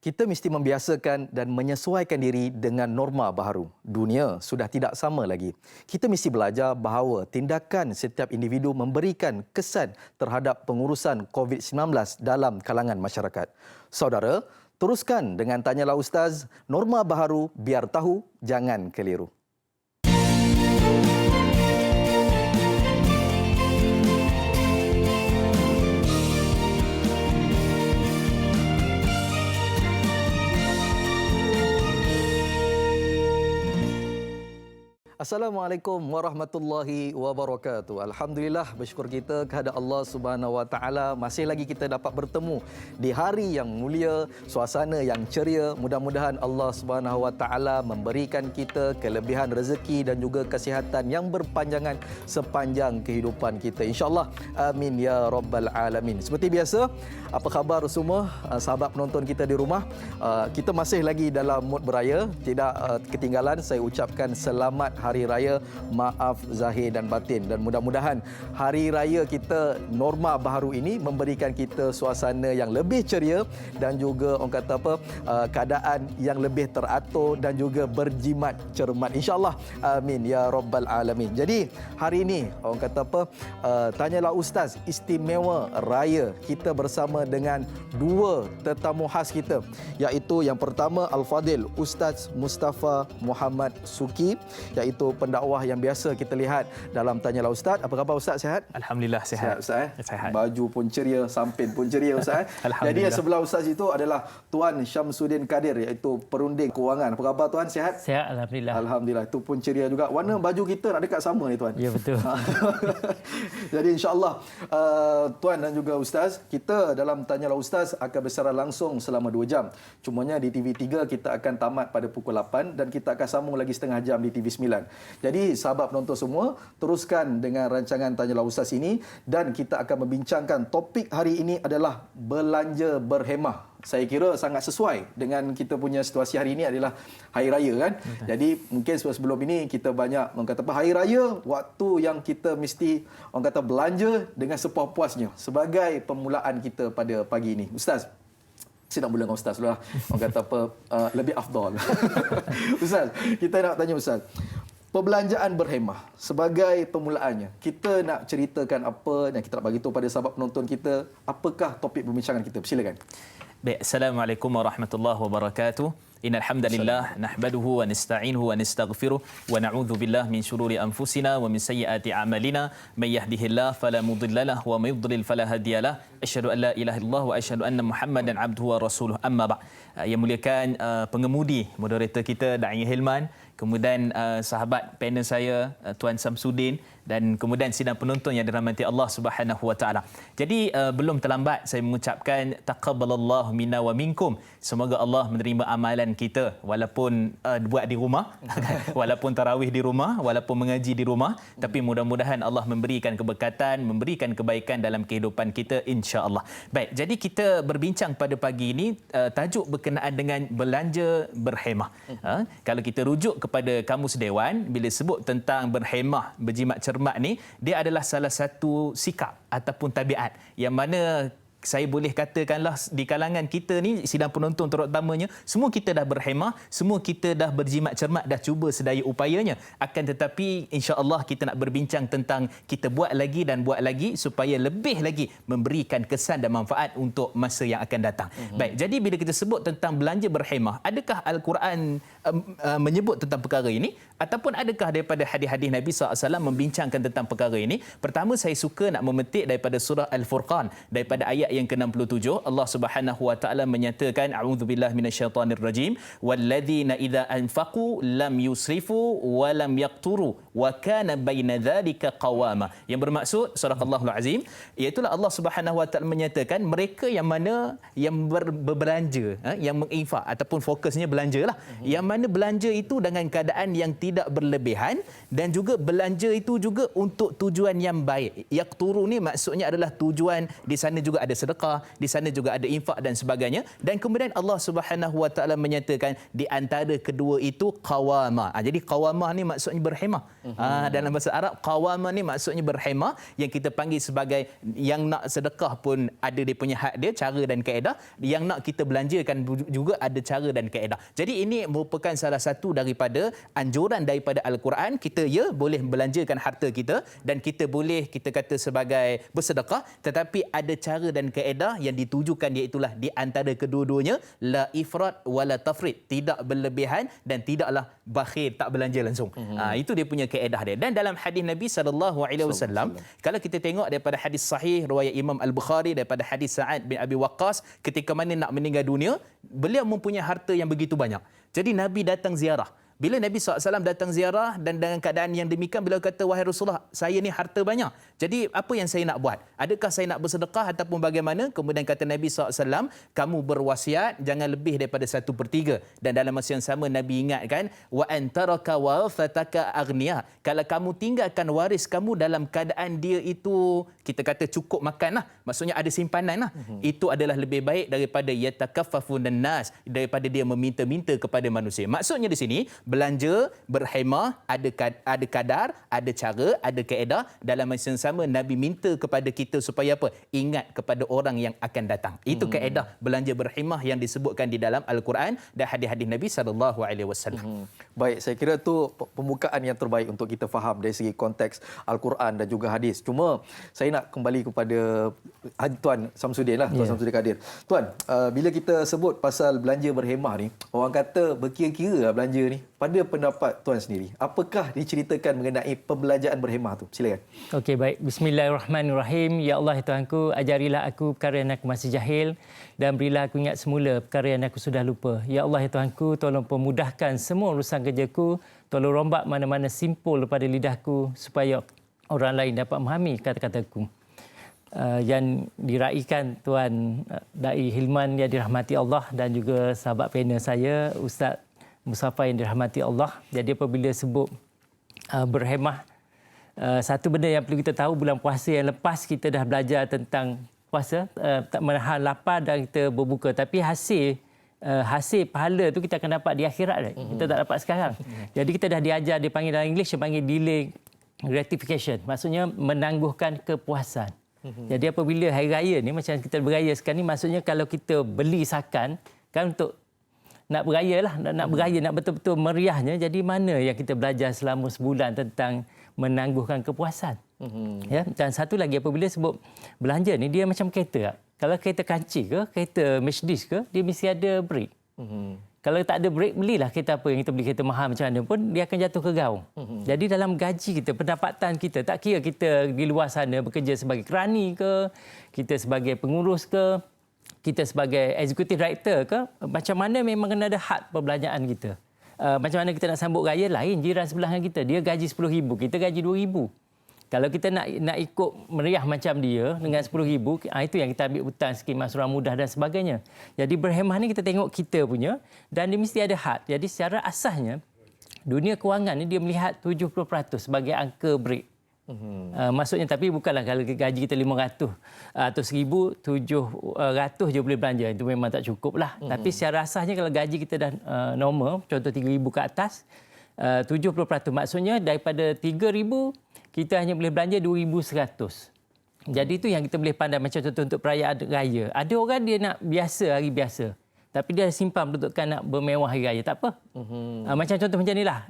Kita mesti membiasakan dan menyesuaikan diri dengan norma baharu. Dunia sudah tidak sama lagi. Kita mesti belajar bahawa tindakan setiap individu memberikan kesan terhadap pengurusan COVID-19 dalam kalangan masyarakat. Saudara, teruskan dengan Tanyalah Ustaz, norma baharu biar tahu, jangan keliru. Assalamualaikum warahmatullahi wabarakatuh. Alhamdulillah, bersyukur kita kepada Allah Subhanahu Wa Taala masih lagi kita dapat bertemu di hari yang mulia, suasana yang ceria. Mudah-mudahan Allah Subhanahu Wa Taala memberikan kita kelebihan rezeki dan juga kesihatan yang berpanjangan sepanjang kehidupan kita. InsyaAllah, amin ya rabbal alamin. Seperti biasa, apa khabar semua sahabat penonton kita di rumah? Kita masih lagi dalam mood beraya. Tidak ketinggalan saya ucapkan selamat Hari Raya Maaf Zahir dan Batin, dan mudah-mudahan Hari Raya kita norma baharu ini memberikan kita suasana yang lebih ceria dan juga orang kata apa, keadaan yang lebih teratur dan juga berjimat cermat, insya-Allah, amin ya rabbal alamin. Jadi hari ini orang kata apa, Tanyalah Ustaz istimewa raya, kita bersama dengan dua tetamu khas kita, iaitu yang pertama Al-Fadil Ustaz Mustafa Muhammad Suki, iaitu pendakwah yang biasa kita lihat dalam Tanyalah Ustaz. Apa khabar Ustaz, sihat? Alhamdulillah sihat. Ustaz, Sihat. Baju pun ceria, sampin pun ceria Ustaz. Jadi sebelah Ustaz itu adalah Tuan Syamsuddin Kadir, iaitu perunding kewangan. Apa khabar Tuan, sihat? Sihat, alhamdulillah. Alhamdulillah, itu pun ceria juga. Warna baju kita nak dekat sama ni Tuan. Ya, betul. Jadi insya-Allah Tuan dan juga Ustaz, kita dalam Tanyalah Ustaz akan bersiaran langsung selama 2 jam. Cumanya di TV3 kita akan tamat pada pukul 8 dan kita akan sambung lagi setengah jam di TV9. Jadi sahabat penonton semua, teruskan dengan rancangan Tanyalah Ustaz ini, dan kita akan membincangkan topik hari ini adalah belanja berhemah. Saya kira sangat sesuai dengan kita punya situasi hari ini adalah Hari Raya kan. Betul. Jadi mungkin sebelum ini kita banyak orang kata apa, Hari Raya waktu yang kita mesti orang kata belanja dengan sepuas-puasnya sebagai permulaan kita pada pagi ini. Ustaz, saya nak mula dengan Ustaz dulu lah. Orang kata apa, lebih afdal. Ustaz, kita nak tanya Ustaz, perbelanjaan berhemah sebagai permulaannya, kita nak ceritakan apa yang kita nak bagi tahu pada sahabat penonton kita, apakah topik perbincangan kita? Silakan. Baik, Assalamualaikum warahmatullahi wabarakatuh. Innal hamdalillah nahmaduhu wa nasta'inuhu wa nastaghfiruh wa na'udzu billahi min shururi anfusina wa min sayyiati a'malina may yahdihillahu fala mudhillalah wa may yudlil fala hadiyalah. Asyhadu an la ilaha illallah wa asyhadu anna Muhammadan abduhu wa rasuluh. Amma ba'd. Yang muliakan pengemudi, moderator kita Da'i Hilman, kemudian sahabat panel saya Tuan Syamsuddin, dan kemudian sidang penonton yang dirahmati Allah Subhanahu Wa Taala. Jadi belum terlambat saya mengucapkan taqabbalallahu minna wa minkum. Semoga Allah menerima amalan kita walaupun buat di rumah, walaupun tarawih di rumah, walaupun mengaji di rumah, tapi mudah-mudahan Allah memberikan keberkatan, memberikan kebaikan dalam kehidupan kita, insya-Allah. Baik, jadi kita berbincang pada pagi ini tajuk berkenaan dengan belanja berhemah. Kalau kita rujuk kepada Kamus Dewan, bila sebut tentang berhemah, berjimat cermat ni, dia adalah salah satu sikap ataupun tabiat yang mana saya boleh katakanlah di kalangan kita ni, sidang penonton terutamanya, semua kita dah berhemah, semua kita dah berjimat cermat, dah cuba sedaya upayanya. Akan tetapi insya-Allah kita nak berbincang tentang kita buat lagi dan buat lagi supaya lebih lagi memberikan kesan dan manfaat untuk masa yang akan datang. Baik, jadi bila kita sebut tentang belanja berhemah, adakah Al-Quran menyebut tentang perkara ini ataupun adakah daripada hadis-hadis Nabi SAW membincangkan tentang perkara ini? Pertama, saya suka nak memetik daripada surah Al-Furqan, daripada ayat yang ke-67, Allah Subhanahu Wa Taala menyatakan, a'udzubillahi minasyaitonirrajim, walladzina idza anfaqu lam yusrifu wa lam yaqturu wa kana baina dzalika qawama. Yang bermaksud, sadaqallahul azim, iaitu Allah Subhanahu Wa Taala menyatakan mereka yang mana yang berbelanja, yang menginfak ataupun fokusnya belanjalah, yang mana belanja itu dengan keadaan yang tidak berlebihan dan juga belanja itu juga untuk tujuan yang baik. Yaqturu ni maksudnya adalah tujuan di sana juga ada bersedekah, di sana juga ada infak dan sebagainya. Dan kemudian Allah Subhanahu Wa Taala menyatakan di antara kedua itu qawama. Jadi qawamah ni maksudnya berhemah. Dalam bahasa Arab qawama ni maksudnya berhemah, yang kita panggil sebagai yang nak sedekah pun ada dia punya hak dia, cara dan kaedah. Yang nak kita belanjakan juga ada cara dan kaedah. Jadi ini merupakan salah satu daripada anjuran daripada Al-Quran. Kita boleh belanjakan harta kita dan kita boleh kita kata sebagai bersedekah, tetapi ada cara dan kaedah yang ditujukan, iaitulah di antara kedua-duanya la ifrat wala tafrit, tidak berlebihan dan tidaklah bakhil, tak belanja langsung. Itu dia punya kaedah dia. Dan dalam hadis Nabi SAW, kalau kita tengok daripada hadis sahih riwayat Imam Al-Bukhari daripada hadis Sa'ad bin Abi Waqqas, ketika mana nak meninggal dunia, beliau mempunyai harta yang begitu banyak. Jadi Nabi datang ziarah. Bila Nabi SAW datang ziarah dan dengan keadaan yang demikian, beliau kata, wahai Rasulullah, saya ni harta banyak. Jadi apa yang saya nak buat? Adakah saya nak bersedekah ataupun bagaimana? Kemudian kata Nabi SAW, kamu berwasiat jangan lebih daripada 1/3. Dan dalam masa yang sama Nabi ingatkan, wa antaraka wafataka aghnia. Kalau kamu tinggalkan waris kamu dalam keadaan dia itu, kita kata cukup makan lah. Maksudnya ada simpanan lah. Itu adalah lebih baik daripada yatakaffafun nas, daripada dia meminta-minta kepada manusia. Maksudnya di sini, belanja, berhemah, ada kadar, ada cara, ada kaedah. Dalam masa yang sama, Nabi minta kepada kita supaya apa? Ingat kepada orang yang akan datang. Itu kaedah belanja berhemah yang disebutkan di dalam Al-Quran dan hadis-hadis Nabi SAW. Baik, saya kira tu pembukaan yang terbaik untuk kita faham dari segi konteks Al-Quran dan juga hadis. Cuma saya nak kembali kepada Tuan Samsudin lah, Tuan Samsudin Kadir. Tuan, bila kita sebut pasal belanja berhemah ni, orang kata berkira-kira lah belanja ni. Pada pendapat Tuan sendiri, apakah diceritakan mengenai pembelanjaan berhemah tu? Silakan. Okey, baik. Bismillahirrahmanirrahim. Ya Allah, Tuhanku, ajarilah aku perkara yang aku masih jahil dan berilah aku ingat semula perkara yang aku sudah lupa. Ya Allah, Tuhanku, tolong pemudahkan semua urusan kerjaku. Tolong rombak mana-mana simpul pada lidahku supaya orang lain dapat memahami kata-kataku. Yang diraikan Tuan Dai Hilman yang dirahmati Allah dan juga sahabat panel saya, Ustaz Musafa yang dirahmati Allah. Jadi apabila sebut berhemah, satu benda yang perlu kita tahu, bulan puasa yang lepas kita dah belajar tentang puasa, tak menahan lapar dan kita berbuka. Tapi hasil pahala tu kita akan dapat di akhirat. Kita tak dapat sekarang. Jadi kita dah diajar, dipanggil dalam English, dipanggil delay gratification. Maksudnya menangguhkan kepuasan. Jadi apabila hari raya ni, macam kita beraya sekarang ni, maksudnya kalau kita beli sakan, kan untuk nak beraya lah, nak beraya, nak betul-betul meriahnya. Jadi mana yang kita belajar selama sebulan tentang menangguhkan kepuasan. Ya? Dan satu lagi, apabila sebut belanja ni, dia macam kereta. Kalau kereta kancing ke, kereta Mercedes ke, dia mesti ada brake. Kalau tak ada brake, belilah kereta apa yang kita beli, kereta mahal macam mana pun, dia akan jatuh ke gaung. Jadi dalam gaji kita, pendapatan kita, tak kira kita di luar sana bekerja sebagai kerani ke, kita sebagai pengurus ke, kita sebagai executive director ke, macam mana memang kena ada had perbelanjaan kita. Macam mana kita nak sambut raya, lain jiran sebelah dengan kita, dia gaji RM10,000, kita gaji RM2,000. Kalau kita nak ikut meriah macam dia dengan RM10,000, itu yang kita ambil hutang, skim masuran mudah dan sebagainya. Jadi berhemah ni kita tengok kita punya, dan dia mesti ada had. Jadi secara asasnya, dunia kewangan ni dia melihat 70% sebagai angka break. Maksudnya, tapi bukanlah kalau gaji kita 500 atau 1,000, 700 je boleh belanja. Itu memang tak cukup lah. Tapi secara asasnya kalau gaji kita dah normal, contoh 3,000 ke atas, 70%. Maksudnya daripada 3,000, kita hanya boleh belanja 2,100. Jadi itu yang kita boleh pandang macam contoh untuk perayaan raya. Ada orang dia nak biasa, hari biasa. Tapi dia simpan peruntukan nak bermewah hari raya. Tak apa. Macam contoh macam inilah.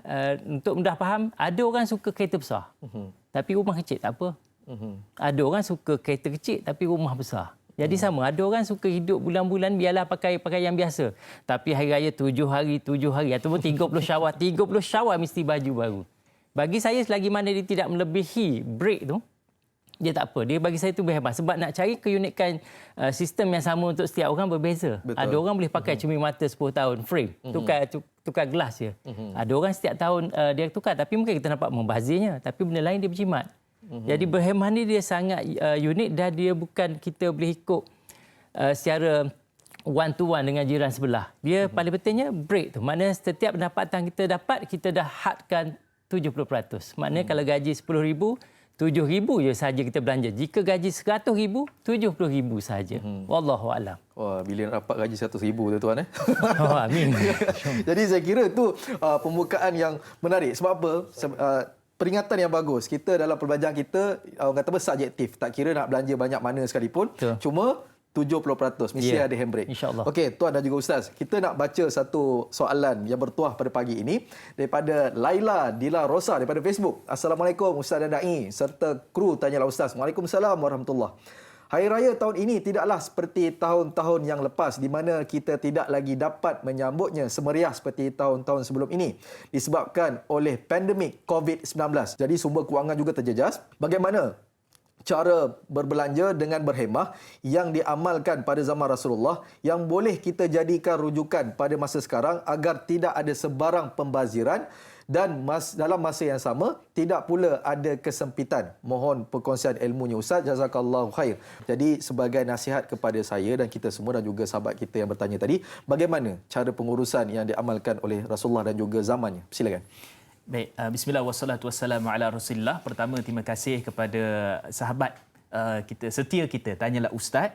Untuk mudah faham, ada orang suka kereta besar. Tapi rumah kecil, tak apa. Ada orang suka kereta kecil tapi rumah besar. Jadi sama, ada orang suka hidup bulan-bulan biarlah pakai yang biasa. Tapi hari raya 7 hari ataupun 30 Syawal, 30 Syawal mesti baju baru. Bagi saya selagi mana dia tidak melebihi break tu, dia tak apa. Dia bagi saya tu berhemat. Sebab nak cari keunikan sistem yang sama untuk setiap orang berbeza. Betul. Ada orang boleh pakai cermin mata 10 tahun, frame. Tukar gelas je. Ada orang setiap tahun dia tukar. Tapi mungkin kita nampak membazirnya. Tapi benda lain dia berjimat. Jadi berhemat ni dia sangat unik dan dia bukan kita boleh ikut secara one to one dengan jiran sebelah. Dia paling pentingnya break tu. Maknanya setiap pendapatan kita dapat, kita dah hadkan 70%. Maknanya kalau gaji RM10,000, 7,000 je saja kita belanja. Jika gaji 100,000, 70,000 saja. Wallahu a'lam. Wah, bila nak dapat gaji 100,000 tuan-tuan Oh, amin. Jadi saya kira tu pembukaan yang menarik. Sebab apa? Peringatan yang bagus. Kita dalam perbelanjaan kita orang kata subjektif. Tak kira nak belanja banyak mana sekalipun. Betul. Cuma 70% mesti ada handbrake. InsyaAllah. Okey, tuan dan juga ustaz, kita nak baca satu soalan yang bertuah pada pagi ini daripada Laila Dila Rosa daripada Facebook. Assalamualaikum Ustaz dan Dai serta kru tanyalah ustaz. Waalaikumsalam warahmatullahi. Hari Raya tahun ini tidaklah seperti tahun-tahun yang lepas di mana kita tidak lagi dapat menyambutnya semeriah seperti tahun-tahun sebelum ini disebabkan oleh pandemik COVID-19. Jadi sumber kewangan juga terjejas. Bagaimana cara berbelanja dengan berhemah yang diamalkan pada zaman Rasulullah yang boleh kita jadikan rujukan pada masa sekarang agar tidak ada sebarang pembaziran dan dalam masa yang sama tidak pula ada kesempitan. Mohon perkongsian ilmunya Ustaz. Jazakallahu khair. Jadi sebagai nasihat kepada saya dan kita semua dan juga sahabat kita yang bertanya tadi, bagaimana cara pengurusan yang diamalkan oleh Rasulullah dan juga zamannya? Silakan. Baik, bismillah wassalatu wassalamu ala Rasulillah. Pertama, terima kasih kepada sahabat kita, setia kita, tanyalah Ustaz.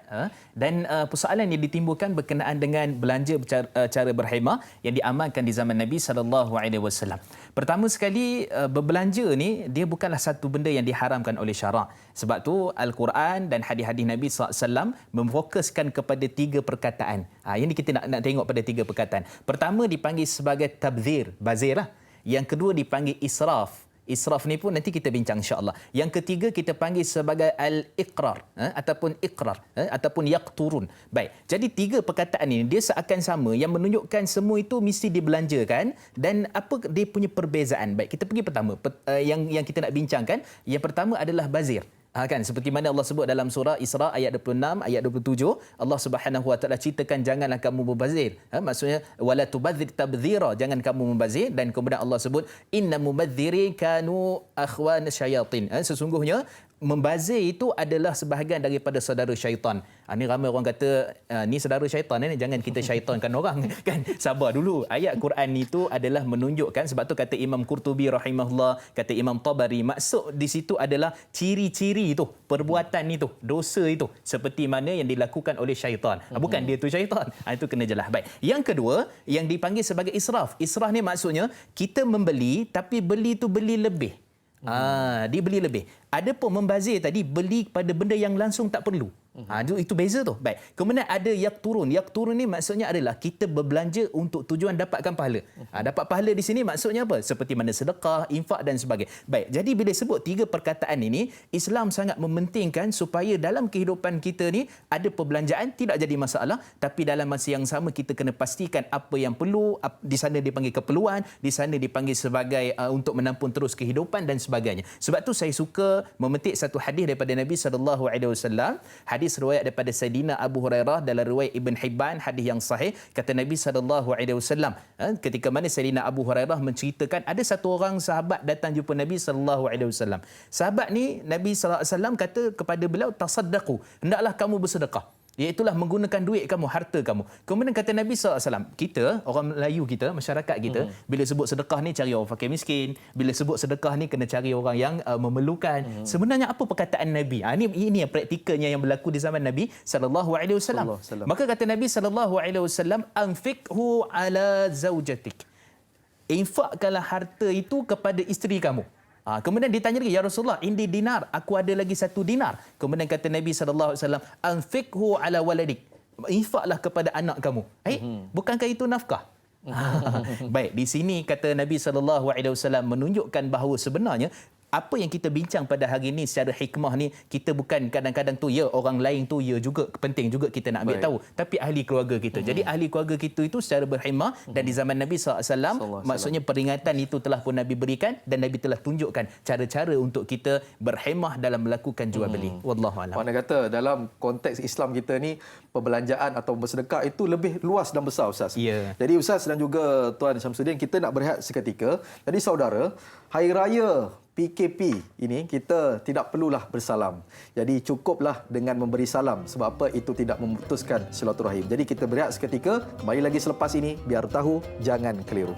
Dan persoalan yang ditimbulkan berkenaan dengan belanja cara berhemah yang diamalkan di zaman Nabi SAW. Pertama sekali, berbelanja ni dia bukanlah satu benda yang diharamkan oleh syarak. Sebab tu Al-Quran dan hadis-hadis Nabi SAW memfokuskan kepada 3 perkataan. Ini kita nak tengok pada 3 perkataan. Pertama dipanggil sebagai tabzir, bazir lah. Yang kedua dipanggil israf. Israf ni pun nanti kita bincang insya-Allah. Yang ketiga kita panggil sebagai al-iqrar ataupun iqrar ataupun yaqturun. Baik. Jadi 3 perkataan ini dia seakan sama yang menunjukkan semua itu mesti dibelanjakan dan apa dia punya perbezaan. Baik, kita pergi pertama yang kita nak bincangkan. Yang pertama adalah bazir. Kan seperti mana Allah sebut dalam surah Isra ayat 26 ayat 27, Allah Subhanahu wa taala ceritakan janganlah kamu membazir. Maksudnya wala tubadzir tabdzira, jangan kamu membazir, dan kemudian Allah sebut innal mubadzirin kanu akhwan syayatin. Sesungguhnya membazir itu adalah sebahagian daripada saudara syaitan. Ni ramai orang kata ni saudara syaitan ni, jangan kita syaitankan orang kan. Sabar dulu. Ayat Quran itu adalah menunjukkan, sebab tu kata Imam Qurtubi rahimahullah, kata Imam Tabari, maksud di situ adalah ciri-ciri itu, perbuatan itu, dosa itu seperti mana yang dilakukan oleh syaitan. Bukan dia tu syaitan. Itu kena jelas. Baik. Yang kedua yang dipanggil sebagai israf. Israf ni maksudnya kita membeli tapi beli tu beli lebih. Dia beli lebih. Adapun membazir tadi beli pada benda yang langsung tak perlu. Itu beza tu. Baik. Kemudian ada yaqturun. Yaqturun ni maksudnya adalah kita berbelanja untuk tujuan dapatkan pahala. Dapat pahala di sini maksudnya apa? Seperti mana sedekah, infak dan sebagainya. Baik. Jadi bila sebut 3 perkataan ini, Islam sangat mementingkan supaya dalam kehidupan kita ni ada perbelanjaan tidak jadi masalah, tapi dalam masa yang sama kita kena pastikan apa yang perlu, di sana dipanggil keperluan, di sana dipanggil sebagai untuk menampung terus kehidupan dan sebagainya. Sebab tu saya suka memetik satu hadis daripada Nabi SAW. Hadis riwayat daripada Sayyidina Abu Hurairah dalam riwayat Ibn Hibban, hadis yang sahih. Kata Nabi SAW, ketika mana Sayyidina Abu Hurairah menceritakan ada satu orang sahabat datang jumpa Nabi SAW. Sahabat ni Nabi SAW kata kepada beliau, tasaddaqu, hendaklah kamu bersedekah. Iaitulah menggunakan duit kamu, harta kamu. Kemudian kata Nabi SAW, kita, orang Melayu kita, masyarakat kita, bila sebut sedekah ni cari orang fakir miskin. Bila sebut sedekah ni kena cari orang yang memerlukan. Sebenarnya apa perkataan Nabi? Ini yang praktikalnya yang berlaku di zaman Nabi SAW. Maka kata Nabi SAW, anfiqhu ala zaujatik. Infakkanlah harta itu kepada isteri kamu. Kemudian ditanya lagi, ya Rasulullah, indi dinar, aku ada lagi 1 dinar. Kemudian kata Nabi SAW, anfiqhu ala waladik, infaklah kepada anak kamu. Bukankah itu nafkah? Baik, di sini kata Nabi SAW menunjukkan bahawa sebenarnya apa yang kita bincang pada hari ini secara hikmah ni, kita bukan kadang-kadang tu ya orang lain tu ya juga penting juga kita nak ambil tahu, tapi ahli keluarga kita. Jadi ahli keluarga kita itu secara berhemah, dan di zaman Nabi SAW maksudnya peringatan itu telah pun Nabi berikan dan Nabi telah tunjukkan cara-cara untuk kita berhemah dalam melakukan jual beli. Wallahu a'lam. Mana kata dalam konteks Islam kita ni, perbelanjaan atau bersedekah itu lebih luas dan besar Ustaz. Jadi Ustaz dan juga Tuan Syamsuddin, kita nak berehat seketika. Jadi saudara, Hari Raya PKP ini kita tidak perlulah bersalam. Jadi cukuplah dengan memberi salam. Sebab apa? Itu tidak memutuskan silaturahim. Jadi kita berehat seketika. Kembali lagi selepas ini. Biar tahu, jangan keliru.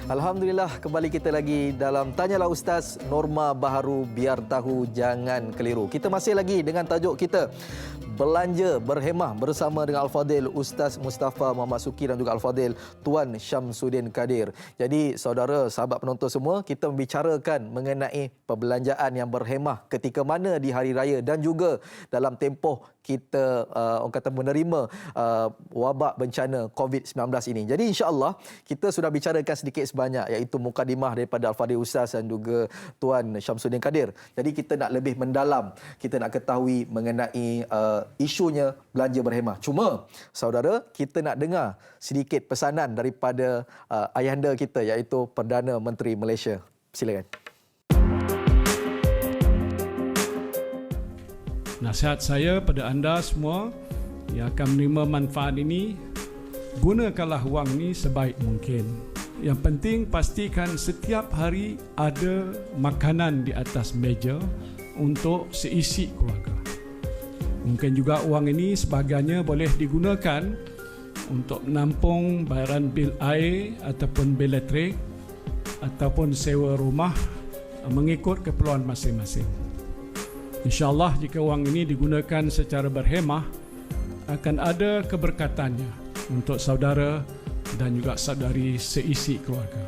Alhamdulillah, kembali kita lagi dalam Tanyalah Ustaz, norma baharu biar tahu jangan keliru. Kita masih lagi dengan tajuk kita Belanja Berhemah bersama dengan Al-Fadhil Ustaz Mustafa Muhammad Suki dan juga Al-Fadhil Tuan Syamsuddin Kadir. Jadi saudara, sahabat penonton semua, kita membicarakan mengenai perbelanjaan yang berhemah ketika mana di hari raya dan juga dalam tempoh kita orang kata menerima wabak bencana COVID-19 ini. Jadi insya-Allah kita sudah bicarakan sedikit sebanyak, iaitu mukadimah daripada Al-Fadhil Ustaz dan juga Tuan Syamsuddin Kadir. Jadi kita nak lebih mendalam, kita nak ketahui mengenai isunya belanja berhemah. Cuma saudara, kita nak dengar sedikit pesanan daripada ayahanda kita, iaitu Perdana Menteri Malaysia. Silakan. Nasihat saya pada anda semua yang akan menerima manfaat ini, gunakanlah wang ini sebaik mungkin. Yang penting pastikan setiap hari ada makanan di atas meja untuk seisi keluarga. Mungkin juga wang ini sebahagiannya boleh digunakan untuk menampung bayaran bil air ataupun bil elektrik ataupun sewa rumah mengikut keperluan masing-masing. InsyaAllah jika wang ini digunakan secara berhemah, akan ada keberkatannya untuk saudara dan juga saudari seisi keluarga.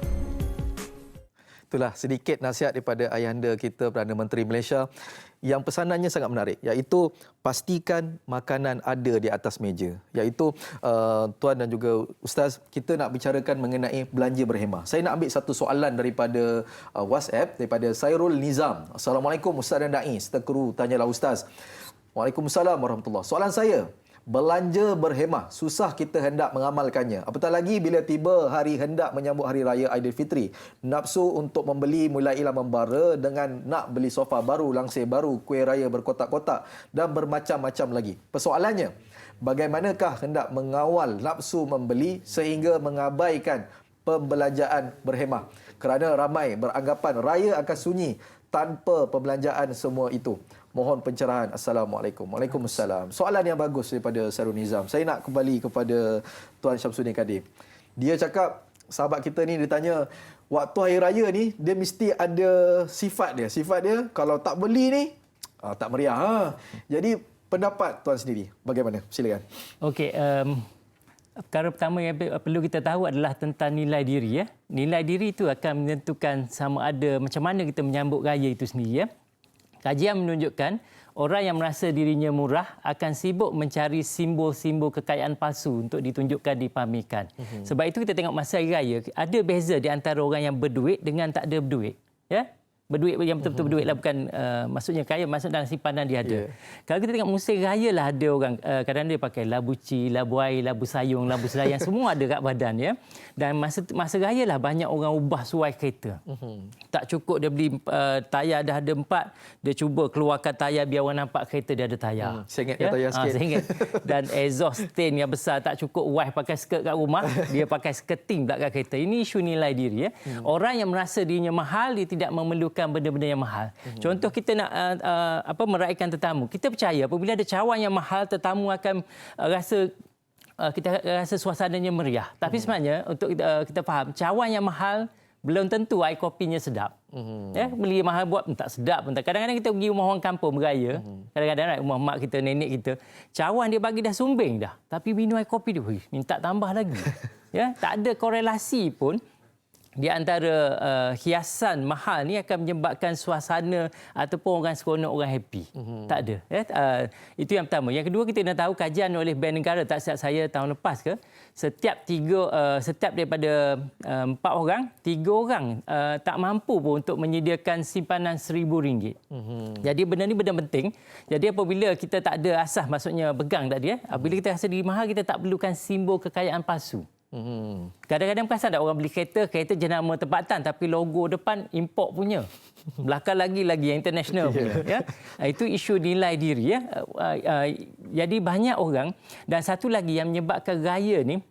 Itulah sedikit nasihat daripada ayahanda kita, Perdana Menteri Malaysia, yang pesanannya sangat menarik, iaitu pastikan makanan ada di atas meja. Iaitu Tuan dan juga Ustaz, kita nak bicarakan mengenai belanja berhemah. Saya nak ambil satu soalan daripada WhatsApp, daripada Sairul Nizam. Assalamualaikum Ustaz dan Da'i, serta kru Tanyalah Ustaz. Waalaikumsalam warahmatullahi. Soalan saya, belanja berhemah, susah kita hendak mengamalkannya. Apatah lagi bila tiba hari hendak menyambut Hari Raya Aidilfitri. Nafsu untuk membeli mulailah membara dengan nak beli sofa baru, langsir baru, kuih raya berkotak-kotak dan bermacam-macam lagi. Persoalannya, bagaimanakah hendak mengawal nafsu membeli sehingga mengabaikan pembelanjaan berhemah? Kerana ramai beranggapan raya akan sunyi tanpa perbelanjaan semua itu. Mohon pencerahan. Assalamualaikum. Waalaikumsalam. Soalan yang bagus daripada Sarul Nizam. Saya nak kembali kepada Tuan Syamsuddin Kadir. Dia cakap, sahabat kita ni dia tanya, waktu hari raya ni dia mesti ada sifat dia. Sifat dia kalau tak beli ni tak meriah. Jadi pendapat Tuan sendiri bagaimana? Silakan. Okey, perkara pertama yang perlu kita tahu adalah tentang nilai diri. Nilai diri itu akan menentukan sama ada macam mana kita menyambut raya itu sendiri. Kajian menunjukkan orang yang merasa dirinya murah akan sibuk mencari simbol-simbol kekayaan palsu untuk ditunjukkan, dipamerkan. Sebab itu kita tengok masa hari raya, ada beza di antara orang yang berduit dengan tak ada berduit. Ya? Berduit yang betul-betul berduit lah, bukan maksudnya kaya, maksud dalam simpanan dia ada. Kalau kita tengok musim raya lah, ada orang kadang dia pakai labu ci, labu air, labu sayung, labu selayang, semua ada kat badan ya. Dan masa raya lah banyak orang ubah suai kereta. Tak cukup dia beli tayar dah ada 4, dia cuba keluarkan tayar biar orang nampak kereta dia ada tayar. Sengit ya? Tayar sikit. Sengit. Dan exhaust stain yang besar, tak cukup wife pakai skirt kat rumah, dia pakai skirting pula kat kereta. Ini isu nilai diri ya. Orang yang merasa dirinya mahal, dia tidak memerlukan benda-benda yang mahal. Contoh kita nak meraihkan tetamu. Kita percaya apabila ada cawan yang mahal, tetamu akan kita rasa suasananya meriah. Tapi sebenarnya untuk kita faham, cawan yang mahal belum tentu air kopinya sedap. Ya, beli mahal buat tak sedap pun. Kadang-kadang kita pergi rumah orang kampung beraya, kadang-kadang rumah mak kita, nenek kita, cawan dia bagi dah sumbing dah. Tapi minum air kopi dia, minta tambah lagi. Ya, tak ada korelasi pun di antara hiasan mahal ni akan menyebabkan suasana ataupun orang seronok, orang happy. Tak ada. Ya? Itu yang pertama. Yang kedua, kita nak tahu kajian oleh Bank Negara, tak silap saya tahun lepas ke, setiap daripada 4 orang, 3 orang tak mampu pun untuk menyediakan simpanan RM1,000. Jadi benda ni benda penting. Jadi apabila kita tak ada asas, maksudnya pegang tadi, apabila kita rasa diri mahal, kita tak perlukan simbol kekayaan palsu. Kadang-kadang perasan tak orang beli kereta jenama tempatan tapi logo depan import punya. Belakang lagi yang international punya. Ya? Itu isu nilai diri. Ya? Jadi banyak orang, dan satu lagi yang menyebabkan raya ni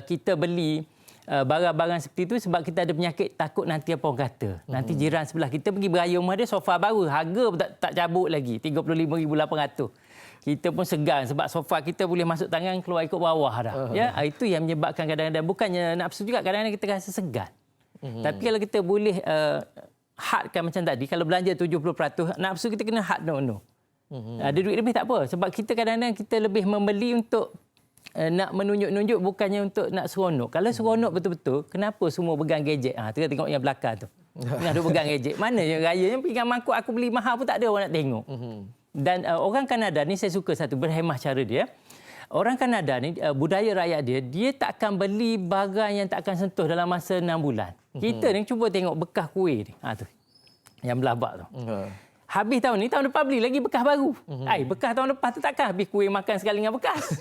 kita beli barang-barang seperti itu sebab kita ada penyakit takut nanti apa orang kata. Nanti jiran sebelah kita pergi beraya rumah dia, sofa baru, harga pun tak cabut lagi, RM35,800. Kita pun segan sebab sofa kita boleh masuk tangan, keluar ikut bawah dah. Ya, itu yang menyebabkan kadang-kadang bukannya nafsu juga, kadang-kadang kita rasa segan. Tapi kalau kita boleh hadkan macam tadi, kalau belanja 70%, nafsu kita kena had no. Ada duit lebih tak apa. Sebab kita kadang-kadang kita lebih membeli untuk nak menunjuk-nunjuk, bukannya untuk nak seronok. Kalau seronok betul-betul, kenapa semua pegang gadget? Tengok yang belakang tu. Nak duk pegang gadget. Mana yang raya yang pegang mangkuk aku beli mahal pun tak ada orang nak tengok. Dan orang Kanada ni saya suka satu berhemah cara dia. Orang Kanada ni budaya rakyat dia tak akan beli barang yang tak akan sentuh dalam masa 6 bulan. Kita ni cuba tengok bekas kuih ni. Tu. Yang belabak tu. Habis tahun ni, tahun depan beli lagi bekas baru. Bekas tahun lepas tu takkan habis kuih makan sekali dengan bekas.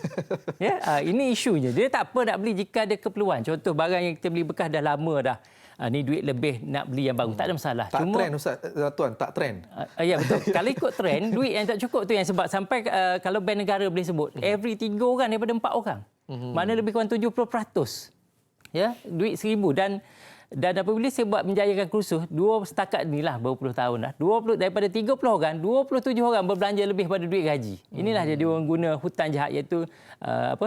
Ini isunya. Dia tak apa nak beli jika ada keperluan. Contoh barang yang kita beli bekas dah lama dah. Ni duit lebih nak beli yang baru. Tak ada masalah. Tak trend Ustaz, Tuan, tak trend. Ya betul. Kalau ikut trend, duit yang tak cukup tu yang sebab sampai kalau bank negara boleh sebut, every 3 orang daripada 4 orang. Mana lebih kurang 70%. Ya, duit 1,000 dan apabila saya buat menjayakan kursus, setakat inilah berpuluh tahun dah. 20 daripada 30 orang, 27 orang berbelanja lebih pada duit gaji. Inilah jadi orang guna hutang jahat iaitu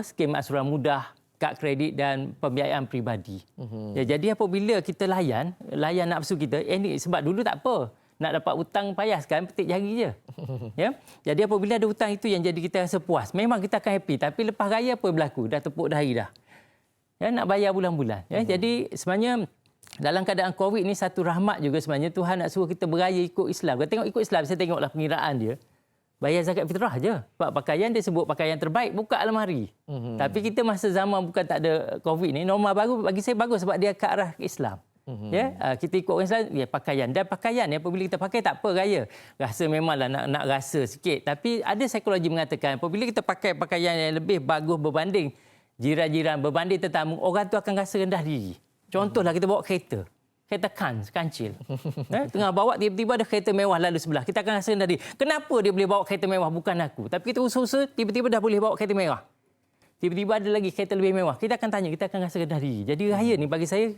skim aksuran mudah, kad kredit dan pembiayaan peribadi. Jadi apabila kita layan nafsu kita, ni sebab dulu tak apa. Nak dapat hutang payah, sekarang petik jari je. Ya? Jadi apabila ada hutang itu yang jadi kita rasa puas. Memang kita akan happy, tapi lepas raya apa berlaku? Dah tepuk dahi dah. Ya, nak bayar bulan-bulan. Ya? Jadi sebenarnya dalam keadaan COVID ni satu rahmat juga sebenarnya Tuhan nak suruh kita beraya ikut Islam. Kalau tengok ikut Islam, saya tengoklah pengiraan dia. Bayar zakat fitrah je. Sebab pakaian dia sebut pakaian terbaik, buka almari. Tapi kita masa zaman bukan tak ada COVID ni, norma baru bagi saya bagus sebab dia ke arah Islam. Ya, kita ikut orang Islam, pakaian. Dan pakaian ni apabila kita pakai tak apa raya. Rasa memanglah nak rasa sikit. Tapi ada psikologi mengatakan apabila kita pakai pakaian yang lebih bagus berbanding jiran-jiran, berbanding tetamu, orang tu akan rasa rendah diri. Contohlah kita bawa kereta kancil. Tengah bawa tiba-tiba ada kereta mewah lalu sebelah. Kita akan rasa rendah diri. Kenapa dia boleh bawa kereta mewah bukan aku? Tapi kita usaha-usaha tiba-tiba dah boleh bawa kereta mewah. Tiba-tiba ada lagi kereta lebih mewah. Kita akan tanya, kita akan rasa rendah diri. Jadi raya ni bagi saya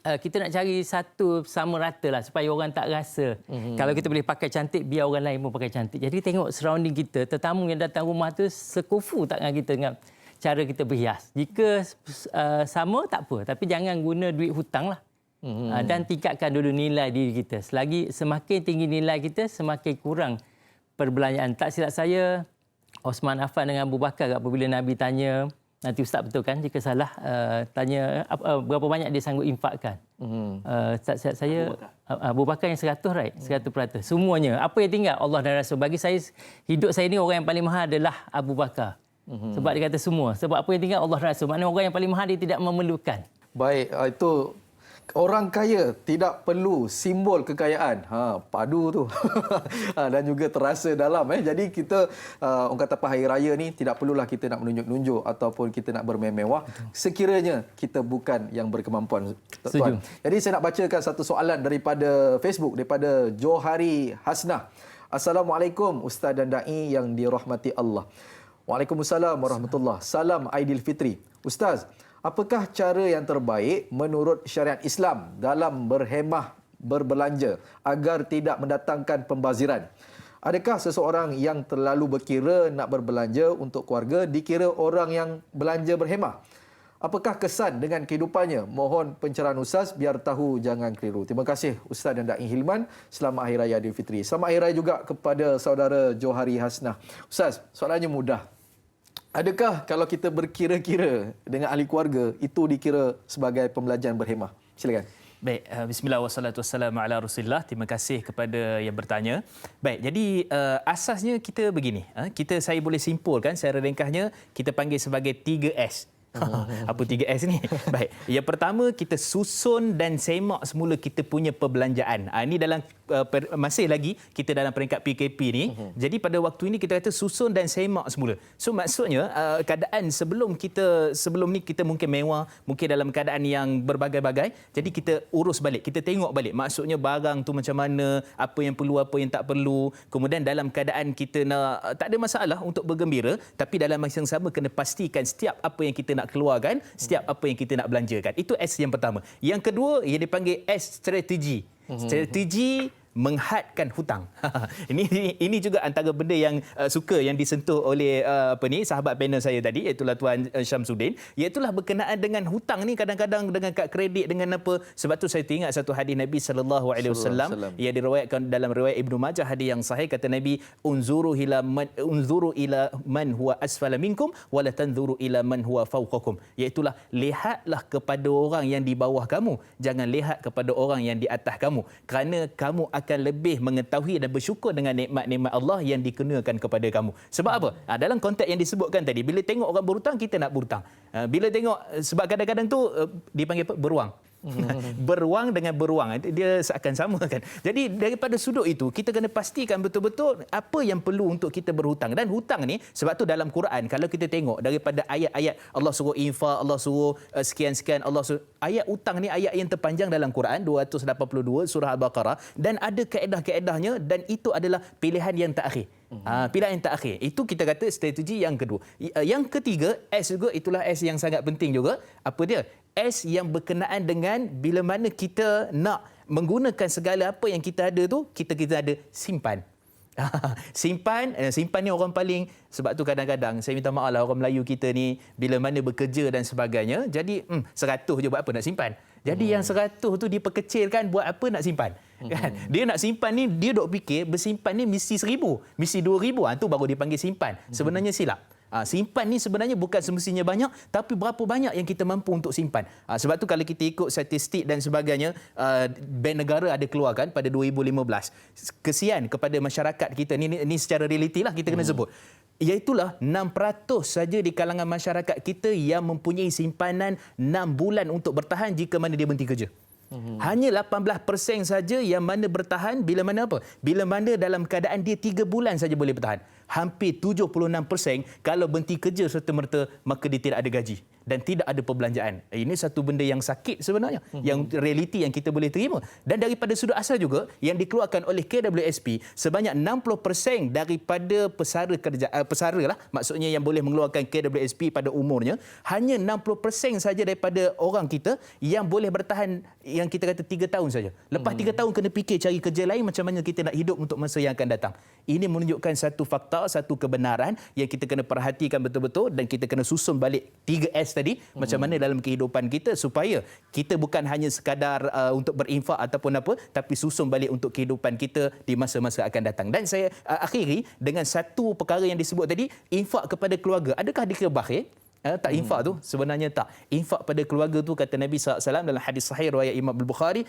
kita nak cari satu sama rata lah supaya orang tak rasa. Kalau kita boleh pakai cantik, biar orang lain pun pakai cantik. Jadi tengok surrounding kita, tetamu yang datang rumah tu sekufu tak dengan kita dengan cara kita berhias. Jika sama tak apa, tapi jangan guna duit hutang lah. Dan tingkatkan dulu nilai diri kita. Selagi semakin tinggi nilai kita, semakin kurang perbelanjaan. Tak silap saya, Osman Affan dengan Abu Bakar apabila Nabi tanya, nanti Ustaz betul kan jika salah, tanya berapa banyak dia sanggup infakkan. Tak silap saya, Abu Bakar yang 100, right? 100%. Semuanya. Apa yang tinggal? Allah dan Rasul. Bagi saya, hidup saya ni orang yang paling mahal adalah Abu Bakar. Sebab dia kata semua. Sebab apa yang tinggal Allah dan Rasul. Maknanya orang yang paling mahal dia tidak memerlukan. Baik, itu orang kaya tidak perlu simbol kekayaan. Padu tu. Dan juga terasa dalam. Jadi kita, orang kata apa, hari raya ni tidak perlulah kita nak menunjuk-nunjuk ataupun kita nak bermewah-mewah. Sekiranya kita bukan yang berkemampuan. Tuan. Jadi saya nak bacakan satu soalan daripada Facebook, daripada Johari Hasnah. Assalamualaikum Ustaz dan Da'i yang dirahmati Allah. Waalaikumsalam warahmatullahi. Salam Aidilfitri. Ustaz, apakah cara yang terbaik menurut syariat Islam dalam berhemah berbelanja agar tidak mendatangkan pembaziran? Adakah seseorang yang terlalu berkira nak berbelanja untuk keluarga dikira orang yang belanja berhemah? Apakah kesan dengan kehidupannya? Mohon pencerahan Ustaz biar tahu, jangan keliru. Terima kasih Ustaz dan Da'i Hilman. Selamat Hari Raya Aidilfitri. Selamat Hari Raya juga kepada saudara Johari Hasnah. Ustaz, soalannya mudah. Adakah kalau kita berkira-kira dengan ahli keluarga, itu dikira sebagai pembelanjaan berhemah? Silakan. Baik, bismillah wassalatu wassalamu ala Rasulillah. Terima kasih kepada yang bertanya. Baik, jadi asasnya kita begini. Saya boleh simpulkan secara ringkasnya, kita panggil sebagai 3S. Apa 3S ni? Baik. Yang pertama, kita susun dan semak semula kita punya perbelanjaan. Ini dalam masih lagi kita dalam peringkat PKP ni. Jadi pada waktu ini kita kata susun dan semak semula. So maksudnya keadaan sebelum ni kita mungkin mewah, mungkin dalam keadaan yang berbagai-bagai. Jadi kita urus balik, kita tengok balik. Maksudnya barang tu macam mana, apa yang perlu, apa yang tak perlu. Kemudian dalam keadaan kita nak, tak ada masalah untuk bergembira, tapi dalam masa yang sama kena pastikan setiap apa yang kita nak keluarkan, setiap apa yang kita nak belanjakan. Itu S yang pertama. Yang kedua, yang dipanggil S strategi. Strategi menghadkan hutang. Ini juga antara benda yang suka yang disentuh oleh sahabat panel saya tadi, iaitu Tuan Syamsuddin, iaitulah berkenaan dengan hutang ni, kadang-kadang dengan kad kredit, dengan apa. Sebab tu saya teringat satu hadis Nabi sallallahu alaihi wasallam yang diriwayatkan dalam riwayat Ibnu Majah, hadis yang sahih, kata Nabi, unzuru ila man huwa asfala minkum wa la tanzuru ila man huwa fawqakum. Iaitulah lihatlah kepada orang yang di bawah kamu, jangan lihat kepada orang yang di atas kamu, kerana kamu akan lebih mengetahui dan bersyukur dengan nikmat-nikmat Allah yang dikenakan kepada kamu. Sebab apa? Dalam konteks yang disebutkan tadi, bila tengok orang berhutang, kita nak berhutang. Bila tengok, sebab kadang-kadang tu dipanggil apa? Beruang. Beruang dengan beruang, dia akan sama kan. Jadi daripada sudut itu, kita kena pastikan betul-betul apa yang perlu untuk kita berhutang. Dan hutang ni, sebab tu dalam Quran, kalau kita tengok daripada ayat-ayat Allah suruh infak, Allah suruh sekian-sekian, Allah suruh, ayat hutang ni ayat yang terpanjang dalam Quran, 282 surah Al-Baqarah, dan ada kaedah-kaedahnya, dan itu adalah pilihan yang terakhir. Pilihan yang terakhir itu kita kata strategi yang kedua. Yang ketiga, S juga, itulah S yang sangat penting juga. Apa dia? S yang berkenaan dengan bila mana kita nak menggunakan segala apa yang kita ada tu, kita ada simpan. Simpan ni orang paling, sebab tu kadang-kadang saya minta maaf lah, orang Melayu kita ni bila mana bekerja dan sebagainya, jadi 100 je buat apa nak simpan. Jadi yang 100 tu diperkecilkan, buat apa nak simpan. Kan? Dia nak simpan ni, dia dok fikir bersimpan ni mesti 1,000, mesti 2,000, tu baru dipanggil simpan. Sebenarnya silap. Simpan ni sebenarnya bukan semestinya banyak, tapi berapa banyak yang kita mampu untuk simpan. Sebab tu kalau kita ikut statistik dan sebagainya, Bank Negara ada keluarkan pada 2015 kesian kepada masyarakat kita ni secara realiti lah kita kena sebut. Iaitulah 6% saja di kalangan masyarakat kita yang mempunyai simpanan 6 bulan untuk bertahan jika mana dia berhenti kerja. Hanya 18% saja yang mana bertahan bila mana apa? Bila mana dalam keadaan dia 3 bulan saja boleh bertahan. Hampir 76% kalau berhenti kerja serta-merta, maka dia tidak ada gaji dan tidak ada perbelanjaan. Ini satu benda yang sakit sebenarnya, yang realiti yang kita boleh terima. Dan daripada sudut asal juga yang dikeluarkan oleh KWSP, sebanyak 60% daripada pesara lah, maksudnya yang boleh mengeluarkan KWSP pada umurnya, hanya 60% saja daripada orang kita yang boleh bertahan, yang kita kata 3 tahun saja. Lepas 3 tahun kena fikir cari kerja lain, macam mana kita nak hidup untuk masa yang akan datang. Ini menunjukkan satu fakta, satu kebenaran yang kita kena perhatikan betul-betul, dan kita kena susun balik 3S tadi, macam mana dalam kehidupan kita supaya kita bukan hanya sekadar untuk berinfak ataupun apa, tapi susun balik untuk kehidupan kita di masa-masa akan datang. Dan saya akhiri dengan satu perkara yang disebut tadi, infak kepada keluarga. Adakah dikira bakhil? Tak, infak tu sebenarnya tak. Infak pada keluarga tu, kata Nabi SAW dalam hadis sahih riwayat Imam Al-Bukhari,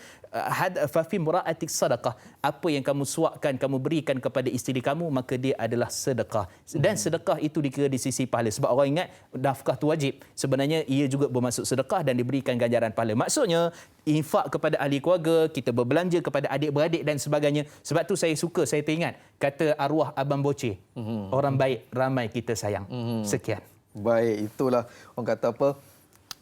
fa fi mura'atik sadaqah, apa yang kamu suapkan, kamu berikan kepada isteri kamu, maka dia adalah sedekah. Dan sedekah itu dikira di sisi pahala, sebab orang ingat nafkah tu wajib, sebenarnya ia juga bermaksud sedekah dan diberikan ganjaran pahala. Maksudnya infak kepada ahli keluarga, kita berbelanja kepada adik-beradik dan sebagainya. Sebab tu saya teringat kata arwah Abang Boceh, orang baik ramai kita sayang. Sekian. Baik, itulah orang kata apa,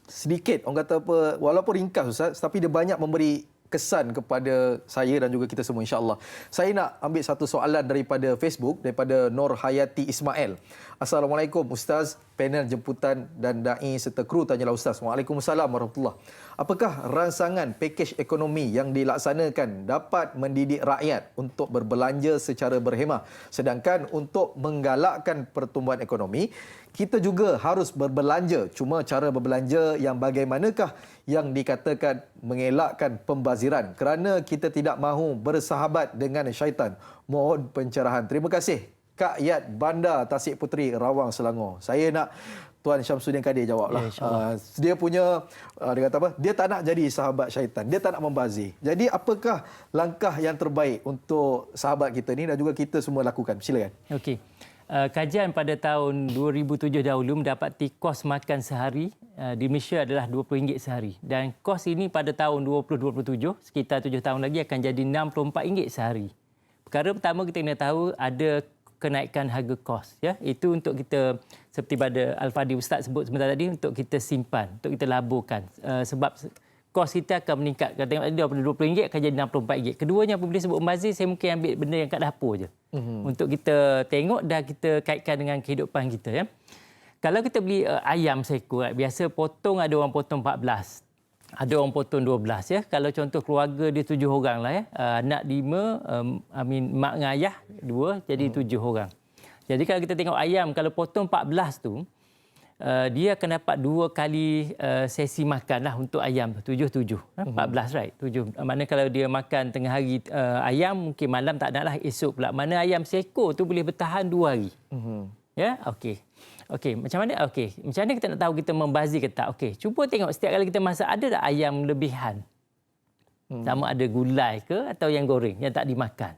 sedikit orang kata apa, walaupun ringkas Ustaz, tapi dia banyak memberi kesan kepada saya dan juga kita semua, insya-Allah. Saya nak ambil satu soalan daripada Facebook, daripada Nur Hayati Ismail. Assalamualaikum Ustaz, panel jemputan dan dai serta kru, tanyalah Ustaz. Waalaikumsalam warahmatullahi. Apakah ransangan pakej ekonomi yang dilaksanakan dapat mendidik rakyat untuk berbelanja secara berhemah, sedangkan untuk menggalakkan pertumbuhan ekonomi, kita juga harus berbelanja. Cuma cara berbelanja yang bagaimanakah yang dikatakan mengelakkan pembaziran, kerana kita tidak mahu bersahabat dengan syaitan? Mohon pencerahan. Terima kasih. Kak Yat Bandar Tasik Puteri, Rawang, Selangor. Saya nak Tuan Syamsuddin Kadir jawablah. Dia punya dia kata apa? Dia tak nak jadi sahabat syaitan. Dia tak nak membazir. Jadi apakah langkah yang terbaik untuk sahabat kita ni dan juga kita semua lakukan? Silakan. Okey. Kajian pada tahun 2007 dahulu mendapati kos makan sehari di Malaysia adalah RM20 sehari. Dan kos ini pada tahun 2027, sekitar 7 tahun lagi, akan jadi RM64 sehari. Perkara pertama kita kena tahu ada kenaikan harga kos, ya. Itu untuk kita, seperti pada Al-Fadhil Ustaz sebut sebentar tadi, untuk kita simpan, untuk kita laburkan. Sebab kos kita akan meningkat. Tengok tadi daripada RM20 akan jadi RM64. Keduanya apabila sebut membazir, saya mungkin ambil benda yang kat dapur je. Untuk kita tengok dan kita kaitkan dengan kehidupan kita, ya. Kalau kita beli ayam seekor, biasa potong ada orang potong 14. ada orang potong 12 ya. Kalau contoh keluarga dia 7 orang lah ya. Anak 5, mak dengan ayah 2, jadi 7 orang. Jadi kalau kita tengok ayam, kalau potong 14 tu, dia akan dapat 2 kali sesi makan lah untuk ayam tu. 7. 14 right? 7. Mana kalau dia makan tengah hari ayam, mungkin malam tak nak lah, esok pula. Mana ayam seekor tu boleh bertahan 2 hari. Ya, okey. Okey, macam mana? Okey, macam mana kita nak tahu kita membazir ke tak? Okey, cuba tengok setiap kali kita masak, ada tak ayam lebihan? Sama ada gulai ke atau yang goreng, yang tak dimakan.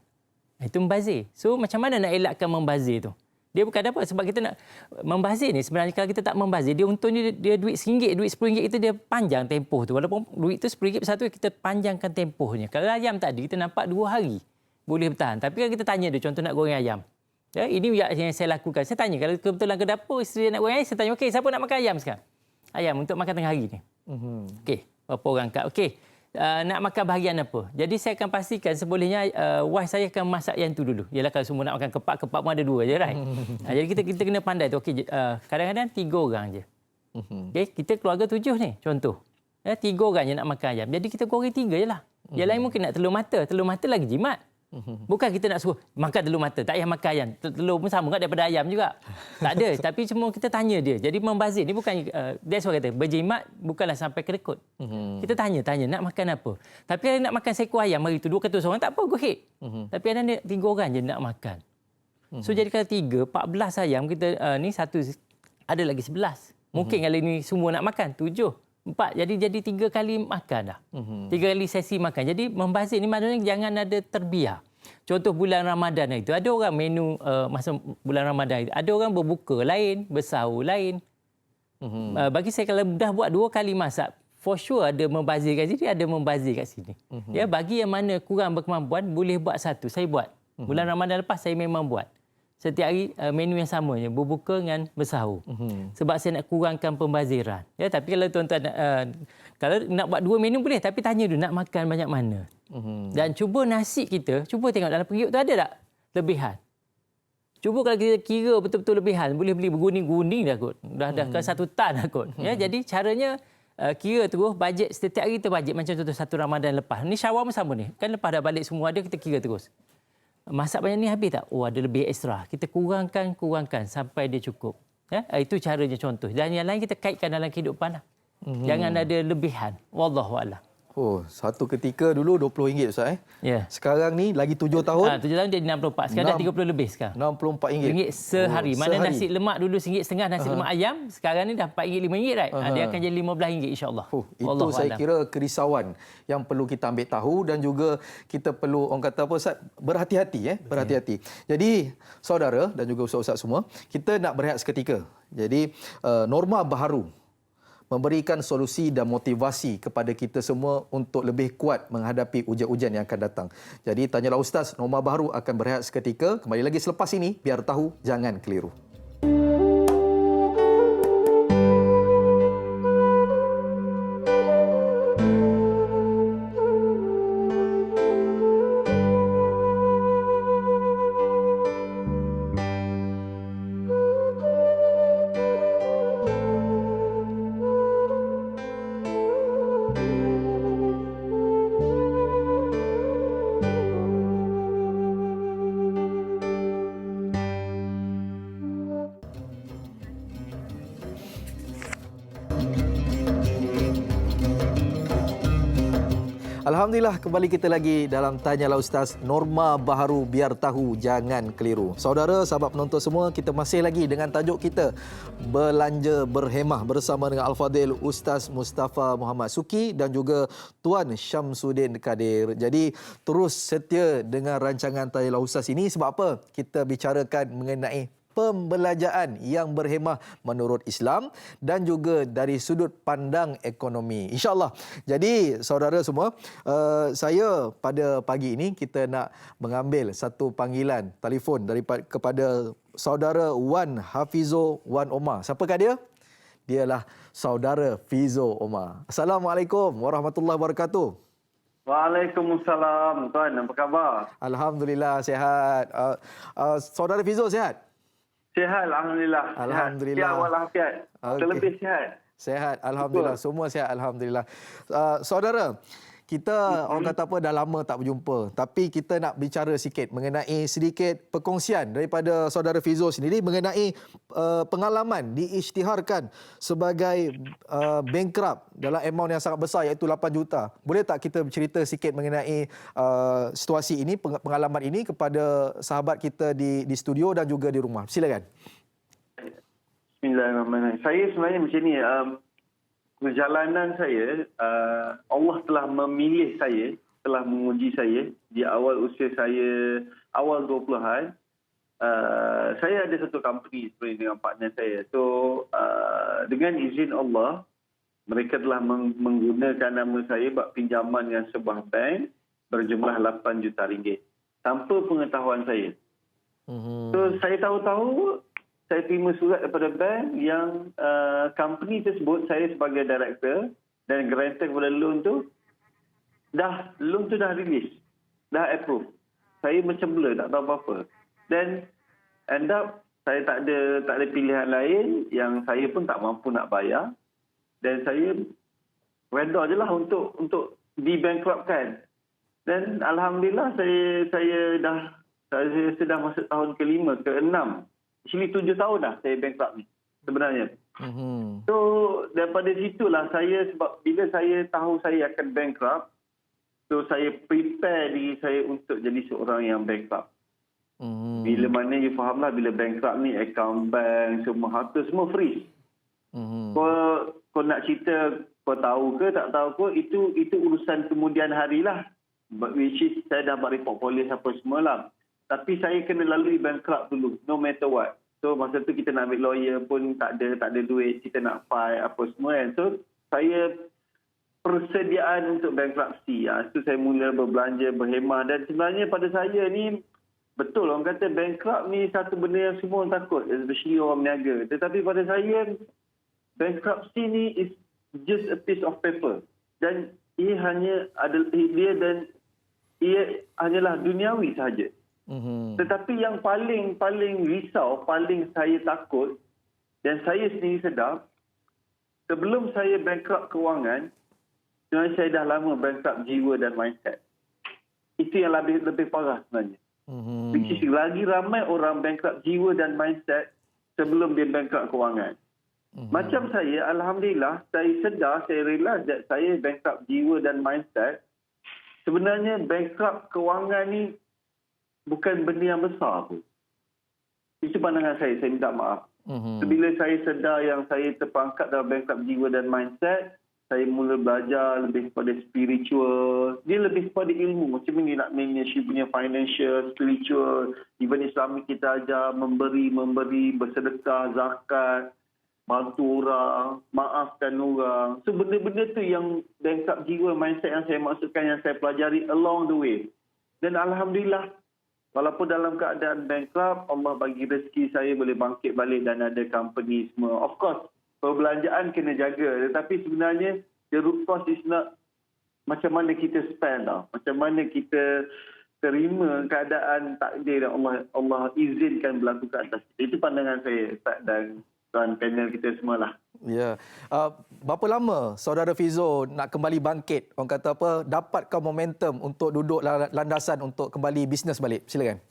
Itu membazir. So, macam mana nak elakkan membazir tu? Dia bukan apa, sebab kita nak membazir ni, sebenarnya kalau kita tak membazir, dia untungnya dia duit RM1, duit RM10 itu dia panjang tempoh tu. Walaupun duit tu RM10 satu, kita panjangkan tempohnya. Kalau ayam tadi, kita nampak 2 hari boleh bertahan. Tapi kalau kita tanya dia, contoh nak goreng ayam. Ya, ini yang saya lakukan. Saya tanya, kalau kebetulan ke dapur, isteri nak goreng ayam, saya tanya, okey, siapa nak makan ayam sekarang? Ayam untuk makan tengah hari ni. Okey, berapa orang kat? Okey, nak makan bahagian apa? Jadi saya akan pastikan sebolehnya wife saya akan masak yang tu dulu. Yalah kalau semua nak makan kepak pun ada 2 je, right? Jadi kita kena pandai tu. Okey, kadang-kadang 3 orang je. Okey, kita keluarga 7 ni, contoh. 3 orang je nak makan ayam. Jadi kita goreng 3 je lah. Yang lain mungkin nak telur mata. Telur mata lagi jimat. Bukan kita nak suruh makan telur mata, tak payah makan ayam. Telur pun sama kan daripada ayam juga. Tak ada, tapi semua kita tanya dia. Jadi membazir ni bukan, that's why kata, berjimat bukanlah sampai kedekut. Kita tanya, nak makan apa. Tapi kalau nak makan seekor ayam hari tu, 2 ketul seorang, tak apa, go ahead. Tapi ada 3 orang je nak makan. So jadi kalau 3, 14 ayam, kita ni satu, ada lagi 11. Mungkin kalau ni semua nak makan, 7. 4, jadi 3 kali makan dah. 3 kali sesi makan. Jadi membazir ni maknanya jangan ada terbiar. Contoh bulan Ramadan itu, ada orang menu masa bulan Ramadan itu, ada orang berbuka lain, bersahur lain. Bagi saya kalau dah buat 2 kali masak, for sure ada membazir kat sini, ada membazir kat sini. Ya, bagi yang mana kurang berkemampuan, boleh buat satu. Saya buat. Bulan Ramadan lepas saya memang buat. Setiap hari menu yang sama je, berbuka dengan bersahur. Sebab saya nak kurangkan pembaziran. Ya, tapi kalau tuan-tuan kalau nak buat 2 menu boleh, tapi tanya dulu nak makan banyak mana. Dan cuba nasi kita, cuba tengok dalam periuk tu ada tak lebihan. Cuba kalau kita kira betul-betul lebihan, boleh beli berguning-guning dah kot. Dah ke 1 tan dah kot. Ya, jadi caranya kira terus bajet, setiap hari kita bajet. Macam contoh 1 Ramadan lepas. Ni Syawal pun sama ni. Kan lepas dah balik semua ada, kita kira terus. Masak banyak ni habis tak? Oh, ada lebih ekstra. Kita kurangkan sampai dia cukup. Ya? Itu caranya contoh. Dan yang lain kita kaitkan dalam kehidupan lah. Jangan ada lebihan. Wallahualam. Oh, satu ketika dulu RM20 Ustaz Ya. Sekarang ni lagi 7 tahun. 7 tahun jadi 64. Sekarang dah 30 lebih sekarang. RM64. RM1 sehari. Mana sehari. nasi lemak dulu RM1.50 nasi lemak ayam. Sekarang ni dah RM4, RM5, right? Dia akan jadi RM15 insya-Allah. Itu saya kira kerisauan yang perlu kita ambil tahu dan juga kita perlu orang kata apa Ustaz, berhati-hati berhati-hati. Jadi saudara dan juga ustaz-ustaz semua, kita nak berehat seketika. Jadi Norma Baharu memberikan solusi dan motivasi kepada kita semua untuk lebih kuat menghadapi ujian-ujian yang akan datang. Jadi Tanyalah Ustaz, Norma Baharu akan berehat seketika. Kembali lagi selepas ini, biar tahu jangan keliru. Alhamdulillah, kembali kita lagi dalam Tanyalah Ustaz, Norma Baharu, biar tahu jangan keliru. Saudara, sahabat penonton semua, kita masih lagi dengan tajuk kita Belanja Berhemah bersama dengan Al-Fadhil Ustaz Mustafa Muhammad Suki dan juga Tuan Syamsuddin Kadir. Jadi terus setia dengan rancangan Tanyalah Ustaz ini. Sebab apa? Kita bicarakan mengenai pembelanjaan yang berhemah menurut Islam dan juga dari sudut pandang ekonomi, insya-Allah. Jadi saudara semua, saya pada pagi ini kita nak mengambil satu panggilan telefon kepada saudara Wan Hafizo Wan Omar. Siapakah dia? Dialah saudara Fizo Omar. Assalamualaikum warahmatullahi wabarakatuh. Waalaikumsalam, Tuan. Apa khabar? Alhamdulillah, sihat. Saudara Fizo sihat? Sihat, Alhamdulillah. Alhamdulillah. Sihat walafiat. Okey. Terlebih sihat. Sehat, alhamdulillah. Semua sehat, alhamdulillah. Saudara, kita orang kata apa dah lama tak berjumpa, tapi kita nak bicara sikit mengenai sedikit perkongsian daripada saudara Fizo sendiri mengenai pengalaman diisytiharkan sebagai bankrupt dalam amount yang sangat besar iaitu 8 juta. Boleh tak kita bercerita sikit mengenai situasi ini, pengalaman ini kepada sahabat kita di studio dan juga di rumah. Silakan. Bismillahirrahmanirrahim. Saya sebenarnya macam ni, perjalanan saya, Allah telah memilih saya, telah menguji saya di awal usia saya, awal 20-an. Saya ada satu company sebenarnya dengan partner saya. So, dengan izin Allah, mereka telah menggunakan nama saya buat pinjaman dengan sebuah bank berjumlah 8 juta ringgit tanpa pengetahuan saya. So, saya tahu-tahu saya terima surat daripada bank yang company tersebut, saya sebagai director dan guarantor kepada loan tu dah release, dah approve. Saya macam blur, tak tahu apa-apa. Dan end up saya tak ada pilihan lain, yang saya pun tak mampu nak bayar, dan saya redha je lah untuk di-bankruptkan. Dan alhamdulillah saya dah masuk tahun ke-5, ke-6. Actually 7 tahun dah saya bankrupt ni sebenarnya. So daripada situlah saya, sebab bila saya tahu saya akan bankrupt, so saya prepare diri saya untuk jadi seorang yang bankrupt. Bila mana you faham lah, bila bankrupt ni account bank, semua harta semua freeze. Kau nak cerita, kau tahu ke tak tahu ke, itu urusan kemudian hari lah. Which is saya dah buat report polis apa semua lah. Tapi saya kena lalui bankrupt dulu, no matter what. So masa tu kita nak ambil lawyer pun tak ada duit, kita nak file apa semua kan. So saya persediaan untuk bankruptcy. So saya mula berbelanja, berhemah. Dan sebenarnya pada saya ni, betul orang kata bankrupt ni satu benda yang semua orang takut, especially orang berniaga. Tetapi pada saya, bankruptcy ni is just a piece of paper. Dan ia hanyalah duniawi sahaja. Tetapi yang paling risau, paling saya takut dan saya sendiri sedar, sebelum saya bankrupt kewangan, sebenarnya saya dah lama bankrupt jiwa dan mindset. Itu yang lebih parah sebenarnya. Which is lagi ramai orang bankrupt jiwa dan mindset sebelum dia bankrupt kewangan. Macam saya, alhamdulillah, saya sedar, saya realize that saya bankrupt jiwa dan mindset. Sebenarnya bankrupt kewangan ni bukan benda yang besar pun. Itu pandangan saya minta maaf. Bila saya sedar yang saya terperangkap dalam bankrupt jiwa dan mindset, saya mula belajar lebih kepada spiritual. Dia lebih kepada ilmu. Macam mana nak manage punya financial, spiritual. Even Islamic kita ajar memberi, bersedekah, zakat, bantu orang, maafkan orang. So benda-benda tu yang bankrupt jiwa, mindset yang saya maksudkan, yang saya pelajari along the way. Dan alhamdulillah, walaupun dalam keadaan bankrupt, Allah bagi rezeki saya boleh bangkit balik dan ada company semua. Of course, perbelanjaan kena jaga. Tetapi sebenarnya, the root cause is not macam mana kita spend tau. Macam mana kita terima keadaan takdir yang Allah izinkan berlaku ke atas. Itu pandangan saya, Ustaz dan tuan panel kita semualah. Ya. Berapa lama saudara Fizo nak kembali bangkit? Orang kata apa? Dapatkan momentum untuk duduk landasan untuk kembali bisnes balik? Silakan.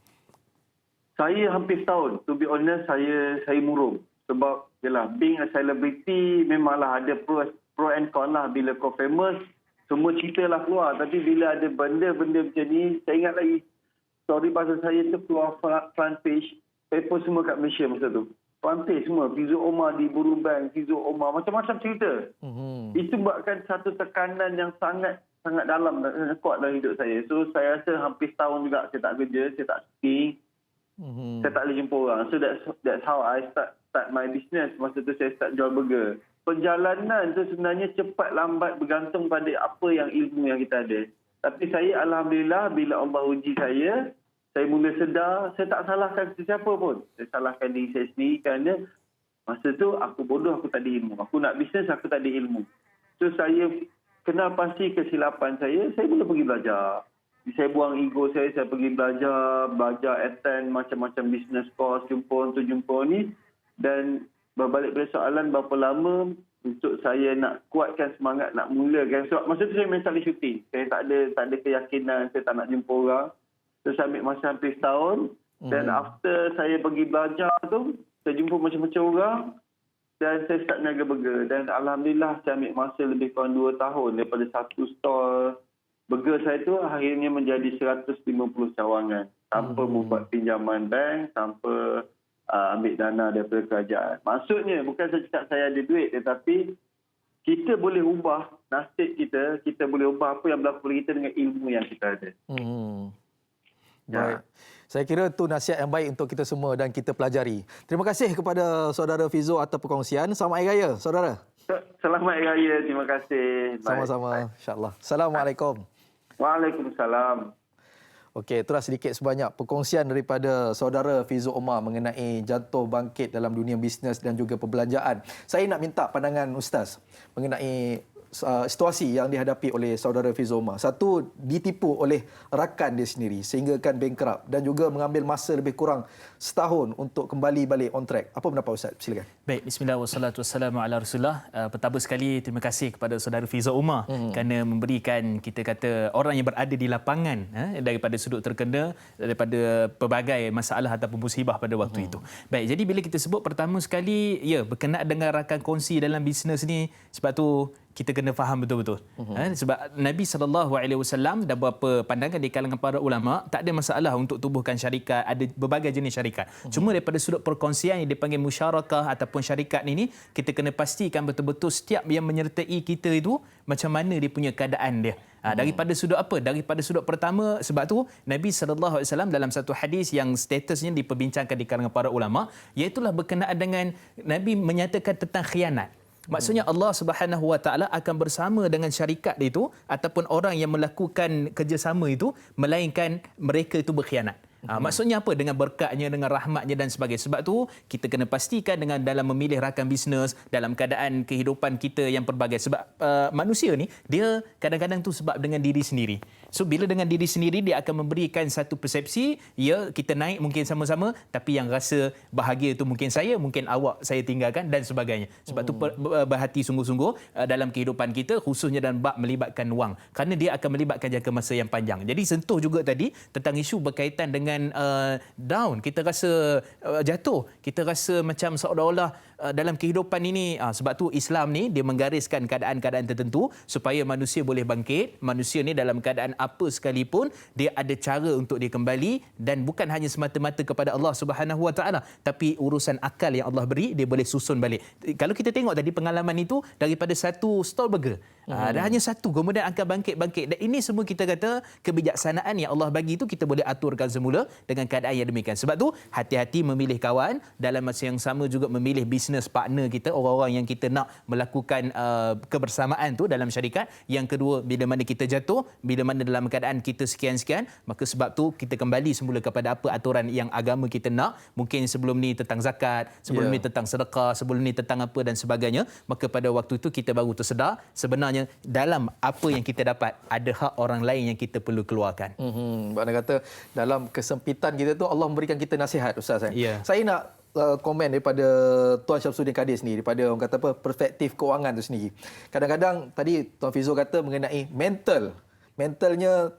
Saya hampir setahun. To be honest, saya murung. Sebab yalah, being a celebrity memanglah ada pro and con lah. Bila kau famous, semua cerita lah keluar. Tapi bila ada benda-benda macam ni, saya ingat lagi story pasal saya tu keluar front page. Paper semua kat Malaysia masa tu. Pantai semua, Fizo Omar di Buru Bank, Fizo Omar, macam-macam cerita. Itu buatkan satu tekanan yang sangat dalam dan kuat dalam hidup saya. So saya rasa hampir setahun juga saya tak kerja, saya tak speaking, saya tak boleh jumpa orang. So that's how I start my business. Masa tu saya start jual burger. Perjalanan tu sebenarnya cepat lambat bergantung pada apa yang ilmu yang kita ada. Tapi saya alhamdulillah bila Allah uji saya mula sedar, saya tak salahkan sesiapa pun. Saya salahkan diri saya sendiri kerana masa tu aku bodoh, aku tak ada ilmu. Aku nak bisnes, aku tak ada ilmu. So saya kenal pasti kesilapan saya mula pergi belajar. Saya buang ego saya pergi belajar attend macam-macam business course, jumpa ni. Dan berbalik pada soalan berapa lama, untuk saya nak kuatkan semangat nak mulakan. Sebab masa tu saya main saling syuting. Saya tak ada keyakinan, saya tak nak jumpa orang. So saya ambil masa hampir setahun. Dan after saya pergi belajar tu, saya jumpa macam-macam orang. Dan saya start niaga burger. Dan Alhamdulillah saya ambil masa lebih kurang 2 tahun. Daripada satu stall burger saya tu akhirnya menjadi 150 cawangan. Tanpa membuat pinjaman bank, tanpa ambil dana daripada kerajaan. Maksudnya bukan saya cakap saya ada duit, tetapi kita boleh ubah nasib kita, kita boleh ubah apa yang berlaku pada kita dengan ilmu yang kita ada. Baik. Saya kira itu nasihat yang baik untuk kita semua dan kita pelajari. Terima kasih kepada saudara Fizo atas perkongsian. Selamat Hari Raya, saudara. Selamat Hari Raya. Terima kasih. Sama-sama, insya-Allah. Assalamualaikum. Waalaikumsalam. Okey, itulah sedikit sebanyak perkongsian daripada saudara Fizo Omar mengenai jatuh bangkit dalam dunia bisnes dan juga perbelanjaan. Saya nak minta pandangan Ustaz mengenai situasi yang dihadapi oleh saudara Fizo Omar. Satu, ditipu oleh rakan dia sendiri sehinggakan bankrupt dan juga mengambil masa lebih kurang setahun untuk kembali balik on track. Apa pendapat Ustaz? Silakan. Baik, bismillah wassalatu wassalamu ala Rasulullah. Pertama sekali terima kasih kepada saudara Fizo Omar kerana memberikan, kita kata, orang yang berada di lapangan daripada sudut terkena daripada pelbagai masalah ataupun musibah pada waktu itu. Baik, jadi bila kita sebut pertama sekali berkenaan dengan rakan kongsi dalam bisnes ni, sebab tu kita kena faham betul-betul. Sebab Nabi SAW dan beberapa pandangan di kalangan para ulama, tak ada masalah untuk tubuhkan syarikat, ada berbagai jenis syarikat. Cuma daripada sudut perkongsian yang dipanggil musyarakah ataupun syarikat ini, kita kena pastikan betul-betul setiap yang menyertai kita itu macam mana dia punya keadaan dia. Daripada sudut apa? Daripada sudut pertama, sebab tu Nabi SAW dalam satu hadis yang statusnya diperbincangkan di kalangan para ulama, iaitulah berkenaan dengan Nabi menyatakan tentang khianat. Maksudnya Allah Subhanahu Wa Taala akan bersama dengan syarikat itu ataupun orang yang melakukan kerjasama itu, melainkan mereka itu berkhianat. Maksudnya apa? Dengan berkatnya, dengan rahmatnya dan sebagainya. Sebab tu kita kena pastikan dengan dalam memilih rakan bisnes, dalam keadaan kehidupan kita yang pelbagai. Sebab manusia ni, dia kadang-kadang tu sebab dengan diri sendiri. So bila dengan diri sendiri, dia akan memberikan satu persepsi, ya kita naik mungkin sama-sama, tapi yang rasa bahagia itu mungkin saya, mungkin awak saya tinggalkan dan sebagainya. Sebab tu berhati sungguh-sungguh dalam kehidupan kita, khususnya dalam bab melibatkan wang. Kerana dia akan melibatkan jangka masa yang panjang. Jadi sentuh juga tadi tentang isu berkaitan dengan down, kita rasa jatuh, kita rasa macam seolah-olah dalam kehidupan ini. Sebab tu Islam ni dia menggariskan keadaan-keadaan tertentu supaya manusia boleh bangkit. Manusia ni dalam keadaan apa sekalipun, dia ada cara untuk dia kembali, dan bukan hanya semata-mata kepada Allah Subhanahu Wa Taala, tapi urusan akal yang Allah beri, dia boleh susun balik. Kalau kita tengok tadi pengalaman itu daripada satu stall burger, dan hanya satu, kemudian akan bangkit. Dan ini semua kita kata kebijaksanaan yang Allah bagi itu kita boleh aturkan semula dengan keadaan yang demikian. Sebab tu hati-hati memilih kawan, dalam masa yang sama juga memilih business partner kita, orang-orang yang kita nak melakukan kebersamaan tu dalam syarikat. Yang kedua, bila mana kita jatuh, bila mana dalam keadaan kita sekian-sekian, maka sebab tu kita kembali semula kepada apa aturan yang agama kita nak. Mungkin sebelum ni tentang zakat, sebelum ni tentang sedekah, sebelum ni tentang apa dan sebagainya. Maka pada waktu itu kita baru tersedar sebenarnya dalam apa yang kita dapat ada hak orang lain yang kita perlu keluarkan. Maknanya kata dalam kesempitan kita tu Allah memberikan kita nasihat, Ustaz. Saya nak komen daripada Tuan Syamsuddin Kadir sendiri, daripada orang kata apa, perspektif kewangan tu sendiri. Kadang-kadang tadi Tuan Fizo kata mengenai mentalnya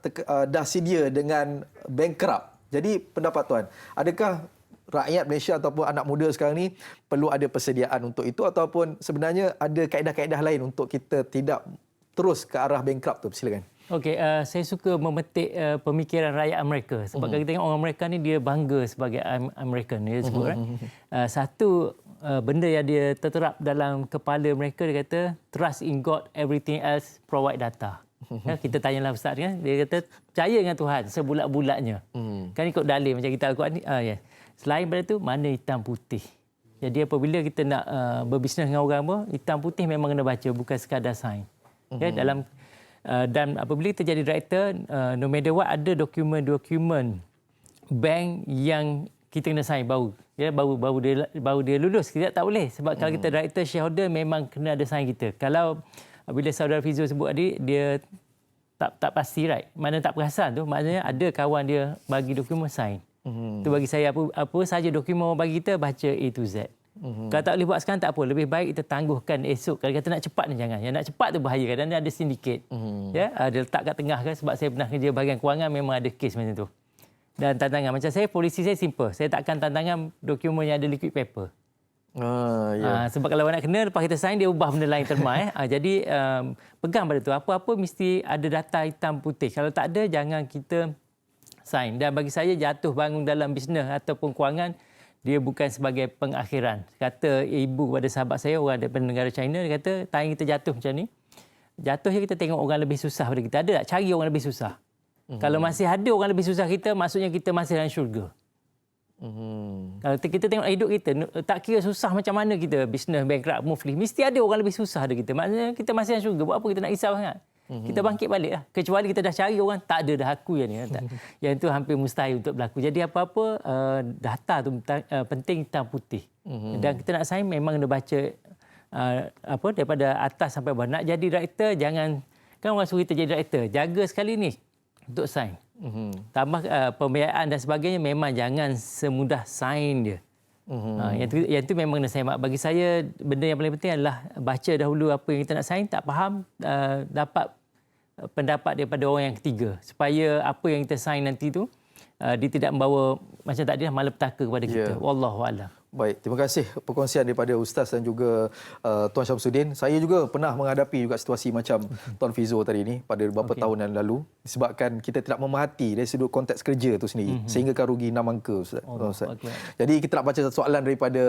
dah sedia dengan bankrupt. Jadi pendapat Tuan, adakah rakyat Malaysia ataupun anak muda sekarang ni perlu ada persediaan untuk itu, ataupun sebenarnya ada kaedah-kaedah lain untuk kita tidak terus ke arah bankrupt tu? Silakan. Okey, saya suka memetik pemikiran rakyat Amerika. Sebab kalau kita tengok orang Amerika ni, dia bangga sebagai American, dia sebut kan. Satu benda yang dia terterap dalam kepala mereka, dia kata trust in God, everything else provide data. Kita tanyalah Ustaz kan, dia kata percaya dengan Tuhan sebulat-bulatnya. Kan ikut dalil macam kita Al-Quran ni. Selain daripada tu, mana hitam putih. Jadi apabila kita nak berbisnes dengan orang apa, hitam putih memang kena baca, bukan sekadar sign. Dalam dan apabila kita jadi director, no matter what, ada dokumen bank yang kita kena sign baru. Baru dia lulus. Kita tak boleh. Sebab kalau kita director shareholder, memang kena ada sign kita. Kalau bila saudara Fizo sebut tadi, dia tak pasti, right? Mana tak perasan tu, maknanya ada kawan dia bagi dokumen sign. Tu bagi saya apa saja dokumen orang bagi kita, baca A to Z. Kalau tak boleh buat sekarang tak apa, lebih baik kita tangguhkan esok. Kalau kata nak cepat ni jangan. Yang nak cepat tu bahaya. Kadang-kadang ada sindiket. Ya, dia letak kat tengah kan, sebab saya pernah kerja bahagian kewangan, memang ada kes macam tu. Dan tantangan macam saya, polisi saya simple. Saya takkan tantangan dokumen yang ada liquid paper. Sebab kalau nak kena, lepas kita sign, dia ubah benda lain terma. Jadi pegang pada tu. Apa-apa mesti ada data hitam putih. Kalau tak ada, jangan kita sign. Dan bagi saya, jatuh bangun dalam bisnes ataupun kewangan, dia bukan sebagai pengakhiran. Kata ibu kepada sahabat saya, orang daripada negara China, dia kata, time kita jatuh macam ni, jatuh je kita tengok orang lebih susah daripada kita. Ada tak cari orang lebih susah? Kalau masih ada orang lebih susah kita, maksudnya kita masih dalam syurga. Kalau kita tengok hidup kita, tak kira susah macam mana kita, bisnes, bankrupt, muflis, mesti ada orang lebih susah dari kita. Maknanya kita masih dalam syurga. Buat apa kita nak risau sangat? Kita bangkit balik lah. Kecuali kita dah cari orang, tak ada dah aku yang ni. Yang itu hampir mustahil untuk berlaku. Jadi apa-apa, data tu penting hitam putih. Dan kita nak sign, memang kena baca daripada atas sampai bawah. Nak jadi director, jangan, kan orang suruh kita jadi director, jaga sekali ni untuk sign. Tambah pembiayaan dan sebagainya, memang jangan semudah sign dia. Yang tu memang kena semak. Bagi saya, benda yang paling penting adalah baca dahulu apa yang kita nak sign. Tak faham, dapat pendapat daripada orang yang ketiga. Supaya apa yang kita sign nanti tu, dia tidak membawa, macam tadi, malapetaka kepada kita. Wallahualam. Baik, terima kasih perkongsian daripada Ustaz dan juga Tuan Syamsuddin. Saya juga pernah menghadapi juga situasi macam Tuan Fizo tadi ni pada beberapa tahun yang lalu, disebabkan kita tidak memerhati dari sudut konteks kerja tu sendiri, sehingga kan rugi 6 angka, Ustaz. Jadi kita nak baca satu soalan daripada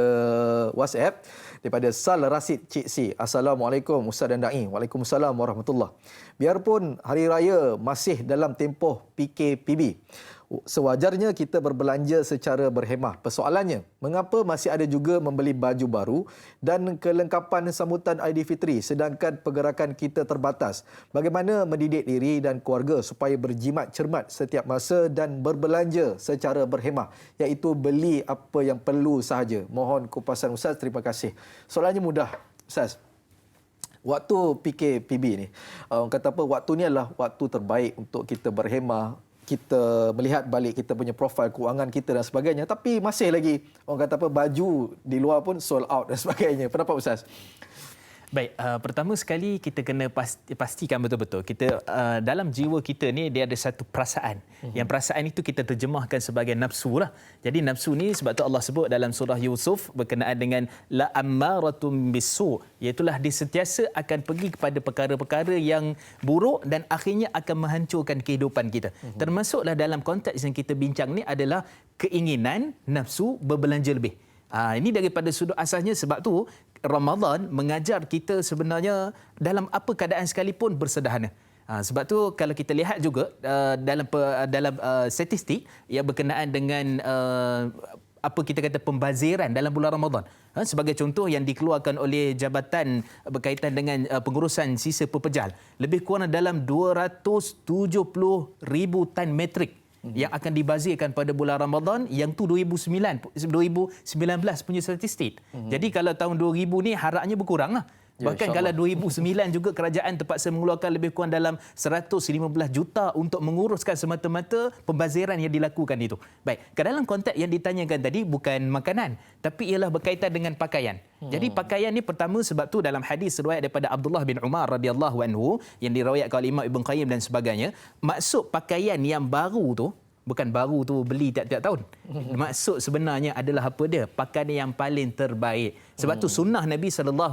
WhatsApp daripada Sal Rasid Cik Si. Assalamualaikum Ustaz dan Da'i. Waalaikumsalam warahmatullahi. Biarpun hari raya masih dalam tempoh PKPB, sewajarnya kita berbelanja secara berhemah. Persoalannya, mengapa masih ada juga membeli baju baru dan kelengkapan sambutan Aidilfitri sedangkan pergerakan kita terbatas? Bagaimana mendidik diri dan keluarga supaya berjimat cermat setiap masa dan berbelanja secara berhemah, iaitu beli apa yang perlu sahaja? Mohon kupasan Ustaz, terima kasih. Soalannya mudah, Ustaz. Waktu PKPB ni, orang kata apa, waktu ni adalah waktu terbaik untuk kita berhemah, kita melihat balik kita punya profil kewangan kita dan sebagainya, tapi masih lagi orang kata apa, baju di luar pun sold out dan sebagainya. Pendapat Ustaz? Baik, pertama sekali kita kena pastikan betul-betul kita dalam jiwa kita ni dia ada satu perasaan. Yang perasaan itu kita terjemahkan sebagai nafsu lah. Jadi nafsu ni sebab tu Allah sebut dalam surah Yusuf berkenaan dengan la ammaratum bisu, iaitulah dia sentiasa akan pergi kepada perkara-perkara yang buruk dan akhirnya akan menghancurkan kehidupan kita. Termasuklah dalam konteks yang kita bincang ni adalah keinginan nafsu berbelanja lebih. Ini daripada sudut asasnya, sebab tu Ramadan mengajar kita sebenarnya dalam apa keadaan sekalipun bersederhana. Sebab tu kalau kita lihat juga dalam statistik yang berkenaan dengan apa kita kata pembaziran dalam bulan Ramadan. Sebagai contoh yang dikeluarkan oleh Jabatan berkaitan dengan pengurusan sisa pepejal, lebih kurang dalam 270,000 tan metrik yang akan dibazirkan pada bulan Ramadan, yang tu 2019 punya statistik. Jadi kalau tahun 2000 ni harapnya berkurang lah. Bahkan kalau 2009 juga kerajaan terpaksa mengeluarkan lebih kurang dalam 115 juta untuk menguruskan semata-mata pembaziran yang dilakukan itu. Baik, ke dalam konteks yang ditanyakan tadi bukan makanan, tapi ialah berkaitan dengan pakaian. Jadi pakaian ni pertama, sebab tu dalam hadis riwayat daripada Abdullah bin Umar radhiyallahu anhu yang diriwayatkan oleh Imam Ibn Qayyim dan sebagainya, maksud pakaian yang baru tu bukan baru tu beli tiap-tiap tahun. Maksud sebenarnya adalah apa dia? Pakaian yang paling terbaik. Sebab tu sunnah Nabi SAW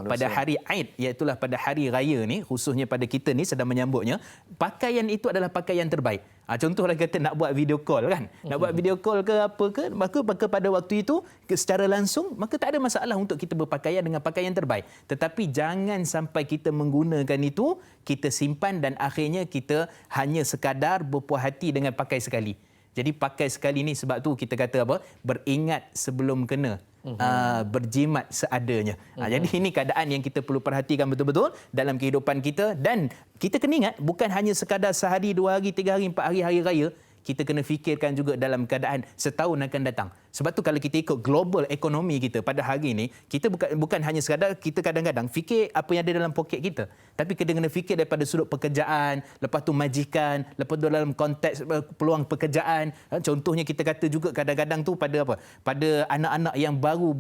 pada hari Aid, iaitulah pada hari raya ni, khususnya pada kita ni sedang menyambutnya, pakaian itu adalah pakaian terbaik. Contohlah kata nak buat video call kan. Nak buat video call ke apa ke, maka pada waktu itu secara langsung, maka tak ada masalah untuk kita berpakaian dengan pakaian terbaik. Tetapi jangan sampai kita menggunakan itu, kita simpan dan akhirnya kita hanya sekadar berpuas hati dengan pakai sekali. Jadi pakai sekali ni, sebab tu kita kata apa? Beringat sebelum kena. Berjimat seadanya. Jadi ini keadaan yang kita perlu perhatikan betul-betul dalam kehidupan kita, dan kita kena ingat bukan hanya sekadar sehari, 2 hari, 3 hari, 4 hari hari raya. Kita kena fikirkan juga dalam keadaan setahun akan datang. Sebab tu kalau kita ikut global ekonomi kita pada hari ini, kita bukan hanya sekadar kita kadang-kadang fikir apa yang ada dalam poket kita, tapi kita kena fikir daripada sudut pekerjaan, lepas tu majikan, lepas tu dalam konteks peluang pekerjaan. Contohnya kita kata juga kadang-kadang tu pada apa? Pada anak-anak yang baru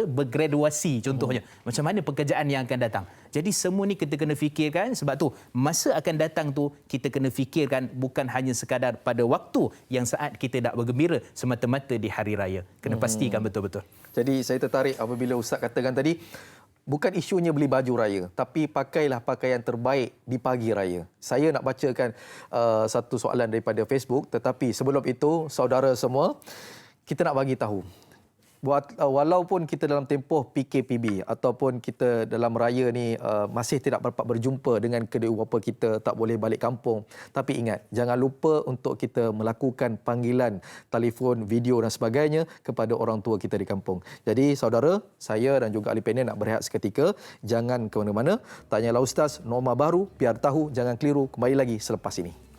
bergraduasi contohnya. Macam mana pekerjaan yang akan datang? Jadi semua ni kita kena fikirkan, sebab tu masa akan datang tu kita kena fikirkan bukan hanya sekadar pada waktu yang saat kita nak bergembira semata-mata di hari raya. Kena pastikan betul-betul. Jadi saya tertarik apabila Ustaz katakan tadi, bukan isunya beli baju raya, tapi pakailah pakaian terbaik di pagi raya. Saya nak bacakan satu soalan daripada Facebook, tetapi sebelum itu, saudara semua, kita nak bagi tahu. Walaupun kita dalam tempoh PKPB ataupun kita dalam raya ni masih tidak dapat berjumpa dengan kedua bapa kita, tak boleh balik kampung, tapi ingat, jangan lupa untuk kita melakukan panggilan telefon, video dan sebagainya kepada orang tua kita di kampung. Jadi saudara, saya dan juga ahli panel nak berehat seketika, jangan ke mana-mana. Tanyalah Ustaz, norma baru, biar tahu, jangan keliru. Kembali lagi selepas ini.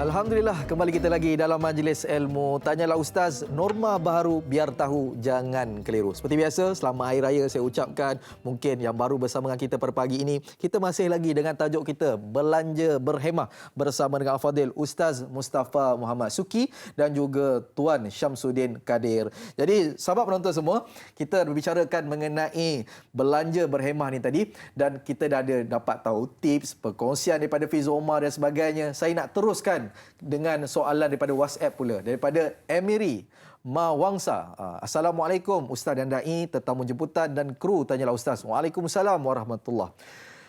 Alhamdulillah, kembali kita lagi dalam majlis ilmu Tanyalah Ustaz, norma baru, biar tahu, jangan keliru. Seperti biasa, selamat Hari Raya saya ucapkan. Mungkin yang baru bersama dengan kita pada pagi ini, kita masih lagi dengan tajuk kita Belanja Berhemah bersama dengan Al-Fadhil Ustaz Mustafa Muhammad Suki dan juga Tuan Syamsuddin Kadir. Jadi, sahabat penonton semua, kita berbicarakan mengenai belanja berhemah ni tadi, dan kita dah ada dapat tahu tips, perkongsian daripada Fiz Omar dan sebagainya. Saya nak teruskan dengan soalan daripada WhatsApp pula, daripada Emiri Mawangsa. Assalamualaikum Ustaz dan Da'i, tetamu jemputan dan kru Tanyalah Ustaz. Waalaikumsalam warahmatullahi.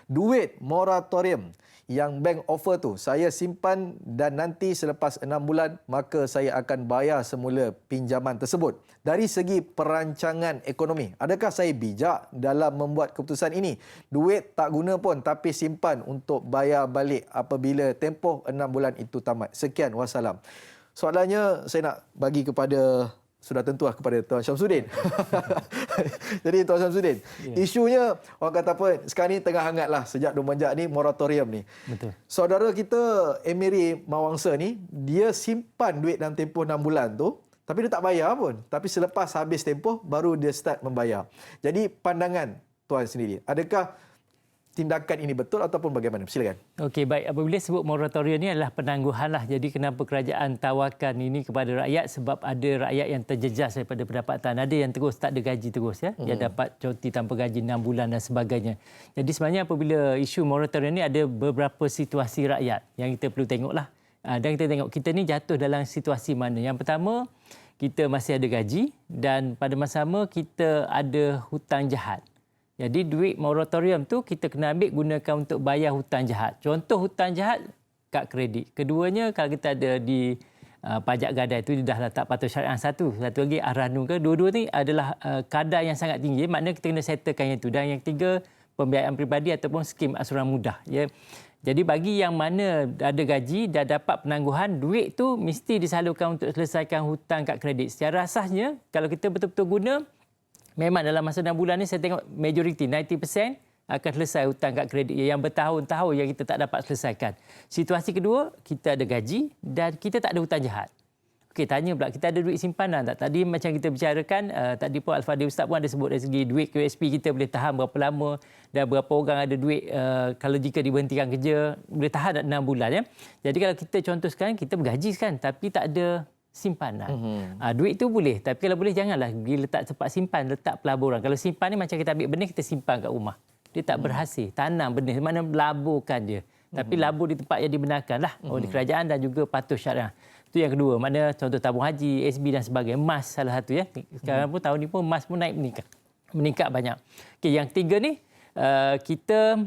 Duit moratorium yang bank offer tu saya simpan dan nanti selepas 6 bulan maka saya akan bayar semula pinjaman tersebut. Dari segi perancangan ekonomi, adakah saya bijak dalam membuat keputusan ini? Duit tak guna pun tapi simpan untuk bayar balik apabila tempoh 6 bulan itu tamat. Sekian, wassalam. Soalannya saya nak bagi kepada, sudah tentulah kepada Tuan Syamsuddin. Jadi Tuan Syamsuddin, isunya orang kata apa, sekarang ni tengah hangatlah sejak semenjak ni moratorium ni. Betul. Saudara kita Emiri Mawangsa ni, dia simpan duit dalam tempoh 6 bulan tu, tapi dia tak bayar pun. Tapi selepas habis tempoh baru dia start membayar. Jadi pandangan Tuan sendiri, adakah tindakan ini betul ataupun bagaimana? Silakan. Okey, baik. Apabila sebut moratorium ini adalah penangguhan lah. Jadi kenapa kerajaan tawarkan ini kepada rakyat? Sebab ada rakyat yang terjejas daripada pendapatan. Ada yang terus tak ada gaji terus, ya. Yang dapat cuti tanpa gaji 6 bulan dan sebagainya. Jadi sebenarnya apabila isu moratorium ini ada beberapa situasi rakyat yang kita perlu tengoklah. Dan kita tengok kita ni jatuh dalam situasi mana. Yang pertama, kita masih ada gaji dan pada masa sama kita ada hutang jahat. Jadi duit moratorium tu kita kena ambil gunakan untuk bayar hutang jahat. Contoh hutang jahat, kad kredit. Keduanya kalau kita ada di pajak gadai tu dia dah letak patuh syariah satu lagi Ar-Ranu ke. Dua-dua ni adalah kadar yang sangat tinggi. Maknanya kita kena settlekan yang itu. Dan yang ketiga, pembiayaan peribadi ataupun skim asuran mudah. Ya. Jadi bagi yang mana ada gaji dan dapat penangguhan, duit tu mesti disalurkan untuk selesaikan hutang kad kredit. Secara asasnya, kalau kita betul-betul guna, memang dalam masa 6 bulan ni saya tengok majoriti 90% akan selesai hutang kad kredit yang bertahun-tahun yang kita tak dapat selesaikan. Situasi kedua, kita ada gaji dan kita tak ada hutang jahat. Okey, tanya pula kita ada duit simpanan tak? Tadi macam kita bicarakan, tadi pun Al-Fadhil Ustaz pun ada sebut dari segi duit QSP kita boleh tahan berapa lama dan berapa orang ada duit kalau jika diberhentikan kerja boleh tahan 6 bulan, ya. Jadi kalau kita contoh sekarang kita bergaji kan tapi tak ada simpanan. Duit tu boleh, tapi kalau boleh janganlah pergi letak tempat simpan, letak pelaburan. Kalau simpan ni macam kita ambil benih kita simpan kat rumah. Dia tak berhasil. Tanam benih mana laburkan dia. Tapi labur di tempat yang dibenarkanlah oleh kerajaan dan juga patuh syariah. Itu yang kedua. Mana contoh tabung haji, SB dan sebagainya. Emas salah satu, ya. Sekarang pun tahun ni pun emas pun naik meningkat banyak. Okey, yang ketiga ni kita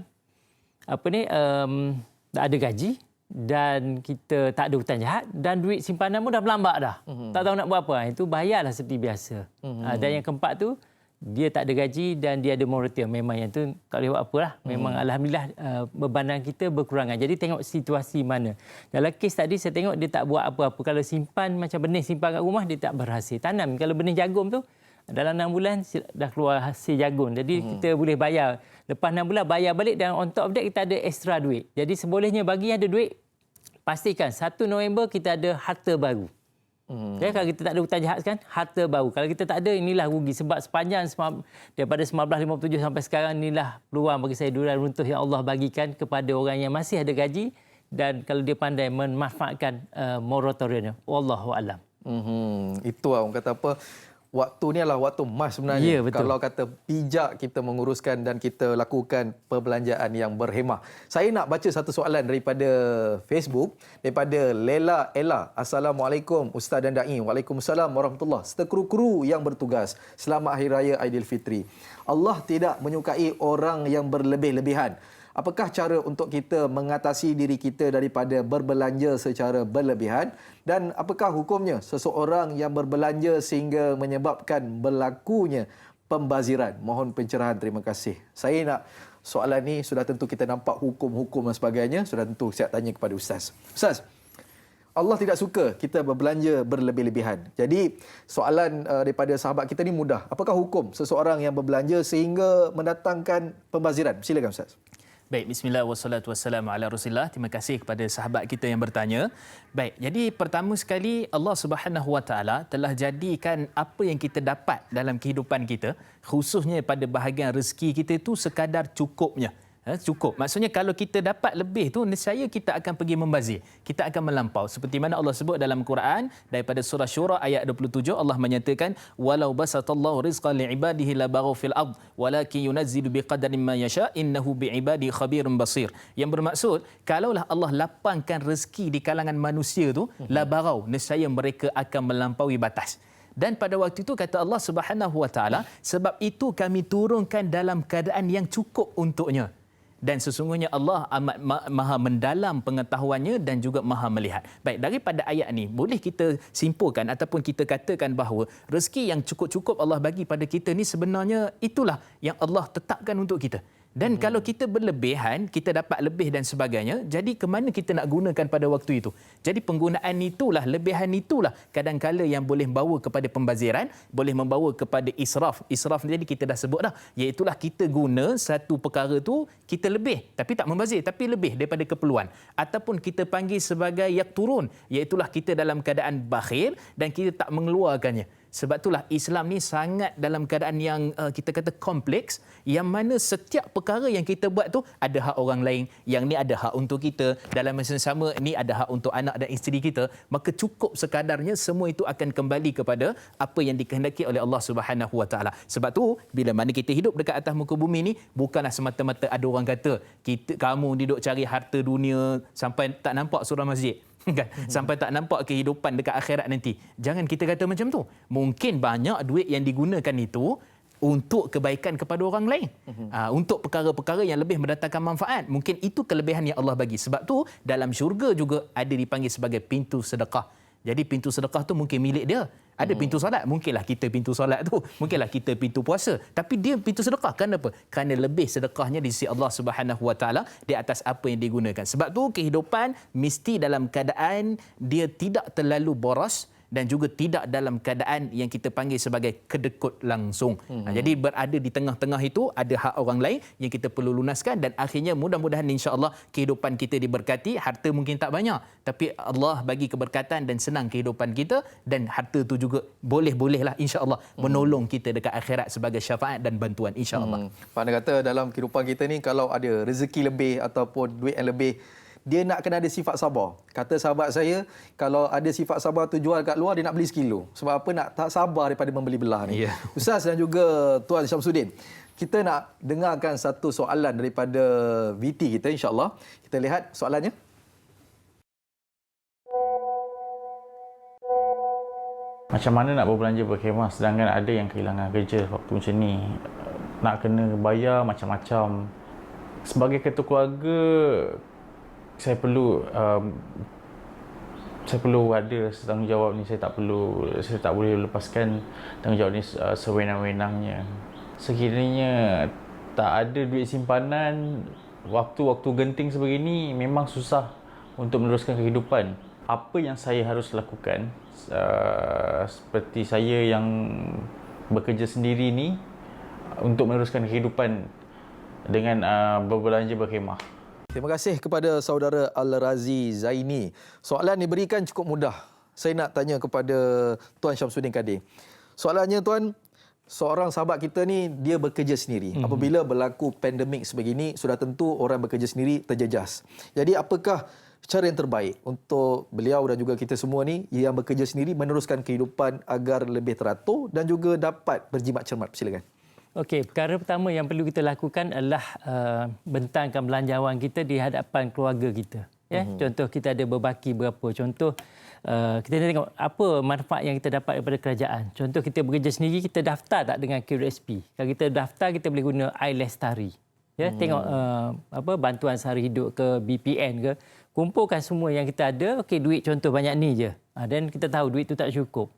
tak ada gaji dan kita tak ada hutang jahat dan duit simpanan pun dah melambak dah. Tak tahu nak buat apa. Itu bayarlah seperti biasa. Dan yang keempat tu dia tak ada gaji dan dia ada moratorium. Memang yang tu tak boleh buat apa lah. Memang alhamdulillah bebanan kita berkurangan. Jadi tengok situasi mana. Dalam kes tadi saya tengok dia tak buat apa-apa. Kalau simpan macam benih simpan kat rumah dia tak berhasil. Tanam kalau benih jagung tu dalam 6 bulan dah keluar hasil jagung. Jadi kita boleh bayar. Lepas 6 bulan bayar balik dan on top of that kita ada extra duit. Jadi sebolehnya bagi yang ada duit, pastikan 1 November kita ada harta baru. Ya, kalau kita tak ada hutang jahat kan, harta baru. Kalau kita tak ada, inilah rugi. Sebab sepanjang daripada 1957 sampai sekarang, inilah peluang bagi saya durian runtuh yang Allah bagikan kepada orang yang masih ada gaji dan kalau dia pandai memanfaatkan moratoriumnya. Wallahualam. Itu lah orang kata apa, waktu ni adalah waktu emas sebenarnya. Ya, betul. Kalau kata bijak kita menguruskan dan kita lakukan perbelanjaan yang berhemah. Saya nak baca satu soalan daripada Facebook, daripada Lela Ella. Assalamualaikum Ustaz dan Da'i. Waalaikumsalam warahmatullahi. Serta kru-kru yang bertugas. Selamat Hari Raya Aidilfitri. Allah tidak menyukai orang yang berlebih-lebihan. Apakah cara untuk kita mengatasi diri kita daripada berbelanja secara berlebihan dan apakah hukumnya seseorang yang berbelanja sehingga menyebabkan berlakunya pembaziran? Mohon pencerahan, terima kasih. Saya nak soalan ni sudah tentu kita nampak hukum-hukum dan sebagainya, sudah tentu saya tanya kepada Ustaz. Ustaz, Allah tidak suka kita berbelanja berlebih-lebihan. Jadi soalan daripada sahabat kita ni mudah. Apakah hukum seseorang yang berbelanja sehingga mendatangkan pembaziran? Silakan Ustaz. Baik, bismillah wassalatu wassalamu ala Rasulillah. Terima kasih kepada sahabat kita yang bertanya. Baik, jadi pertama sekali Allah Subhanahu Wa Taala telah jadikan apa yang kita dapat dalam kehidupan kita, khususnya pada bahagian rezeki kita itu sekadar cukupnya. Cukup. Maksudnya kalau kita dapat lebih tu, nescaya kita akan pergi membazir. Kita akan melampau. Seperti mana Allah sebut dalam Quran daripada surah Syura ayat 27, Allah menyatakan walau basatallahu rizqan li'ibadihi labaghaw fil ard walakin yunazzilu biqadarin ma yasha innahu bi'ibadi khabirun basir. Yang bermaksud kalaulah Allah lapangkan rezeki di kalangan manusia tu, labaghaw, nescaya mereka akan melampaui batas. Dan pada waktu itu kata Allah Subhanahu Wa Taala, sebab itu kami turunkan dalam keadaan yang cukup untuknya. Dan sesungguhnya Allah amat maha mendalam pengetahuannya dan juga maha melihat. Baik, daripada ayat ni boleh kita simpulkan ataupun kita katakan bahawa rezeki yang cukup-cukup Allah bagi pada kita ni sebenarnya itulah yang Allah tetapkan untuk kita. Dan kalau kita berlebihan, kita dapat lebih dan sebagainya, jadi ke mana kita nak gunakan pada waktu itu? Jadi penggunaan itulah, lebihan itulah kadang-kala yang boleh membawa kepada pembaziran, boleh membawa kepada israf. Israf ni tadi kita dah sebut dah, iaitulah kita guna satu perkara tu, kita lebih, tapi tak membazir, tapi lebih daripada keperluan. Ataupun kita panggil sebagai yakturun, iaitulah kita dalam keadaan bakhil dan kita tak mengeluarkannya. Sebab itulah Islam ni sangat dalam keadaan yang kita kata kompleks, yang mana setiap perkara yang kita buat tu ada hak orang lain, yang ni ada hak untuk kita, dalam masa yang sama ni ada hak untuk anak dan isteri kita, maka cukup sekadarnya, semua itu akan kembali kepada apa yang dikehendaki oleh Allah Subhanahu Wa Taala. Sebab tu bila mana kita hidup dekat atas muka bumi ni, bukanlah semata-mata ada orang kata kamu duduk cari harta dunia sampai tak nampak surah masjid. Kan? Sampai tak nampak kehidupan dekat akhirat nanti. Jangan kita kata macam tu. Mungkin banyak duit yang digunakan itu untuk kebaikan kepada orang lain. Untuk perkara-perkara yang lebih mendatangkan manfaat. Mungkin itu kelebihan yang Allah bagi. Sebab tu dalam syurga juga ada dipanggil sebagai pintu sedekah. Jadi pintu sedekah tu mungkin milik dia. Ada pintu solat, mungkinlah kita pintu solat tu, mungkinlah kita pintu puasa. Tapi dia pintu sedekah. Kenapa? Kerana lebih sedekahnya di sisi Allah Subhanahu Wa Taala di atas apa yang digunakan. Sebab tu kehidupan mesti dalam keadaan dia tidak terlalu boros dan juga tidak dalam keadaan yang kita panggil sebagai kedekut langsung. Jadi berada di tengah-tengah itu, ada hak orang lain yang kita perlu lunaskan dan akhirnya mudah-mudahan insya-Allah kehidupan kita diberkati. Harta mungkin tak banyak, tapi Allah bagi keberkatan dan senang kehidupan kita, dan harta tu juga boleh-bolehlah insya-Allah menolong kita dekat akhirat sebagai syafaat dan bantuan insya-Allah. Pak Anda kata dalam kehidupan kita ni kalau ada rezeki lebih ataupun duit yang lebih, dia nak kena ada sifat sabar. Kata sahabat saya, kalau ada sifat sabar tu jual kat luar, dia nak beli sekilo. Sebab apa? Nak tak sabar daripada membeli belah ni. Yeah. Ustaz dan juga Tuan Syamsuddin, kita nak dengarkan satu soalan daripada VT kita insya-Allah. Kita lihat soalannya. Macam mana nak berbelanja berkhemah sedangkan ada yang kehilangan kerja waktu macam ni? Nak kena bayar macam-macam. Sebagai ketua keluarga, saya perlu ada tanggungjawab ni. Saya tak boleh lepaskan tanggungjawab ni sewenang-wenangnya. Sekiranya tak ada duit simpanan, waktu-waktu genting sebegini memang susah untuk meneruskan kehidupan. Apa yang saya harus lakukan, seperti saya yang bekerja sendiri ni, untuk meneruskan kehidupan dengan berbelanja berkhemah? Terima kasih kepada saudara Al-Razi Zaini. Soalan diberikan cukup mudah. Saya nak tanya kepada Tuan Syamsuddin Kadir. Soalannya Tuan, seorang sahabat kita ni dia bekerja sendiri. Apabila berlaku pandemik sebegini, sudah tentu orang bekerja sendiri terjejas. Jadi apakah cara yang terbaik untuk beliau dan juga kita semua ni yang bekerja sendiri meneruskan kehidupan agar lebih teratur dan juga dapat berjimat cermat? Silakan. Okey, perkara pertama yang perlu kita lakukan adalah bentangkan belanjawan kita di hadapan keluarga kita. Ya, contoh kita ada berbaki berapa. Contoh kita tengok apa manfaat yang kita dapat daripada kerajaan. Contoh kita bekerja sendiri, kita daftar tak dengan QRSP. Kalau kita daftar, kita boleh guna iLestari. Ya, tengok bantuan sehari hidup ke BPN ke, kumpulkan semua yang kita ada. Okey, duit contoh banyak ni je. Dan kita tahu duit tu tak cukup.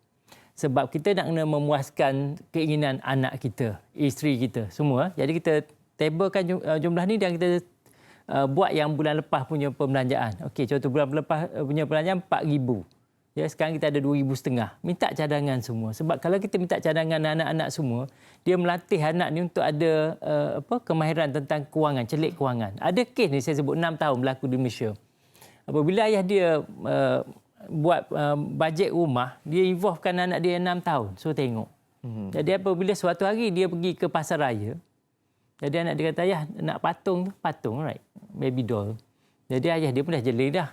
Sebab kita nak kena memuaskan keinginan anak kita, isteri kita, semua. Jadi kita tabelkan jumlah ni dan kita buat yang bulan lepas punya pembelanjaan. Okey, contoh bulan lepas punya pembelanjaan 4,000. Ya, sekarang kita ada 2,500. Minta cadangan semua. Sebab kalau kita minta cadangan anak-anak semua, dia melatih anak ni untuk ada kemahiran tentang kewangan, celik kewangan. Ada kes ni saya sebut 6 tahun berlaku di Malaysia. Apabila ayah dia buat bajet rumah, dia involvekan anak dia 6 tahun. So tengok. Jadi apabila suatu hari dia pergi ke pasar raya, jadi anak dia kata, ayah nak patung, right? Baby doll. Jadi ayah dia pun dah jeli dah.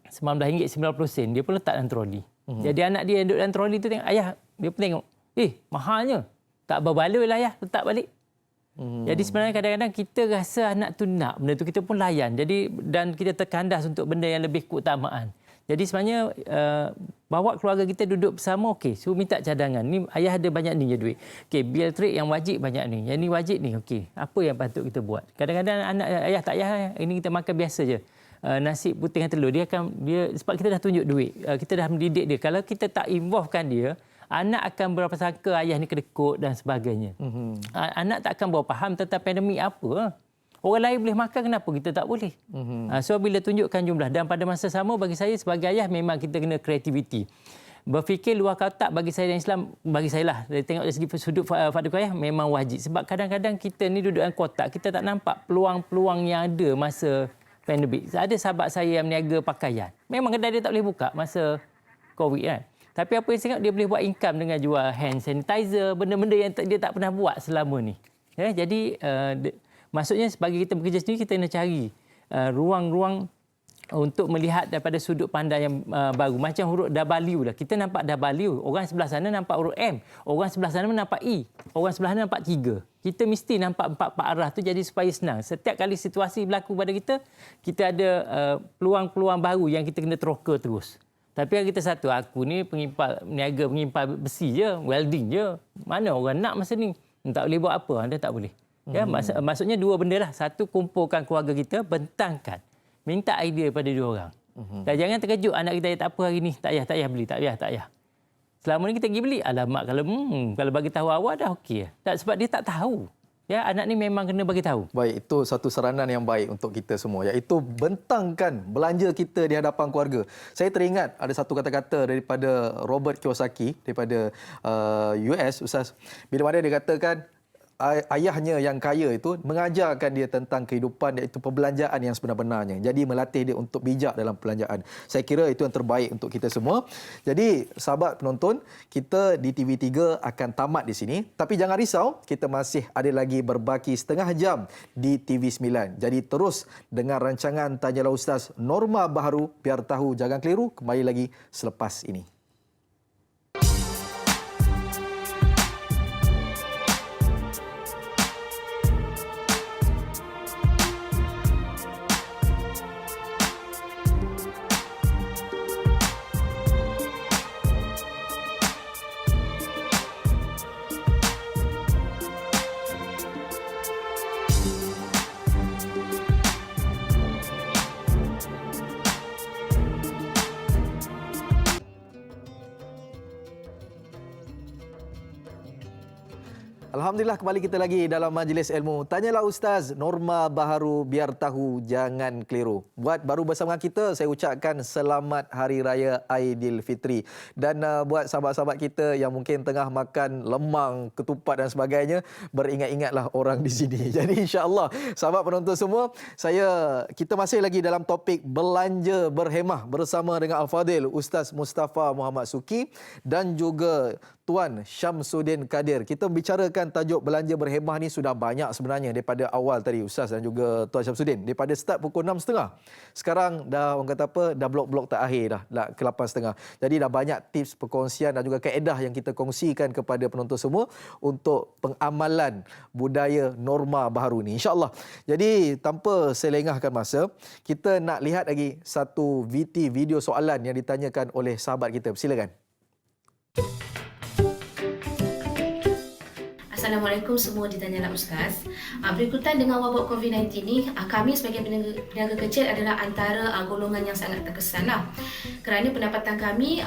RM19.90 dia pun letak dalam troli. Jadi anak dia duduk dalam troli tu tengok, ayah dia pun tengok, mahalnya. Tak berbaloi lah ayah, letak balik. Jadi sebenarnya kadang-kadang kita rasa anak tu nak benda tu, kita pun layan. Jadi dan kita terkandas untuk benda yang lebih keutamaan. Jadi sebenarnya bawa keluarga kita duduk bersama, okey, so minta cadangan. Ni ayah ada banyak ni je duit. Okey, bil trade yang wajib banyak ni. Yang ni wajib ni, okey. Apa yang patut kita buat? Kadang-kadang anak ayah tak payah, ini kita makan biasa je. Nasi putih dengan telur, dia sebab kita dah tunjuk duit. Kita dah mendidik dia. Kalau kita tak involvekan dia, anak akan berprasangka ayah ni kedekut dan sebagainya. Anak tak akan bawa faham tentang pandemik apa. Orang lain boleh makan, kenapa kita tak boleh? So bila tunjukkan jumlah, dan pada masa sama bagi saya sebagai ayah memang kita kena kreativiti. Berfikir luar kotak bagi saya dan Islam, bagi saya lah, dari tengok dari segi sudut fardu kifayah memang wajib. Sebab kadang-kadang kita ni duduk dalam kotak, kita tak nampak peluang-peluang yang ada masa pandemik. Ada sahabat saya yang meniaga pakaian. Memang kedai dia tak boleh buka masa COVID kan. Tapi apa yang saya ingat, dia boleh buat income dengan jual hand sanitizer, benda-benda yang dia tak pernah buat selama ni. Ya, jadi maksudnya sebagai kita bekerja sendiri, kita kena cari ruang-ruang untuk melihat daripada sudut pandang yang baru. Macam huruf W lah. Kita nampak W. Orang sebelah sana nampak huruf M. Orang sebelah sana nampak I. Orang sebelah sana nampak 3. Kita mesti nampak 4 arah tu, jadi supaya senang. Setiap kali situasi berlaku pada kita, kita ada peluang-peluang baru yang kita kena teroka terus. Tapi yang kita satu, aku ni peniaga pengimpal besi je, welding je. Mana orang nak masa ni? Tak boleh buat apa, anda tak boleh. Ya, maksudnya dua benda lah. Satu, kumpulkan keluarga kita, bentangkan. Minta idea daripada dua orang. Dan jangan terkejut anak kita, tak apa hari ni, tak payah beli, tak payah. Selama ni kita pergi beli, alamak kalau bagi tahu awal dah okey. Sebab dia tak tahu. Ya, anak ni memang kena bagi tahu. Baik, itu satu saranan yang baik untuk kita semua, iaitu bentangkan belanja kita di hadapan keluarga. Saya teringat ada satu kata-kata daripada Robert Kiyosaki daripada US, Ustaz. Bila mana dia katakan ayahnya yang kaya itu mengajarkan dia tentang kehidupan, iaitu perbelanjaan yang sebenar-benarnya. Jadi melatih dia untuk bijak dalam perbelanjaan. Saya kira itu yang terbaik untuk kita semua. Jadi sahabat penonton, kita di TV3 akan tamat di sini. Tapi jangan risau, kita masih ada lagi berbaki setengah jam di TV9. Jadi terus dengar rancangan Tanyalah Ustaz Norma Baharu. Biar tahu, jangan keliru. Kembali lagi selepas ini. Alhamdulillah kembali kita lagi dalam Majlis Ilmu. Tanyalah Ustaz, norma baharu biar tahu jangan keliru. Buat baru bersama kita, saya ucapkan selamat Hari Raya Aidilfitri. Dan buat sahabat-sahabat kita yang mungkin tengah makan lemang, ketupat dan sebagainya, beringat-ingatlah orang di sini. Jadi insya-Allah sahabat penonton semua, kita masih lagi dalam topik belanja berhemah bersama dengan Al-Fadil Ustaz Mustafa Muhammad Suki dan juga Tuan Syamsuddin Kadir. Kita bicarakan tajuk belanja berhemah ni sudah banyak sebenarnya daripada awal tadi Ustaz dan juga Tuan Syamsuddin. Daripada start pukul 6.30. Sekarang dah orang kata apa, dah blok-blok terakhir dah ke 8.30. Jadi dah banyak tips perkongsian dan juga kaedah yang kita kongsikan kepada penonton semua untuk pengamalan budaya norma baharu ni. InsyaAllah. Jadi tanpa saya lengahkan masa, kita nak lihat lagi satu video soalan yang ditanyakan oleh sahabat kita. Silakan. Assalamualaikum semua di Tanyalah Ustaz. Berikutan dengan wabak COVID-19 ni, kami sebagai peniaga kecil adalah antara golongan yang sangat terkesan lah. Kerana pendapatan kami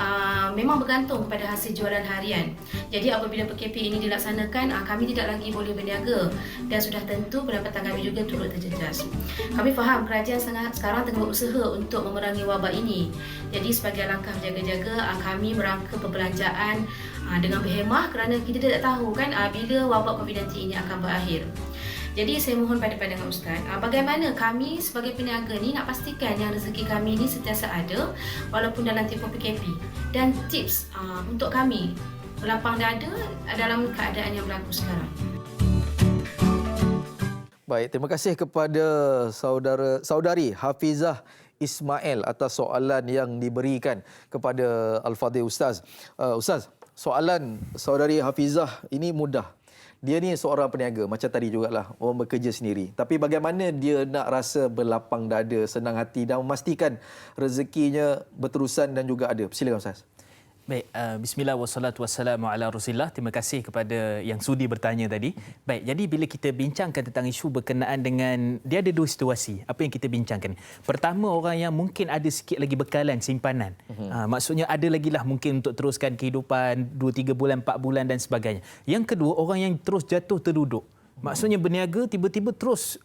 memang bergantung kepada hasil jualan harian. Jadi apabila PKP ini dilaksanakan, kami tidak lagi boleh berniaga dan sudah tentu pendapatan kami juga turut terjejas. Kami faham kerajaan sekarang tengah berusaha untuk memerangi wabak ini. Jadi sebagai langkah berjaga-jaga, kami merangka perbelanjaan dengan berhemah kerana kita tidak tahu kan bila wabak COVID-19 ini akan berakhir. Jadi saya mohon pada pandangan Ustaz, bagaimana kami sebagai peniaga ni nak pastikan yang rezeki kami ni sentiasa ada walaupun dalam tempoh PKP, dan tips untuk kami berlapang dada dalam keadaan yang berlaku sekarang. Baik, terima kasih kepada saudari Hafizah Ismail atas soalan yang diberikan kepada Al-Fadhil Ustaz. Ustaz, soalan saudari Hafizah ini mudah. Dia ni seorang peniaga, macam tadi jugalah, orang bekerja sendiri. Tapi bagaimana dia nak rasa berlapang dada, senang hati dan memastikan rezekinya berterusan dan juga ada? Silakan Ustaz. Baik, bismillah wassalatu wassalamu ala Rasulillah. Terima kasih kepada yang sudi bertanya tadi. Baik, jadi bila kita bincangkan tentang isu berkenaan dengan, dia ada dua situasi. Apa yang kita bincangkan? Pertama, orang yang mungkin ada sikit lagi bekalan simpanan. Maksudnya ada lagi lah mungkin untuk teruskan kehidupan 2-3 bulan, 4 bulan dan sebagainya. Yang kedua, orang yang terus jatuh terduduk. Maksudnya berniaga tiba-tiba terus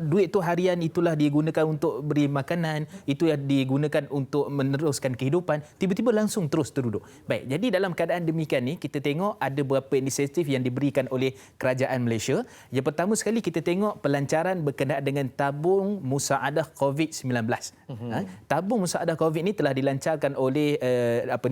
duit tu harian itulah digunakan untuk beri makanan, itu yang digunakan untuk meneruskan kehidupan, tiba-tiba langsung terus terduduk. Baik, jadi dalam keadaan demikian ni kita tengok ada beberapa inisiatif yang diberikan oleh kerajaan Malaysia. Yang pertama sekali kita tengok pelancaran berkenaan dengan tabung musaadah COVID-19. Tabung musaadah COVID ni telah dilancarkan oleh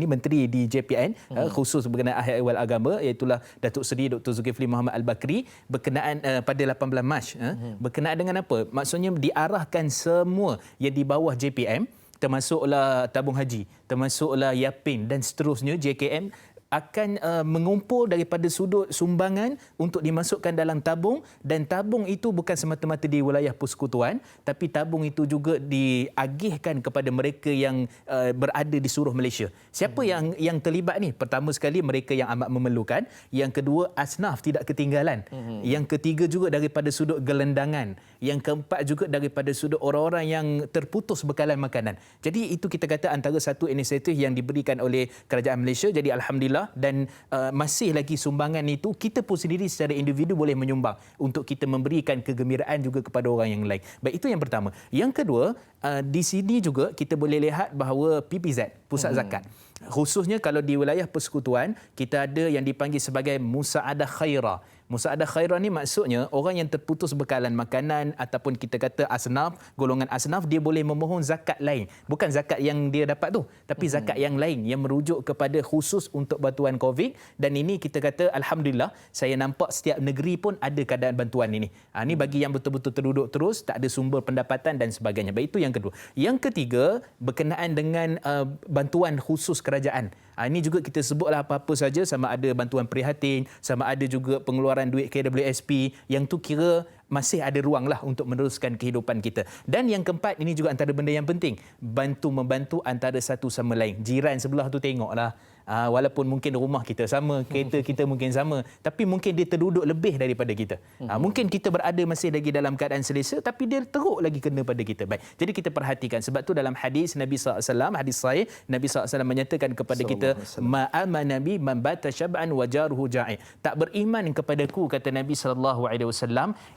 Menteri di JPN khusus berkenaan ahwal agama, iaitu Datuk Seri Dr. Zulkifli Muhammad Al-Bakri, berkenaan pada 18 Mac. Berkenaan dengan apa? Maksudnya diarahkan semua yang di bawah JPM, termasuklah tabung haji, termasuklah Yapin dan seterusnya, JKM, akan mengumpul daripada sudut sumbangan untuk dimasukkan dalam tabung, dan tabung itu bukan semata-mata di wilayah persekutuan, tapi tabung itu juga diagihkan kepada mereka yang berada di seluruh Malaysia. Siapa yang terlibat ni? Pertama sekali mereka yang amat memerlukan, yang kedua asnaf tidak ketinggalan, yang ketiga juga daripada sudut gelendangan, yang keempat juga daripada sudut orang-orang yang terputus bekalan makanan. Jadi itu kita kata antara satu inisiatif yang diberikan oleh kerajaan Malaysia. Jadi alhamdulillah, dan masih lagi sumbangan itu kita pun sendiri secara individu boleh menyumbang untuk kita memberikan kegembiraan juga kepada orang yang lain. Baik, itu yang pertama. Yang kedua, di sini juga kita boleh lihat bahawa PPZ, Pusat Zakat, khususnya kalau di wilayah persekutuan, kita ada yang dipanggil sebagai Musaadah Khairah. Musaadah Khairah ni maksudnya orang yang terputus bekalan makanan ataupun kita kata asnaf, golongan asnaf, dia boleh memohon zakat lain. Bukan zakat yang dia dapat tu, tapi zakat yang lain yang merujuk kepada khusus untuk bantuan COVID. Dan ini kita kata alhamdulillah, saya nampak setiap negeri pun ada keadaan bantuan ini. Ini bagi yang betul-betul terduduk terus, tak ada sumber pendapatan dan sebagainya. Baik, itu yang kedua. Yang ketiga, berkenaan dengan bantuan khusus kerajaan. Ini juga kita sebutlah apa-apa saja, sama ada bantuan prihatin, sama ada juga pengeluaran duit KWSP, yang tu kira masih ada ruang lah untuk meneruskan kehidupan kita. Dan yang keempat, ini juga antara benda yang penting, bantu-membantu antara satu sama lain. Jiran sebelah tu tengoklah, Walaupun mungkin rumah kita sama, kereta kita mungkin sama, tapi mungkin dia terduduk lebih daripada kita. Mungkin kita berada masih lagi dalam keadaan selesa, tapi dia teruk lagi kena pada kita. Baik. Jadi kita perhatikan. Sebab tu dalam hadis Nabi SAW, hadis sahih, Nabi SAW menyatakan kepada kita, ma'amana nabi man bata syab'an wa jaruhu ja'i. Tak beriman kepadaku, kata Nabi SAW,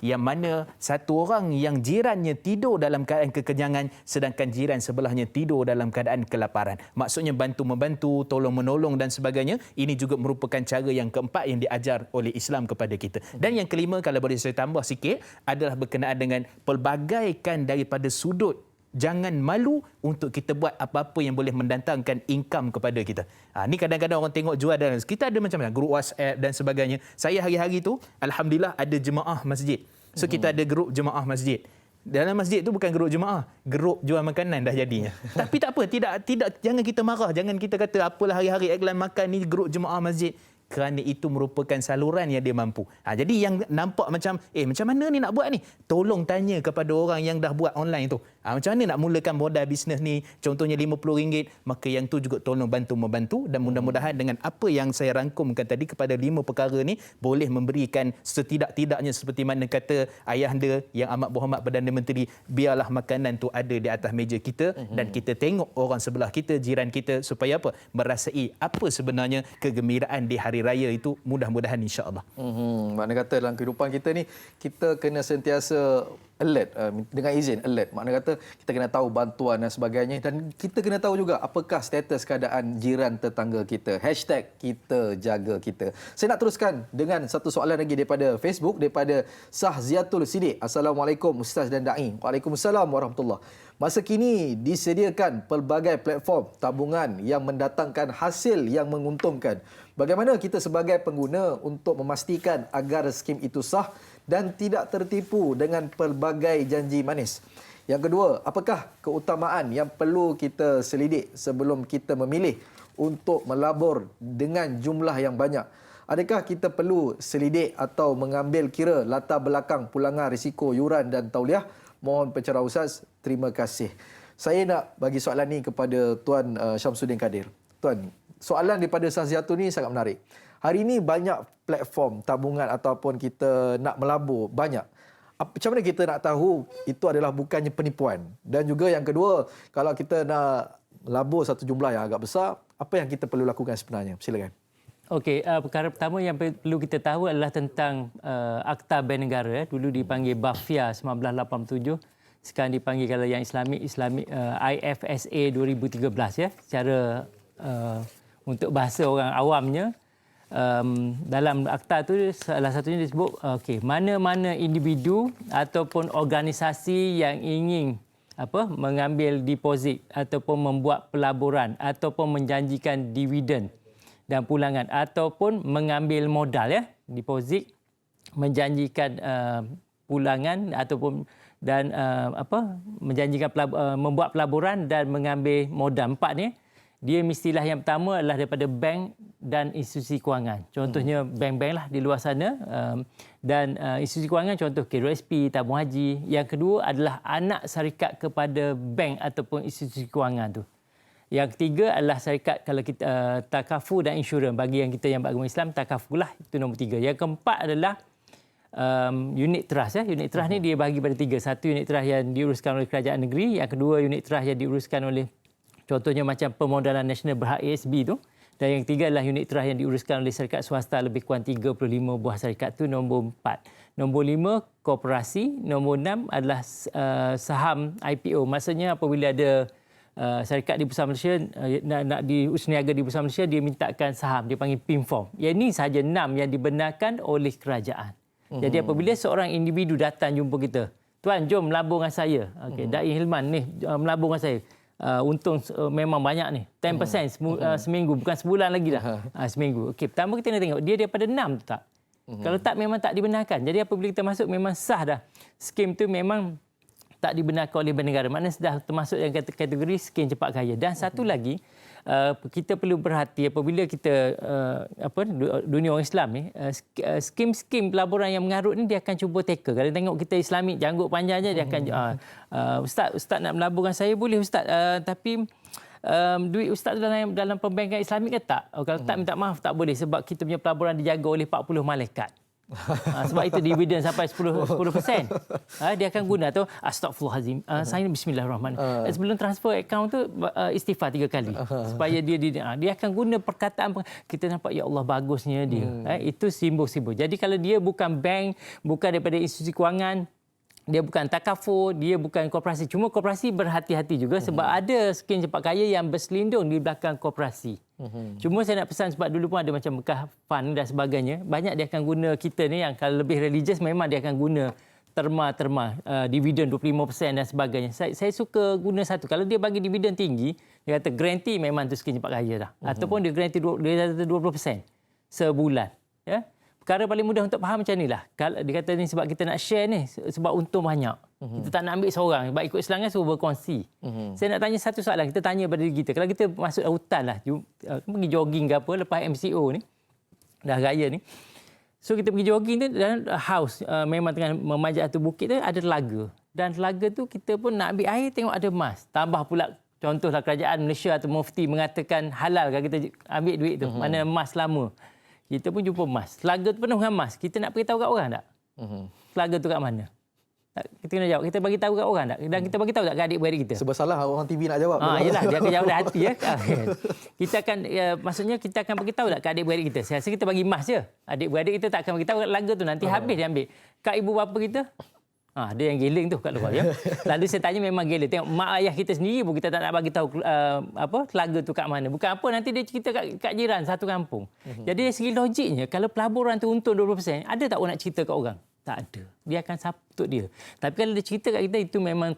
yang mana satu orang yang jirannya tidur dalam keadaan kekenyangan, sedangkan jiran sebelahnya tidur dalam keadaan kelaparan. Maksudnya bantu-membantu, tolong-menolong dan sebagainya. Ini juga merupakan cara yang keempat yang diajar oleh Islam kepada kita. Dan yang kelima, kalau boleh saya tambah sikit, adalah berkenaan dengan pelbagaikan daripada sudut jangan malu untuk kita buat apa-apa yang boleh mendatangkan income kepada kita. Ni kadang-kadang orang tengok jual dan kita ada macam-macam grup WhatsApp dan sebagainya. Saya hari-hari tu alhamdulillah ada jemaah masjid. So kita ada grup jemaah masjid. Dalam masjid tu bukan grup jemaah, grup jual makanan dah jadinya. Tapi tak apa, tidak jangan kita marah, jangan kita kata apalah hari-hari iklan makan ni grup jemaah masjid. Kerana itu merupakan saluran yang dia mampu. Jadi yang nampak macam, macam mana ni nak buat ni? Tolong tanya kepada orang yang dah buat online tu. Macam mana nak mulakan modal bisnes ni? Contohnya RM50. Maka yang tu juga tolong bantu-membantu. Dan mudah-mudahan dengan apa yang saya rangkumkan tadi kepada 5 perkara ni, boleh memberikan setidak-tidaknya seperti mana kata ayahanda yang amat berhormat Perdana Menteri, biarlah makanan tu ada di atas meja kita dan kita tengok orang sebelah kita, jiran kita, supaya apa? Merasai apa sebenarnya kegembiraan di hari raya itu, mudah-mudahan insya-Allah. Makna kata dalam kehidupan kita ni, kita kena sentiasa alert, dengan izin alert. Makna kata kita kena tahu bantuan dan sebagainya, dan kita kena tahu juga apakah status keadaan jiran tetangga kita. #kita jaga kita. Saya nak teruskan dengan satu soalan lagi daripada Facebook, daripada Sahziatul Sidik. Assalamualaikum Ustaz dan Da'i. Waalaikumsalam warahmatullahi. Masa kini disediakan pelbagai platform tabungan yang mendatangkan hasil yang menguntungkan. Bagaimana kita sebagai pengguna untuk memastikan agar skim itu sah dan tidak tertipu dengan pelbagai janji manis? Yang kedua, apakah keutamaan yang perlu kita selidik sebelum kita memilih untuk melabur dengan jumlah yang banyak? Adakah kita perlu selidik atau mengambil kira latar belakang pulangan risiko yuran dan tauliah? Mohon pencerahan Ustaz. Terima kasih. Saya nak bagi soalan ni kepada Tuan Syamsuddin Kadir. Tuan, soalan daripada Sahziatul ni sangat menarik. Hari ini banyak platform tabungan ataupun kita nak melabur, banyak. Macam mana kita nak tahu itu adalah bukannya penipuan? Dan juga yang kedua, kalau kita nak melabur satu jumlah yang agak besar, apa yang kita perlu lakukan sebenarnya? Silakan. Okey, perkara pertama yang perlu kita tahu adalah tentang Akta Bank Negara. Dulu dipanggil BAFIA 1987. Sekarang dipanggil, kalau yang Islamik IFSA 2013 ya. Secara untuk bahasa orang awamnya, dalam akta tu salah satunya disebut mana-mana individu ataupun organisasi yang ingin mengambil deposit ataupun membuat pelaburan ataupun menjanjikan dividen dan pulangan ataupun mengambil modal ya, deposit, menjanjikan pulangan ataupun dan menjanjikan membuat pelaburan dan mengambil modal. Empat ni dia mestilah yang pertama adalah daripada bank dan institusi kewangan. Contohnya bank-bank lah di luar sana, dan institusi kewangan contoh KRSP, tabung haji. Yang kedua adalah anak syarikat kepada bank ataupun institusi kewangan tu. Yang ketiga adalah syarikat, kalau kita takaful dan insurans. Bagi yang kita yang beragama Islam, takaful lah, itu nombor 3. Yang keempat adalah unit trust ya. Unit trust ni dia bagi pada 3. Satu, unit trust yang diuruskan oleh kerajaan negeri. Yang kedua, unit trust yang diuruskan oleh, contohnya macam Pemodalan Nasional Berhad ASB tu. Dan yang ketiga adalah unit trust yang diuruskan oleh syarikat swasta lebih kurang 35 buah syarikat tu, nombor 4. Nombor 5, koperasi. Nombor 6 adalah saham IPO. Maksudnya apabila ada syarikat di Bursa Malaysia nak diusniaga di Bursa Malaysia, dia mintakan saham, dia panggil PIM form. Yang ini sahaja 6 yang dibenarkan oleh kerajaan. Jadi apabila seorang individu datang jumpa kita, tuan jom melabur dengan saya. Da'i Hilman ni melabur dengan saya. Untung memang banyak ni. 10% seminggu, bukan sebulan lagi dah. Seminggu. Pertama kita nak tengok dia daripada 6 tu tak. Kalau tak, memang tak dibenarkan. Jadi apabila kita masuk, memang sah dah. Skim tu memang tak dibenarkan oleh bank negara. Maknanya sudah termasuk yang kategori skim cepat kaya. Dan satu lagi, kita perlu berhati apabila kita dunia orang Islam ni, skim-skim pelaburan yang mengarut ni dia akan cuba tackle. Kalau tengok kita Islamik janggut panjang je, dia akan ustaz nak melaburkan saya, boleh ustaz, tapi duit ustaz dalam perbankan Islamik ke tak? Kalau tak, minta maaf, tak boleh sebab kita punya pelaburan dijaga oleh 40 malaikat. Sebab itu dividen sampai 10%. Dia akan guna tu astagfirullahalazim. Saya bismillahirrahmanirrahim. Sebelum transfer akaun tu istighfar 3 kali supaya dia akan guna perkataan kita nampak ya Allah bagusnya dia. Itu simbol-simbol. Jadi kalau dia bukan bank, bukan daripada institusi kewangan, dia bukan takaful, dia bukan koperasi. Cuma koperasi berhati-hati juga sebab ada skim cepat kaya yang berselindung di belakang koperasi. Cuma saya nak pesan sebab dulu pun ada macam bekas fund dan sebagainya. Banyak dia akan guna kita ni yang kalau lebih religius memang dia akan guna terma, dividen 25% dan sebagainya. Saya suka guna satu. Kalau dia bagi dividen tinggi, dia kata guarantee memang tu skim cepat kaya dah. Ataupun dia guarantee 20% sebulan. Ya. Perkara paling mudah untuk faham macam inilah. Kalau dia kata ni sebab kita nak share ni sebab untung banyak. Kita tak nak ambil seorang. Sebab ikut Islam kan suruh berkongsi. Saya nak tanya satu soalan. Kita tanya pada diri kita. Kalau kita masuk hutan lah, pergi jogging ke apa lepas MCO ni, dah raya ni. So kita pergi jogging tu dan house memang tengah memanjat atas bukit tu ada telaga. Dan telaga tu kita pun nak ambil air tengok ada emas. Tambah pula contohlah kerajaan Malaysia atau mufti mengatakan halal kalau kita ambil duit tu. Mana emas lama. Kita pun jumpa emas. Telaga tu penuh dengan emas. Kita nak beritahu kat orang tak? Telaga tu kat mana? Kita kena jawab. Kita bagi tahu kat orang tak? Dan kita bagi tahu tak kat adik-beradik kita? Sebab salah orang TV nak jawab. Yalah, dia akan jawab dari hati. Kita akan, maksudnya kita akan bagi tahu tak kat adik-beradik kita? Saya rasa kita bagi emas je. Adik-beradik kita tak akan bagi tahu kat telaga tu. Nanti habis dia ambil. Kat ibu bapa kita, dia yang geling tu kat luar. Ya? Lalu saya tanya memang geling. Tengok mak ayah kita sendiri pun kita tak nak bagi tahu telaga tu kat mana. Bukan apa nanti dia cerita kat jiran satu kampung. Jadi dari segi logiknya kalau pelaburan tu untung 20%, ada tak orang nak cerita kat orang? Tak ada. Dia akan saput dia. Tapi kalau dia cerita kat kita itu memang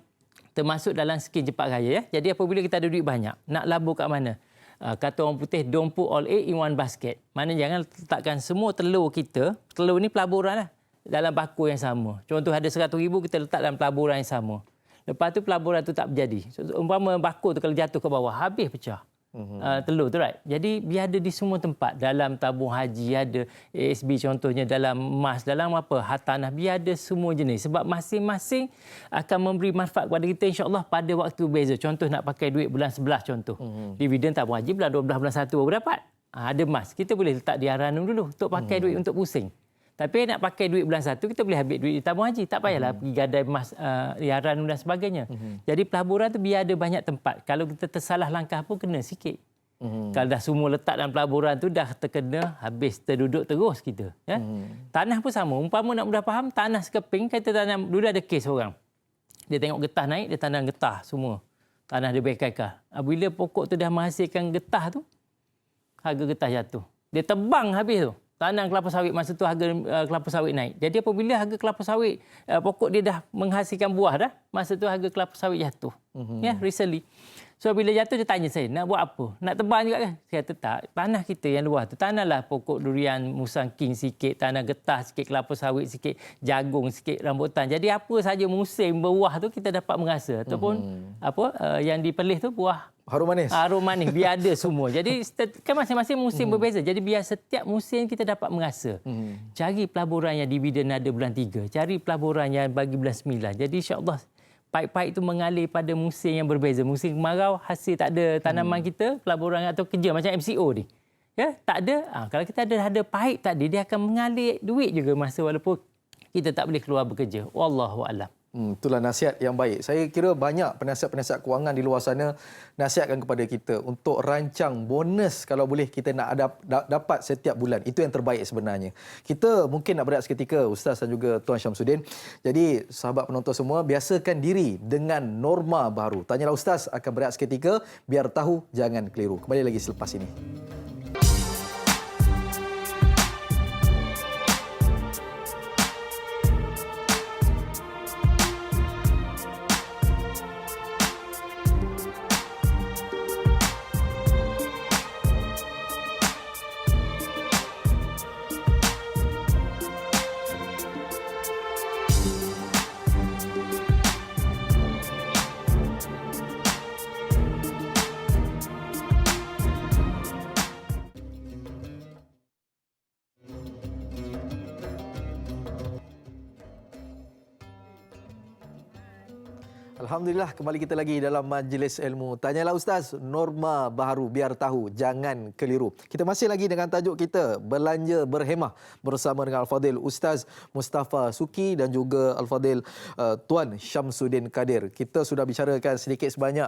termasuk dalam skim cepat kaya. Ya? Jadi apabila kita ada duit banyak, nak labur kat mana? Kata orang putih, don't put all egg in one basket. Mana jangan letakkan semua telur kita. Telur ni pelaburan lah. Dalam bako yang sama. Contoh ada 100,000 kita letak dalam pelaburan yang sama. Lepas tu pelaburan tu tak berjadi. Umpama bako tu kalau jatuh ke bawah, habis pecah. Telur tu right. Jadi biar ada di semua tempat. Dalam tabung haji ada, ASB contohnya, dalam emas, dalam apa, hartanah, biar ada semua jenis. Sebab masing-masing akan memberi manfaat kepada kita insya-Allah pada waktu beza. Contoh nak pakai duit bulan 11 contoh. Dividen tabung haji bulan 12 bulan 1 baru dapat. Ada emas. Kita boleh letak di Aranum dulu untuk pakai duit untuk pusing. Tapi nak pakai duit bulan 1, kita boleh ambil duit di tabung haji. Tak payahlah pergi gadai emas, Aranum dan sebagainya. Jadi pelaburan tu biar ada banyak tempat. Kalau kita tersalah langkah pun kena sikit. Kalau dah semua letak dalam pelaburan tu dah terkena, habis terduduk terus kita. Ya? Tanah pun sama. Umpama nak mudah faham, tanah sekeping, kita tanam, dulu ada kes orang. Dia tengok getah naik, dia tanam getah semua. Tanah dia berkekal. Bila pokok tu dah menghasilkan getah tu, harga getah jatuh. Dia tebang habis tu. Tanam kelapa sawit masa tu harga kelapa sawit naik. Jadi apabila harga kelapa sawit pokok dia dah menghasilkan buah dah, masa tu harga kelapa sawit jatuh. Ya, recently. So bila jatuh dia tanya saya, nak buat apa? Nak tebang juga kan? Saya kata tak, tanah kita yang luar tu, tanahlah pokok durian musang king sikit, tanah getah sikit, kelapa sawit sikit, jagung sikit, rambutan. Jadi apa saja musim berbuah tu kita dapat merasa ataupun yang dipelih tu buah harum manis. Harum manis biar ada semua. Jadi kan masing-masing musim berbeza. Jadi biar setiap musim kita dapat merasa. Cari pelaburan yang dividen ada bulan 3. Cari pelaburan yang bagi bulan 9. Jadi insya-Allah paip-paip itu mengalir pada musim yang berbeza. Musim kemarau hasil tak ada tanaman kita, pelaburan atau kerja macam MCO ni. Ya, tak ada. Kalau kita ada paip tadi dia akan mengalir duit juga masa walaupun kita tak boleh keluar bekerja. Wallahu a'lam. Itulah nasihat yang baik. Saya kira banyak penasihat-penasihat kewangan di luar sana nasihatkan kepada kita untuk rancang bonus kalau boleh kita nak dapat setiap bulan. Itu yang terbaik sebenarnya. Kita mungkin nak berehat seketika, Ustaz dan juga Tuan Syamsuddin. Jadi sahabat penonton semua, biasakan diri dengan norma baru. Tanyalah Ustaz akan berehat seketika, biar tahu jangan keliru. Kembali lagi selepas ini. Alhamdulillah, kembali kita lagi dalam Majlis Ilmu. Tanyalah Ustaz, norma baharu biar tahu, jangan keliru. Kita masih lagi dengan tajuk kita, belanja berhemah, bersama dengan Al-Fadhil Ustaz Mustafa Suki dan juga Al-Fadhil Tuan Syamsuddin Kadir. Kita sudah bicarakan sedikit sebanyak,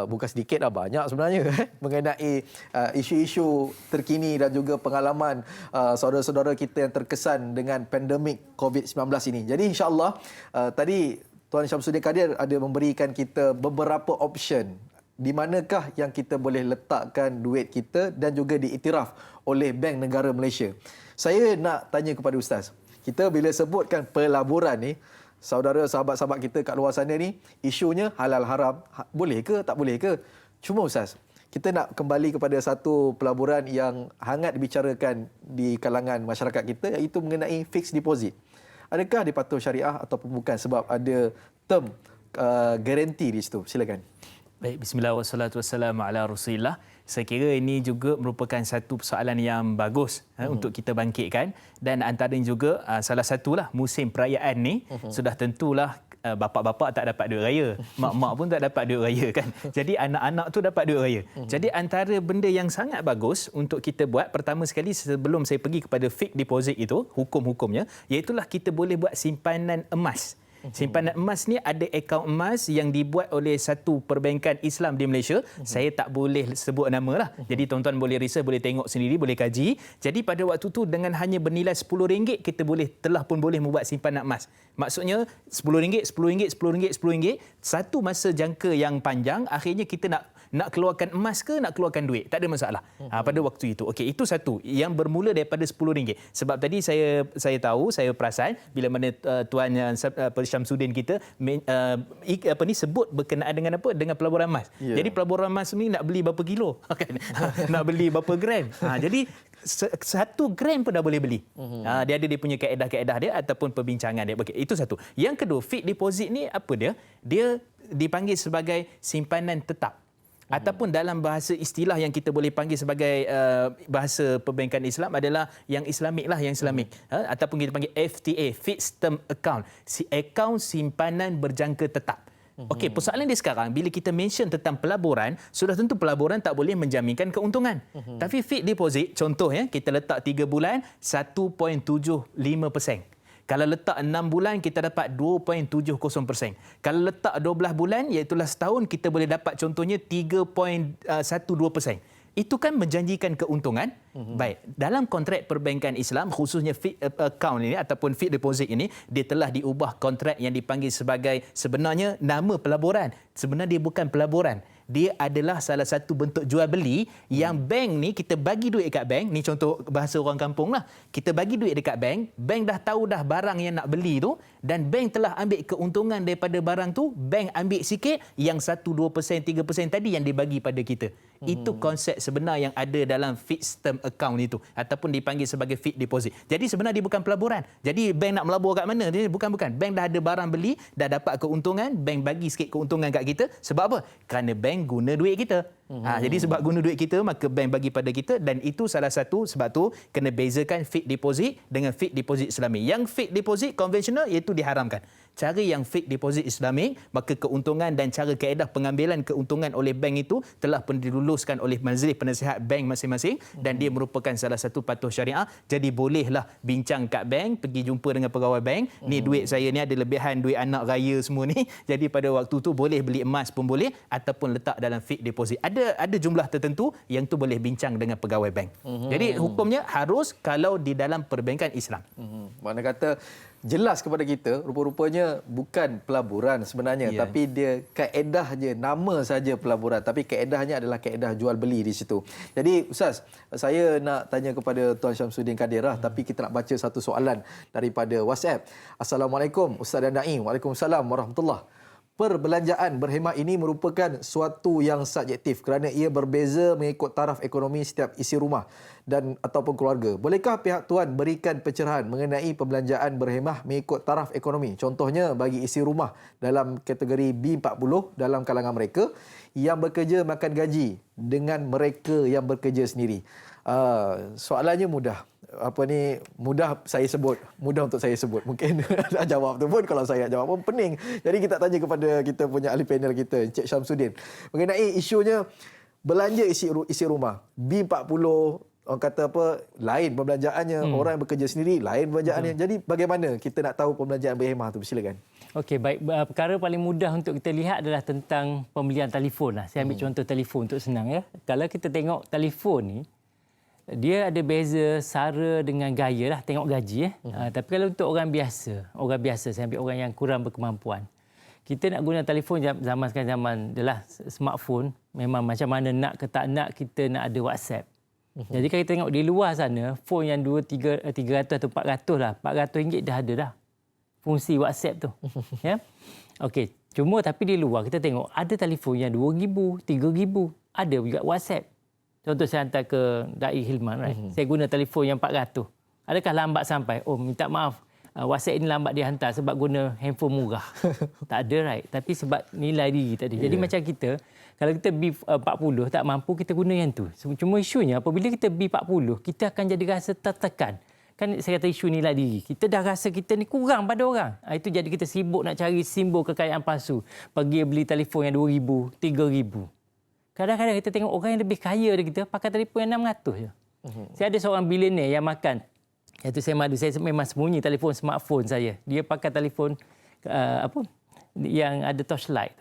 bukan sedikit lah, banyak sebenarnya, mengenai isu-isu terkini dan juga pengalaman saudara-saudara kita yang terkesan dengan pandemik COVID-19 ini. Jadi insya-Allah tadi Tuan Syamsuddin Kadir ada memberikan kita beberapa option di manakah yang kita boleh letakkan duit kita dan juga diiktiraf oleh Bank Negara Malaysia. Saya nak tanya kepada Ustaz, kita bila sebutkan pelaburan ni, saudara sahabat-sahabat kita kat luar sana ni, isunya halal haram, boleh ke tak boleh ke? Cuma Ustaz, kita nak kembali kepada satu pelaburan yang hangat dibicarakan di kalangan masyarakat kita, iaitu mengenai fixed deposit. Adakah dia patuh syariah ataupun bukan, sebab ada term garanti di situ? Silakan. Baik, bismillah wassalatu wassalamu ala Rasulillah. Saya kira ini juga merupakan satu persoalan yang bagus untuk kita bangkitkan, dan antaranya juga salah satulah musim perayaan ni sudah tentulah bapa-bapa tak dapat duit raya, mak-mak pun tak dapat duit raya kan. Jadi anak-anak tu dapat duit raya. Jadi antara benda yang sangat bagus untuk kita buat, pertama sekali sebelum saya pergi kepada fixed deposit itu, hukum-hukumnya, iaitulah kita boleh buat simpanan emas. Simpanan emas ni ada akaun emas yang dibuat oleh satu perbankan Islam di Malaysia. Saya tak boleh sebut nama lah. Jadi tuan-tuan boleh research, boleh tengok sendiri, boleh kaji. Jadi pada waktu tu dengan hanya bernilai RM10 kita telah pun boleh membuat simpanan emas. Maksudnya RM10, RM10, RM10, RM10, satu masa jangka yang panjang, akhirnya kita nak keluarkan emas ke nak keluarkan duit, tak ada masalah pada waktu itu. Okey, itu satu yang bermula daripada RM10. Sebab tadi saya tahu, saya perasan bila mana Tuan Syamsuddin kita sebut berkenaan dengan apa, dengan pelaburan emas. Yeah. Jadi pelaburan emas ni nak beli berapa kilo kan? Nak beli berapa gram. Jadi 1 gram pun dah boleh beli. Dia ada dia punya kaedah-kaedah dia ataupun perbincangan dia. Okay, itu satu. Yang kedua, fixed deposit ni apa dia? Dia dipanggil sebagai simpanan tetap. Ataupun dalam bahasa istilah yang kita boleh panggil sebagai bahasa perbankan Islam adalah yang Islamik lah, yang Islamik. Ataupun kita panggil FTA, Fixed Term Account, akaun simpanan berjangka tetap. Okey, persoalan dia sekarang, bila kita mention tentang pelaburan, sudah tentu pelaburan tak boleh menjaminkan keuntungan. Tapi fixed deposit, contoh kita letak 3 bulan, 1.75%. Kalau letak 6 bulan, kita dapat 2.70%. Kalau letak 12 bulan, iaitulah setahun, kita boleh dapat contohnya 3.12%. Itu kan menjanjikan keuntungan. Baik, dalam kontrak perbankan Islam, khususnya fixed account ini ataupun fixed deposit ini, dia telah diubah kontrak yang dipanggil sebagai, sebenarnya nama pelaburan. Sebenarnya dia bukan pelaburan. Dia adalah salah satu bentuk jual beli yang bank ni, kita bagi duit dekat bank, ni contoh bahasa orang kampung lah. Kita bagi duit dekat bank, bank dah tahu dah barang yang nak beli tu, dan bank telah ambil keuntungan daripada barang tu, bank ambil sikit, yang 1, 2%, 3% tadi yang dibagi pada kita. Itu konsep sebenar yang ada dalam fixed term account itu, ataupun dipanggil sebagai fixed deposit. Jadi sebenarnya dia bukan pelaburan. Jadi bank nak melabur kat mana? Dia bukan. Bank dah ada barang beli, dah dapat keuntungan, bank bagi sikit keuntungan kat kita. Sebab apa? Kerana bank guna duit kita. Jadi sebab guna duit kita, maka bank bagi pada kita, dan itu salah satu sebab tu kena bezakan fixed deposit dengan fixed deposit Islami. Yang fixed deposit konvensional iaitu diharamkan. Cara yang fixed deposit Islamik, maka keuntungan dan cara kaedah pengambilan keuntungan oleh bank itu telah pun diluluskan oleh majlis penasihat bank masing-masing, dan dia merupakan salah satu patuh syariah. Jadi bolehlah bincang kat bank, pergi jumpa dengan pegawai bank, ni duit saya ni ada lebihan, duit anak raya semua ni, jadi pada waktu tu boleh beli emas pun boleh, ataupun letak dalam fixed deposit. Ada jumlah tertentu yang tu boleh bincang dengan pegawai bank. Jadi hukumnya harus kalau di dalam perbankan Islam. Mana kata jelas kepada kita, rupa-rupanya bukan pelaburan sebenarnya, tapi dia kaedah je, nama saja pelaburan, tapi kaedahnya adalah kaedah jual beli di situ. Jadi Ustaz, saya nak tanya kepada Tuan Syamsuddin Kadir lah, tapi kita nak baca satu soalan daripada WhatsApp. Assalamualaikum Ustaz dan Da'i. Waalaikumsalam warahmatullahi. Perbelanjaan berhemah ini merupakan suatu yang subjektif kerana ia berbeza mengikut taraf ekonomi setiap isi rumah dan ataupun keluarga. Bolehkah pihak tuan berikan pencerahan mengenai perbelanjaan berhemah mengikut taraf ekonomi? Contohnya bagi isi rumah dalam kategori B40 dalam kalangan mereka yang bekerja makan gaji dengan mereka yang bekerja sendiri. Soalannya mudah. mudah untuk saya sebut. Mungkin nak jawab tu pun kalau saya jawab pun pening. Jadi kita tanya kepada kita punya ahli panel kita, Encik Syamsuddin, mengenai isunya belanja isi rumah. B40, orang kata lain pembelanjaannya, orang yang bekerja sendiri lain pembelanjaannya. Jadi bagaimana kita nak tahu pembelanjaan berhemah tu? Silakan. Okey, baik. Perkara paling mudah untuk kita lihat adalah tentang pembelian telefon lah. Saya ambil contoh telefon untuk senang ya. Kalau kita tengok telefon ni, dia ada beza sara dengan gaya lah, tengok gaji tapi kalau untuk orang biasa, saya ambil orang yang kurang berkemampuan, kita nak guna telefon zaman sekarang, zaman adalah smartphone, memang macam mana nak ke tak nak, kita nak ada WhatsApp. Jadi kalau kita tengok di luar sana, phone yang 300 atau 400 lah, RM400 dah ada dah fungsi WhatsApp tu. Ya. Okey, cuma tapi di luar kita tengok ada telefon yang RM2,000, RM3,000, ada juga WhatsApp. Contoh saya hantar ke Dai Hilman, right? Saya guna telefon yang 400. Adakah lambat sampai? Oh, minta maaf. WhatsApp ini lambat dihantar sebab guna handphone murah. Tak ada, right? Tapi sebab nilai diri tadi. Jadi macam kita, kalau kita B40 tak mampu, kita guna yang tu. Cuma isunya apabila kita B40, kita akan jadi rasa tertekan. Kan saya kata isu nilai diri. Kita dah rasa kita ni kurang pada orang. Itu jadi kita sibuk nak cari simbol kekayaan palsu. Pergi beli telefon yang RM2,000, RM3,000. Kadang-kadang kita tengok orang yang lebih kaya dari kita pakai telefon yang RM600 je. Saya ada seorang bilioner yang makan. Itu saya malu, saya memang sembunyi telefon smartphone saya. Dia pakai telefon yang ada torchlight.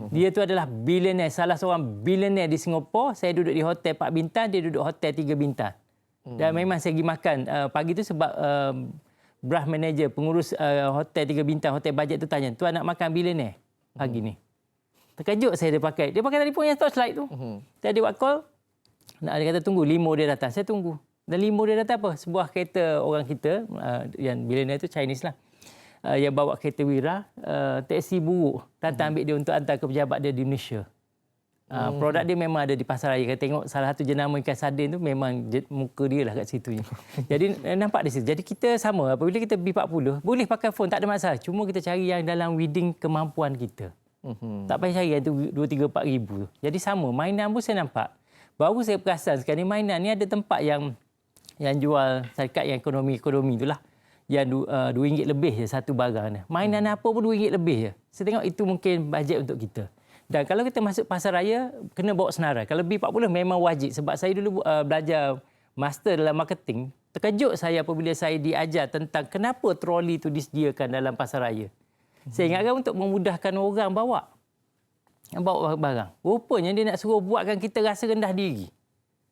Dia tu adalah bilioner, salah seorang bilioner di Singapura. Saya duduk di hotel 4 bintang, dia duduk hotel 3 bintang. Dan memang saya pergi makan pagi tu sebab branch manager, pengurus hotel 3 bintang, hotel bajet tu tanya, "Tuan nak makan bilioner pagi ni?" Terkejut saya dia pakai telefon yang torchlight tu. Saya buat call, dia kata tunggu, limo dia datang. Saya tunggu. Dan limo dia datang apa? Sebuah kereta orang kita, yang bilioner tu Chinese lah. Yang bawa kereta Wira, teksi buruk. Datang ambil dia untuk hantar ke pejabat dia di Malaysia. Produk dia memang ada di pasaraya. Kita tengok salah satu jenama ikan sardin tu memang muka dia lah kat situ. Jadi nampak di situ. Jadi kita sama, apabila kita B40, boleh pakai phone, tak ada masalah. Cuma kita cari yang dalam within kemampuan kita. Tak payah cari yang tu 2-3-4 ribu. Jadi sama, mainan pun saya nampak. Baru saya perasan sekarang ni mainan ni ada tempat yang jual syarikat yang ekonomi itulah. Yang RM2 lebih je satu barang ni. Mainan apa pun RM2 lebih je. Saya tengok itu mungkin bajet untuk kita. Dan kalau kita masuk pasar raya, kena bawa senarai. Kalau B40 memang wajib. Sebab saya dulu belajar master dalam marketing. Terkejut saya apabila saya diajar tentang kenapa troli itu disediakan dalam pasar raya. Saya ingatkan untuk memudahkan orang bawa barang. Rupanya dia nak suruh buatkan kita rasa rendah diri.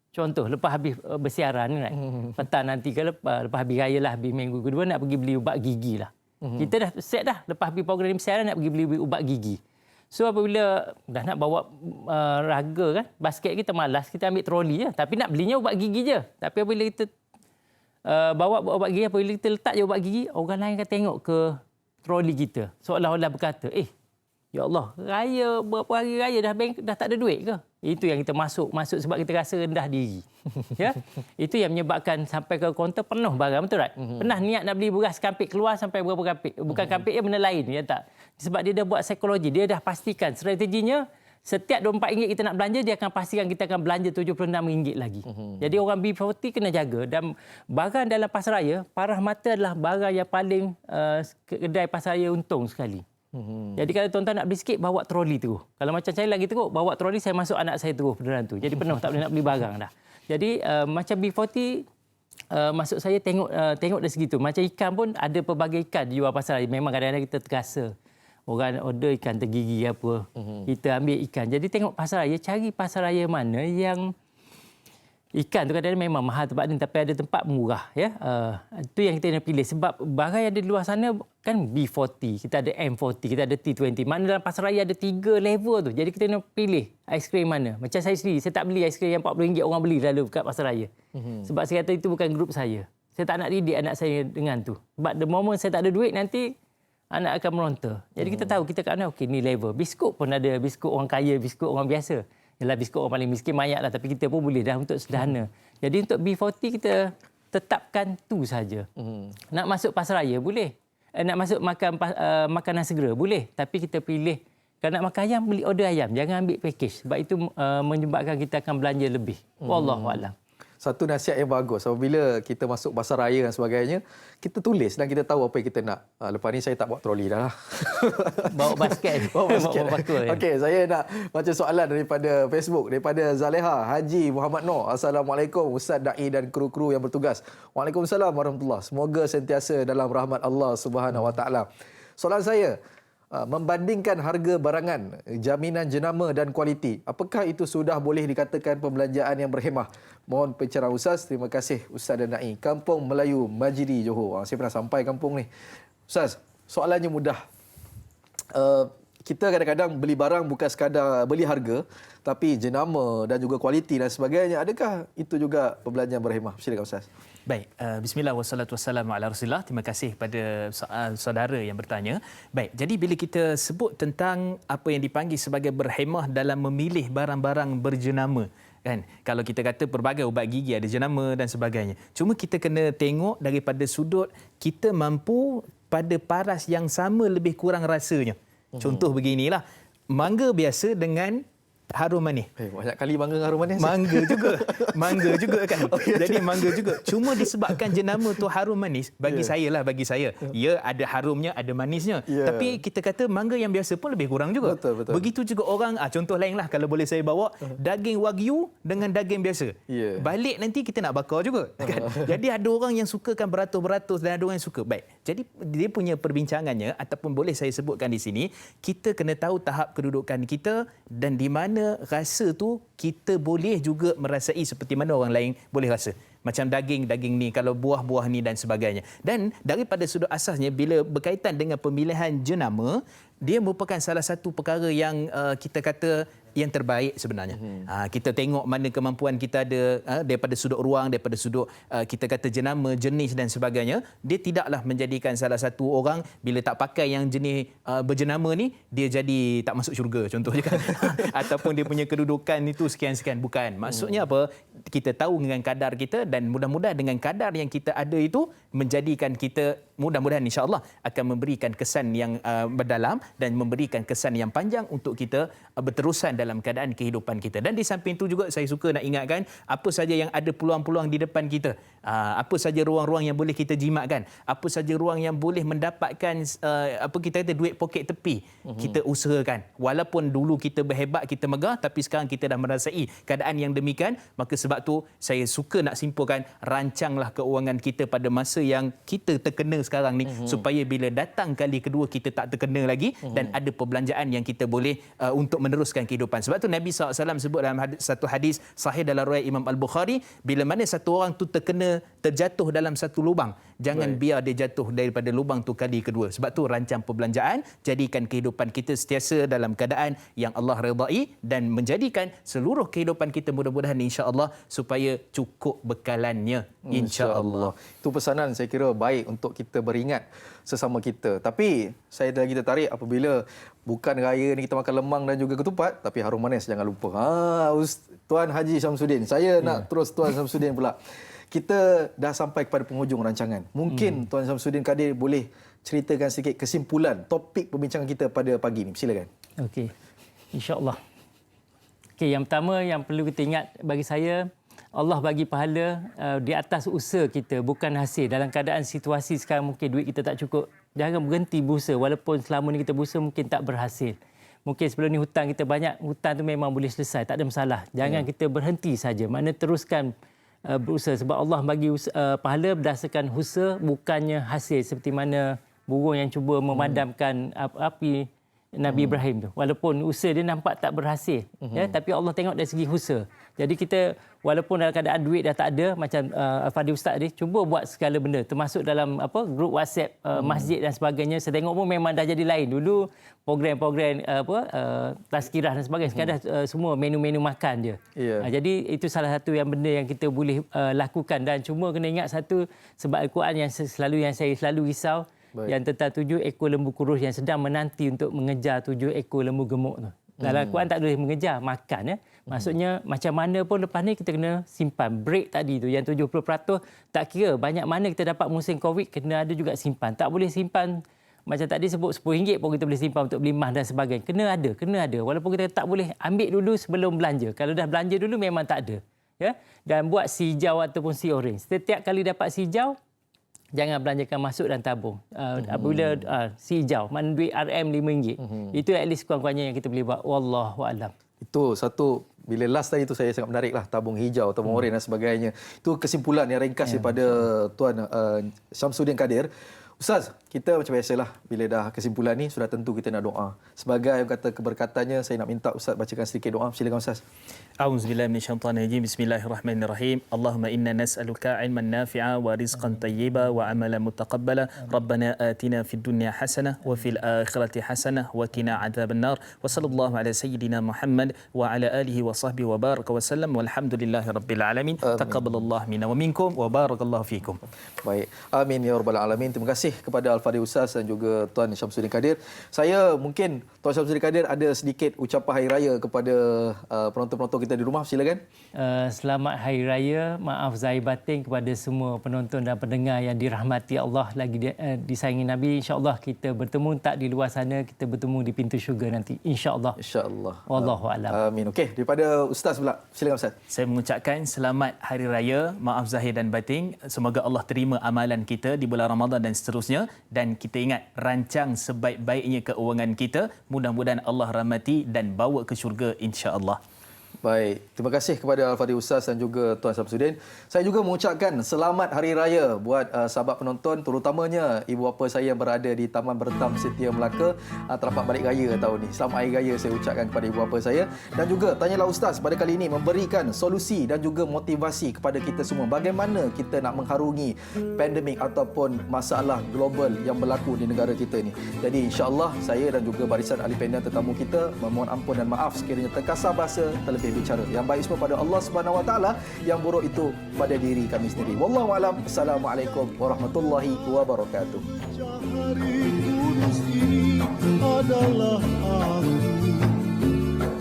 Contoh, lepas habis bersiaran, right? Petang nanti ke lepas habis raya lah, habis minggu kedua nak pergi beli ubat gigi lah. Kita dah set dah, lepas habis program bersiaran nak pergi beli ubat gigi. So apabila dah nak bawa raga kan, basket kita malas, kita ambil troli je. Tapi nak belinya ubat gigi je. Tapi apabila kita bawa ubat gigi, apabila kita letak je ubat gigi, orang lain akan tengok ke troli kita. Seolah-olah berkata, ya Allah, raya berapa hari raya dah tak ada duit ke? Itu yang kita masuk sebab kita rasa rendah diri. Ya? Itu yang menyebabkan sampai ke kaunter penuh barang, betul tak? Pernah niat nak beli beras kampik, keluar sampai berapa kampik. Bukan kampik, benda lain, ya tak? Sebab dia dah buat psikologi, dia dah pastikan strateginya setiap RM24 kita nak belanja, dia akan pastikan kita akan belanja RM76 lagi. Jadi orang B40 kena jaga. Dan barang dalam pasar raya, parah mata adalah barang yang paling kedai pasar raya untung sekali. Jadi kalau tuan-tuan nak beli sikit, bawa troli terus. Kalau macam saya lagi teruk, bawa troli, saya masuk anak saya terus dalam tu. Jadi penuh, tak boleh nak beli barang dah. Jadi macam B40, maksud saya tengok dari segitu. Macam ikan pun ada pelbagai ikan dijual pasar raya. Memang kadang-kadang kita terasa. Orang order ikan tergigi apa. Kita ambil ikan. Jadi tengok pasar raya, cari pasar raya mana yang ikan tu kadang-kadang memang mahal tempat ni, tapi ada tempat murah. Ya, itu yang kita nak pilih. Sebab barang yang ada di luar sana kan B40, kita ada M40, kita ada T20. Mana dalam pasar raya ada 3 level tu. Jadi kita nak pilih aiskrim mana. Macam saya sendiri, saya tak beli aiskrim yang RM40 orang beli lalu kat pasar raya. Sebab saya kata itu bukan grup saya. Saya tak nak didik anak saya dengan tu. Sebab the moment saya tak ada duit, nanti anak akan meronta. Jadi kita tahu, kita kat mana, okey ni level. Biskut pun ada, biskut orang kaya, biskut orang biasa. Yalah, biskut orang paling miskin mayat lah, tapi kita pun boleh dah untuk sederhana. Jadi untuk B40 kita tetapkan tu saja. Nak masuk pasar raya boleh. Nak masuk makan makanan segera boleh. Tapi kita pilih, kalau nak makan ayam, beli order ayam. Jangan ambil package. Sebab itu menyebabkan kita akan belanja lebih. Wallahualam. satu nasihat yang bagus. Apabila kita masuk pasar raya dan sebagainya, kita tulis dan kita tahu apa yang kita nak. Lepas ni saya tak bawa troli dah lah. Bawa basket. Bawa basket. Bawa bakul, ya. Okey, saya nak baca soalan daripada Facebook, daripada Zaleha Haji Muhammad Noor. Assalamualaikum Ustaz Da'i dan kru-kru yang bertugas. Waalaikumsalam warahmatullahi. Semoga sentiasa dalam rahmat Allah Subhanahu Wa Taala. Soalan saya, membandingkan harga barangan, jaminan jenama dan kualiti, apakah itu sudah boleh dikatakan pembelanjaan yang berhemah? Mohon pencerahan Ustaz. Terima kasih Ustaz dan Da'i. Kampung Melayu Majidi, Johor. Saya pernah sampai kampung ni. Ustaz, soalannya mudah. Kita kadang-kadang beli barang bukan sekadar beli harga, tapi jenama dan juga kualiti dan sebagainya. Adakah itu juga pembelanjaan berhemah? Silakan Ustaz. Baik, bismillah wassalatu wassalamu ala Rasulillah. Terima kasih pada saudara yang bertanya. Baik, jadi bila kita sebut tentang apa yang dipanggil sebagai berhemah dalam memilih barang-barang berjenama, kan, kalau kita kata pelbagai ubat gigi ada jenama dan sebagainya. Cuma kita kena tengok daripada sudut kita mampu pada paras yang sama lebih kurang rasanya. Contoh beginilah, mangga biasa dengan harum manis. Banyak kali mangga harum manis. Mangga juga kan. Okay. Jadi mangga juga. Cuma disebabkan jenama tu harum manis, bagi saya, ia ada harumnya, ada manisnya. Tapi kita kata mangga yang biasa pun lebih kurang juga. Betul. Begitu juga orang, contoh lain lah kalau boleh saya bawa, daging wagyu dengan daging biasa. Balik nanti kita nak bakar juga. Kan? Jadi ada orang yang sukakan beratus-beratus dan ada orang yang suka. Baik. Jadi dia punya perbincangannya, ataupun boleh saya sebutkan di sini, kita kena tahu tahap kedudukan kita dan di mana rasa tu kita boleh juga merasai seperti mana orang lain boleh rasa. Macam daging ni, kalau buah-buah ni dan sebagainya. Dan daripada sudut asasnya, bila berkaitan dengan pemilihan jenama, dia merupakan salah satu perkara yang kita kata yang terbaik sebenarnya. Kita tengok mana kemampuan kita ada daripada sudut ruang, daripada sudut kita kata jenama, jenis dan sebagainya. Dia tidaklah menjadikan salah satu orang bila tak pakai yang jenis berjenama ni, dia jadi tak masuk syurga contohnya kan. Ataupun dia punya kedudukan itu sekian-sekian. Bukan. Maksudnya apa? Kita tahu dengan kadar kita dan mudah-mudahan dengan kadar yang kita ada itu menjadikan kita mudah-mudahan insya-Allah akan memberikan kesan yang berdalam dan memberikan kesan yang panjang untuk kita berterusan dalam keadaan kehidupan kita. Dan di samping itu juga saya suka nak ingatkan apa saja yang ada peluang-peluang di depan kita. Apa saja ruang-ruang yang boleh kita jimatkan. Apa saja ruang yang boleh mendapatkan apa kita kata duit poket tepi. Kita usahakan. Walaupun dulu kita berhebat, kita megah, tapi sekarang kita dah merasai keadaan yang demikian, maka sebab tu saya suka nak simpulkan, rancanglah keuangan kita pada masa yang kita terkena sekarang ni supaya bila datang kali kedua kita tak terkena lagi dan ada perbelanjaan yang kita boleh untuk meneruskan kehidupan. Sebab tu Nabi SAW sebut dalam satu hadis sahih dalam riwayat Imam Al-Bukhari, bila mana satu orang tu terjatuh dalam satu lubang, jangan biar dia jatuh daripada lubang tu kali kedua. Sebab tu rancang perbelanjaan, jadikan kehidupan kita sentiasa dalam keadaan yang Allah redai dan menjadikan seluruh kehidupan kita mudah-mudahan insya-Allah supaya cukup bekalannya insya-Allah. Itu pesanan saya kira baik untuk kita beringat sesama kita. Tapi saya lagi tertarik apabila bukan raya ni kita makan lemang dan juga ketupat, tapi harum manis jangan lupa. Tuan Haji Syamsuddin. Saya nak terus Tuan Syamsuddin pula. Kita dah sampai kepada penghujung rancangan. Mungkin Tuan Syamsuddin Kadir boleh ceritakan sedikit kesimpulan topik perbincangan kita pada pagi ini. Silakan. Okey. InsyaAllah. Okey, yang pertama yang perlu kita ingat bagi saya, Allah bagi pahala di atas usaha kita, bukan hasil. Dalam keadaan situasi sekarang mungkin duit kita tak cukup, jangan berhenti berusaha. Walaupun selama ni kita berusaha mungkin tak berhasil. Mungkin sebelum ni hutang kita banyak, hutang tu memang boleh selesai, tak ada masalah. Jangan kita berhenti saja. Mana teruskan berusaha, sebab Allah bagi pahala berdasarkan usaha, bukannya hasil, seperti mana burung yang cuba memadamkan api Nabi Ibrahim tu. Walaupun usaha dia nampak tak berhasil, tapi Allah tengok dari segi usaha. Jadi kita walaupun dalam keadaan duit dah tak ada, macam Al-Fadhil Ustaz ni, cuba buat segala benda, termasuk dalam grup WhatsApp masjid dan sebagainya. Saya tengok pun memang dah jadi lain. Dulu program-program tazkirah dan sebagainya, sekarang dah semua menu-menu makan je. Jadi itu salah satu yang benda yang kita boleh lakukan. Dan cuma kena ingat satu, sebab Al-Quran yang saya selalu risau, yang tentang 7 ekor lembu kurus yang sedang menanti untuk mengejar 7 ekor lembu gemuk tu. Dalam Al-Quran tak boleh mengejar, makan. Maksudnya macam mana pun lepas ni kita kena simpan. Break tadi tu yang 70%, tak kira banyak mana kita dapat musim Covid, kena ada juga simpan. Tak boleh simpan macam tadi sebut RM10 pun kita boleh simpan untuk beli emas dan sebagainya. Kena ada. Walaupun kita tak boleh ambil dulu sebelum belanja. Kalau dah belanja dulu memang tak ada. ya, dan buat si hijau ataupun si orange. Setiap kali dapat si hijau, jangan belanjakan masuk dan tabung. Apabila si hijau, mana duit RM RM5. Itu at least kurang-kurangnya yang kita boleh buat. Wallahu a'lam. Itu satu, bila last tadi tu saya sangat menarik lah, tabung hijau, tabung oren dan sebagainya. Itu kesimpulan yang ringkas daripada Tuan Syamsuddin Kadir. Ustaz, kita macam biasalah bila dah kesimpulan ni sudah tentu kita nak doa. Sebagai yang kata keberkatannya, saya nak minta Ustaz bacakan sedikit doa. Silakan Ustaz. A'udzubillahi minasyaitanir rajim. Bismillahirrahmanirrahim. Allahumma inna nas'aluka 'ilman nafi'a wa rizqan tayyiba wa 'amalan mutaqabbala. Rabbana atina fid dunya hasanah wa fil akhirati hasanah wa qina 'adzabannar. Wa sallallahu ala sayyidina Muhammad wa ala alihi wa sahbihi wa baraka wa sallam walhamdulillahi rabbil alamin. Taqabbalallahu minna wa minkum wa barakallahu fikum. Baik. Amin ya rabbal alamin. Terima kasih kepada Al-Fadhil Ustaz dan juga Tuan Syamsuddin Kadir. Saya mungkin Tuan Syamsuddin Kadir ada sedikit ucapan hari raya kepada penonton-penonton kita di rumah. Silakan. Selamat Hari Raya. Maaf zahir batin kepada semua penonton dan pendengar yang dirahmati Allah, lagi disayangi Nabi. InsyaAllah kita bertemu tak di luar sana, kita bertemu di pintu syurga nanti. InsyaAllah. InsyaAllah. Wallahu a'lam. Amin. Okey, daripada Ustaz pula. Silakan Ustaz. Saya mengucapkan selamat Hari Raya, maaf zahir dan batin. Semoga Allah terima amalan kita di bulan Ramadan dan seterusnya. Dan kita ingat, rancang sebaik-baiknya keuangan kita. Mudah-mudahan Allah rahmati dan bawa ke syurga insya-Allah. Baik, terima kasih kepada Al-Fadhil Ustaz dan juga Tuan Syamsuddin. Saya juga mengucapkan selamat Hari Raya buat sahabat penonton, terutamanya ibu bapa saya yang berada di Taman Bertam Setia Melaka, terdapat balik raya tahun ni. Selamat Hari Raya saya ucapkan kepada ibu bapa saya. Dan juga Tanyalah Ustaz pada kali ini memberikan solusi dan juga motivasi kepada kita semua bagaimana kita nak mengharungi pandemik ataupun masalah global yang berlaku di negara kita ni. Jadi insya-Allah saya dan juga barisan ahli panel tetamu kita memohon ampun dan maaf sekiranya terkasar bahasa, terlebih bicara. Yang baik semua pada Allah Subhanahu Wa Taala, yang buruk itu pada diri kami sendiri. Wallahu alam. Assalamualaikum warahmatullahi wabarakatuh. Hari kudus ini adalah aku,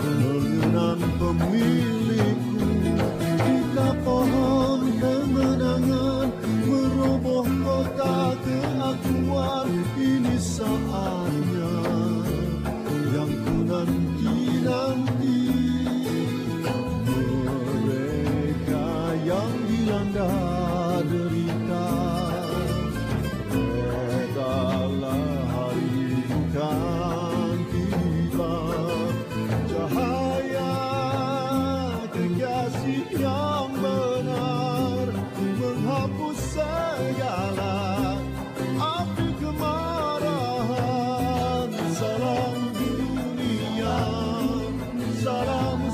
mengenang pemilikku. Jika pohon kemenangan meroboh kota keakuan, ini saatnya yang ku nanti-nanti. Yang dilanda derita, redalah hari kan tiba. Cahaya kekasih yang benar menghapus segala api kemarahan. Salam dunia, salam